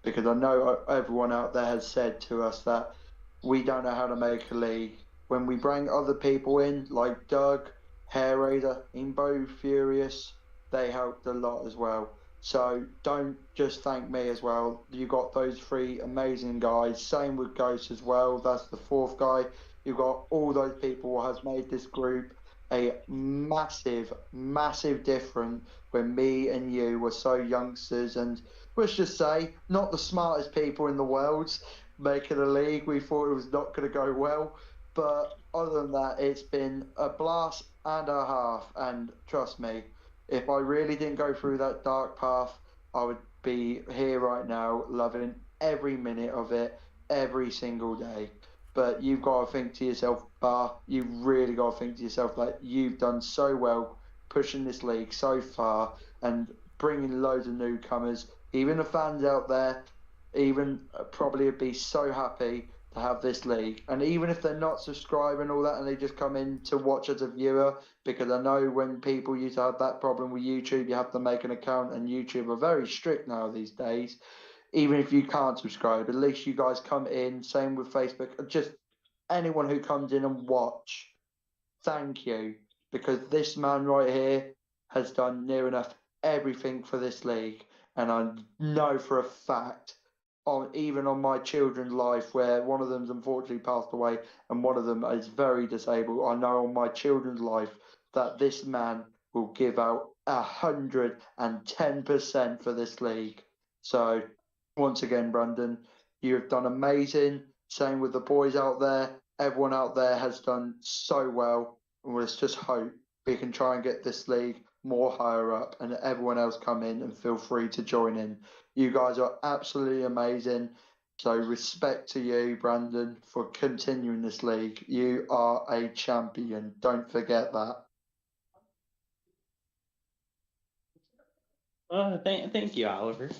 Because I know everyone out there has said to us that we don't know how to make a league. When we bring other people in, like Doug, Hair Raider, Imbo Furious, they helped a lot as well. So don't just thank me as well. You got those three amazing guys. Same with Ghost as well. That's the fourth guy. You've got all those people who has made this group a massive, massive difference when me and you were so youngsters and let's just say not the smartest people in the world making a league. We thought it was not going to go well, but other than that, it's been a blast and a half. And trust me, if I really didn't go through that dark path, I would be here right now, loving every minute of it, every single day. But you've got to think to yourself, Bar, you've really got to think to yourself that you've done so well pushing this league so far and bringing loads of newcomers. Even the fans out there, even probably would be so happy to have this league. And even if they're not subscribing and all that and they just come in to watch as a viewer, because I know when people used to have that problem with YouTube, you have to make an account and YouTube are very strict now these days. Even if you can't subscribe, at least you guys come in. Same with Facebook. Just anyone who comes in and watch, thank you. Because this man right here has done near enough everything for this league. And I know for a fact, even on my children's life, where one of them's unfortunately passed away and one of them is very disabled, I know on my children's life that this man will give out 110% for this league. So once again, Brandon, you have done amazing. Same with the boys out there. Everyone out there has done so well. And let's just hope we can try and get this league more higher up and everyone else come in and feel free to join in. You guys are absolutely amazing. So respect to you, Brandon, for continuing this league. You are a champion. Don't forget that. Thank you, Oliver.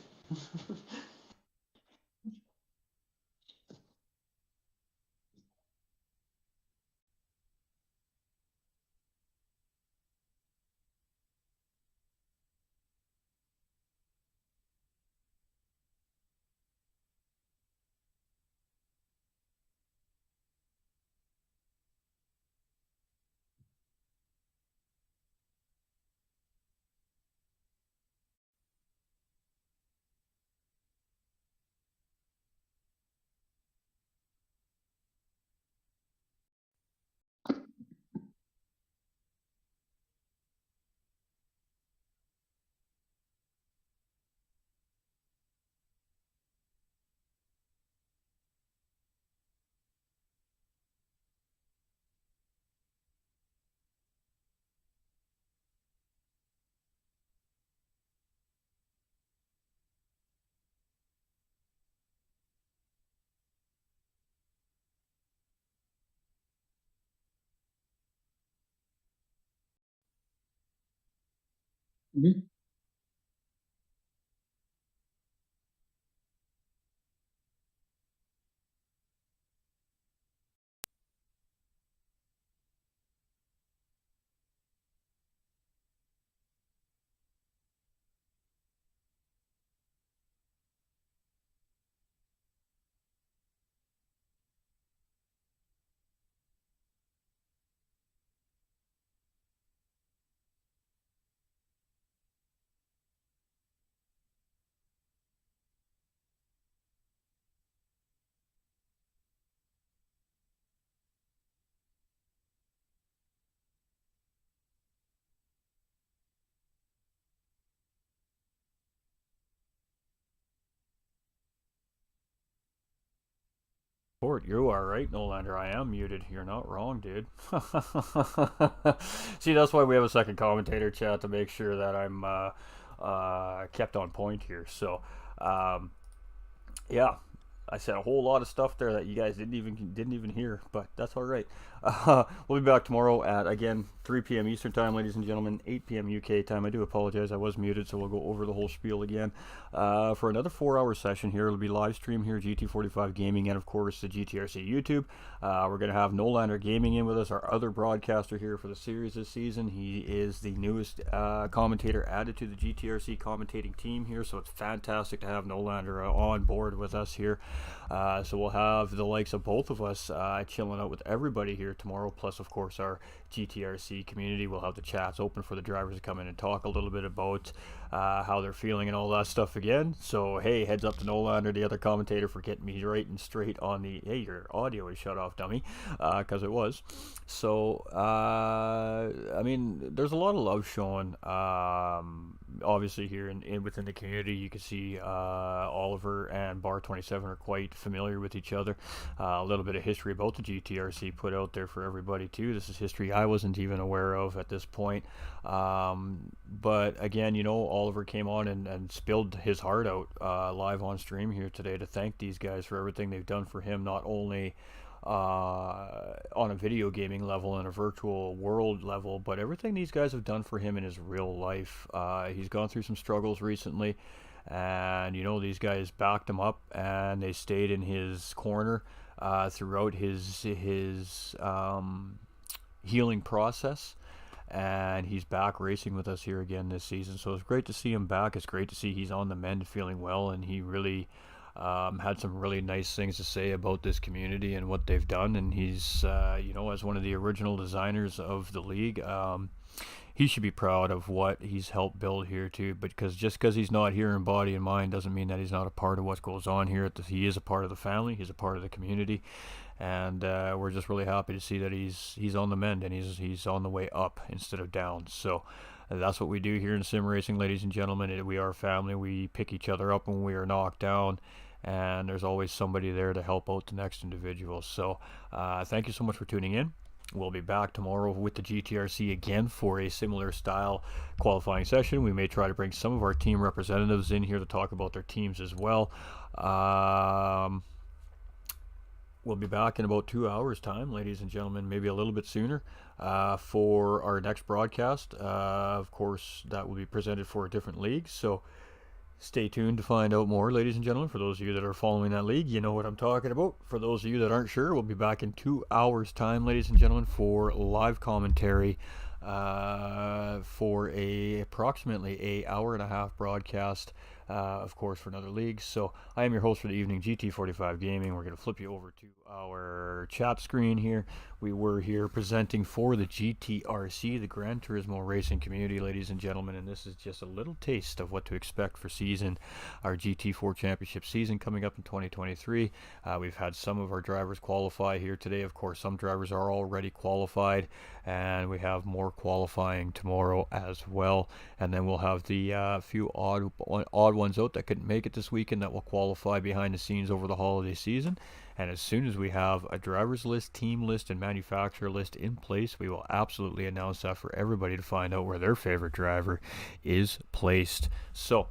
Mm-hmm. support. You are right, Nolander. I am muted. You're not wrong, dude. See, that's why we have a second commentator, chat, to make sure that I'm kept on point here. So, yeah, I said a whole lot of stuff there that you guys didn't even hear, but that's all right. We'll be back tomorrow at, again, 3 p.m. Eastern time, ladies and gentlemen, 8 p.m. UK time. I do apologize, I was muted, so we'll go over the whole spiel again for another 4-hour session here. It'll be live stream here, GT45 Gaming, and of course the GTRC YouTube. We're going to have Nolander Gaming in with us, our other broadcaster here for the series this season. He is the newest commentator added to the GTRC commentating team here, so it's fantastic to have Nolander on board with us here. So we'll have the likes of both of us chilling out with everybody here tomorrow, plus of course our GTRC community. We'll have the chats open for the drivers to come in and talk a little bit about how they're feeling and all that stuff again. So hey, heads up to Nolander, the other commentator, for getting me right and straight on the, hey, your audio is shut off, dummy, because it was. So I mean, there's a lot of love shown obviously here in within the community. You can see Oliver and Bar 27 are quite familiar with each other. A little bit of history about the GTRC put out there for everybody too. This is history I wasn't even aware of at this point. But again, you know, Oliver came on and spilled his heart out live on stream here today to thank these guys for everything they've done for him, not only on a video gaming level and a virtual world level, but everything these guys have done for him in his real life. He's gone through some struggles recently, and you know, these guys backed him up and they stayed in his corner throughout his healing process. And he's back racing with us here again this season, so it's great to see him back. It's great to see he's on the mend, feeling well, and he really had some really nice things to say about this community and what they've done. And he's, you know, as one of the original designers of the league, he should be proud of what he's helped build here too. But just because he's not here in body and mind doesn't mean that he's not a part of what goes on here. He is a part of the family. He's a part of the community, and we're just really happy to see that he's on the mend and he's on the way up instead of down. So that's what we do here in sim racing, ladies and gentlemen. We are family. We pick each other up when we are knocked down, and there's always somebody there to help out the next individual. So thank you so much for tuning in. We'll be back tomorrow with the GTRC again for a similar style qualifying session. We may try to bring some of our team representatives in here to talk about their teams as well. We'll be back in about 2 hours time, ladies and gentlemen, maybe a little bit sooner, for our next broadcast. Of course, that will be presented for a different league, so stay tuned to find out more, ladies and gentlemen. For those of you that are following that league, you know what I'm talking about. For those of you that aren't sure, we'll be back in 2 hours time, ladies and gentlemen, for live commentary for approximately a hour and a half broadcast, of course, for another league. So I am your host for the evening, GT45 Gaming. We're going to flip you over to our chat screen here. We were here presenting for the GTRC, the Gran Turismo racing community, ladies and gentlemen, and this is just a little taste of what to expect for our GT4 championship season coming up in 2023. We've had some of our drivers qualify here today. Of course, some drivers are already qualified, and we have more qualifying tomorrow as well. And then we'll have the few odd ones out that couldn't make it this weekend that will qualify behind the scenes over the holiday season. And as soon as we have a driver's list, team list, and manufacturer list in place, we will absolutely announce that for everybody to find out where their favorite driver is placed. So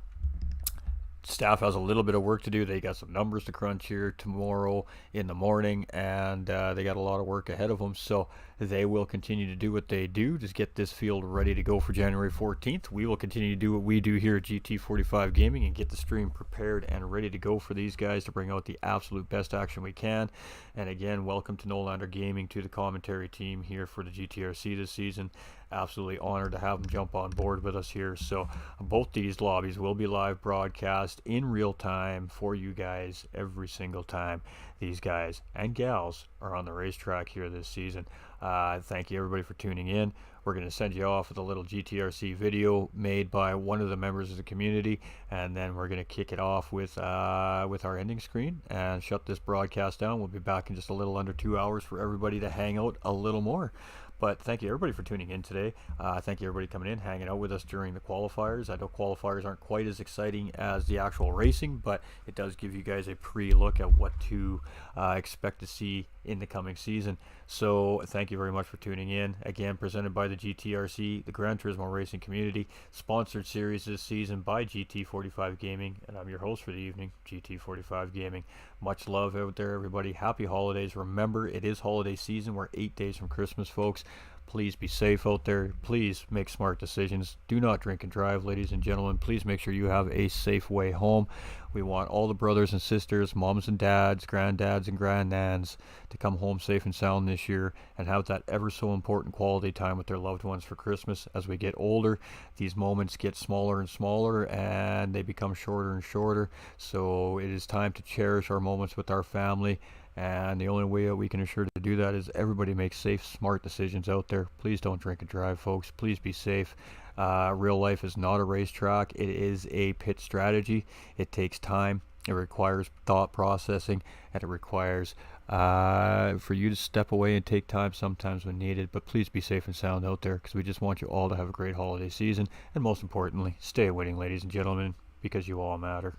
staff has a little bit of work to do. They got some numbers to crunch here tomorrow in the morning, and they got a lot of work ahead of them. So they will continue to do what they do, just get this field ready to go for January 14th. We will continue to do what we do here at GT45 Gaming and get the stream prepared and ready to go for these guys to bring out the absolute best action we can. And again, welcome to Nolander Gaming, to the commentary team here for the GTRC this season. Absolutely honored to have them jump on board with us here. So both these lobbies will be live broadcast in real time for you guys every single time these guys and gals are on the racetrack here this season. Thank you everybody for tuning in. We're going to send you off with a little GTRC video made by one of the members of the community, and then we're going to kick it off with our ending screen and shut this broadcast down. We'll be back in just a little under 2 hours for everybody to hang out a little more. But thank you everybody for tuning in today. Thank you everybody coming in, hanging out with us during the qualifiers. I know qualifiers aren't quite as exciting as the actual racing, but it does give you guys a pre-look at what to expect to see in the coming season. So thank you very much for tuning in. Again, presented by the GTRC, the Gran Turismo Racing Community, sponsored series this season by GT45 Gaming, and I'm your host for the evening, GT45 Gaming. Much love out there, everybody. Happy holidays. Remember, it is holiday season. We're 8 days from Christmas, folks. Please be safe out there. Please make smart decisions. Do not drink and drive, ladies and gentlemen. Please make sure you have a safe way home. We want all the brothers and sisters, moms and dads, granddads and grandnans to come home safe and sound this year and have that ever so important quality time with their loved ones for Christmas. As we get older, these moments get smaller and smaller and they become shorter and shorter. So it is time to cherish our moments with our family. And the only way that we can assure to do that is everybody makes safe, smart decisions out there. Please don't drink and drive, folks. Please be safe. Real life is not a racetrack. It is a pit strategy. It takes time. It requires thought processing, and it requires for you to step away and take time sometimes when needed. But please be safe and sound out there, because we just want you all to have a great holiday season. And most importantly, stay winning, ladies and gentlemen, because you all matter.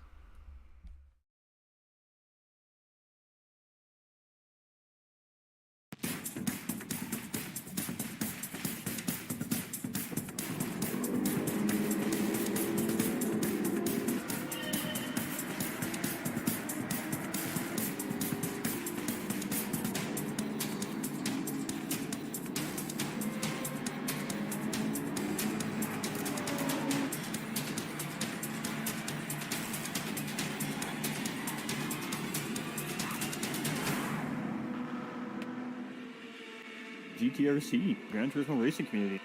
GTRC Gran Turismo Racing Community.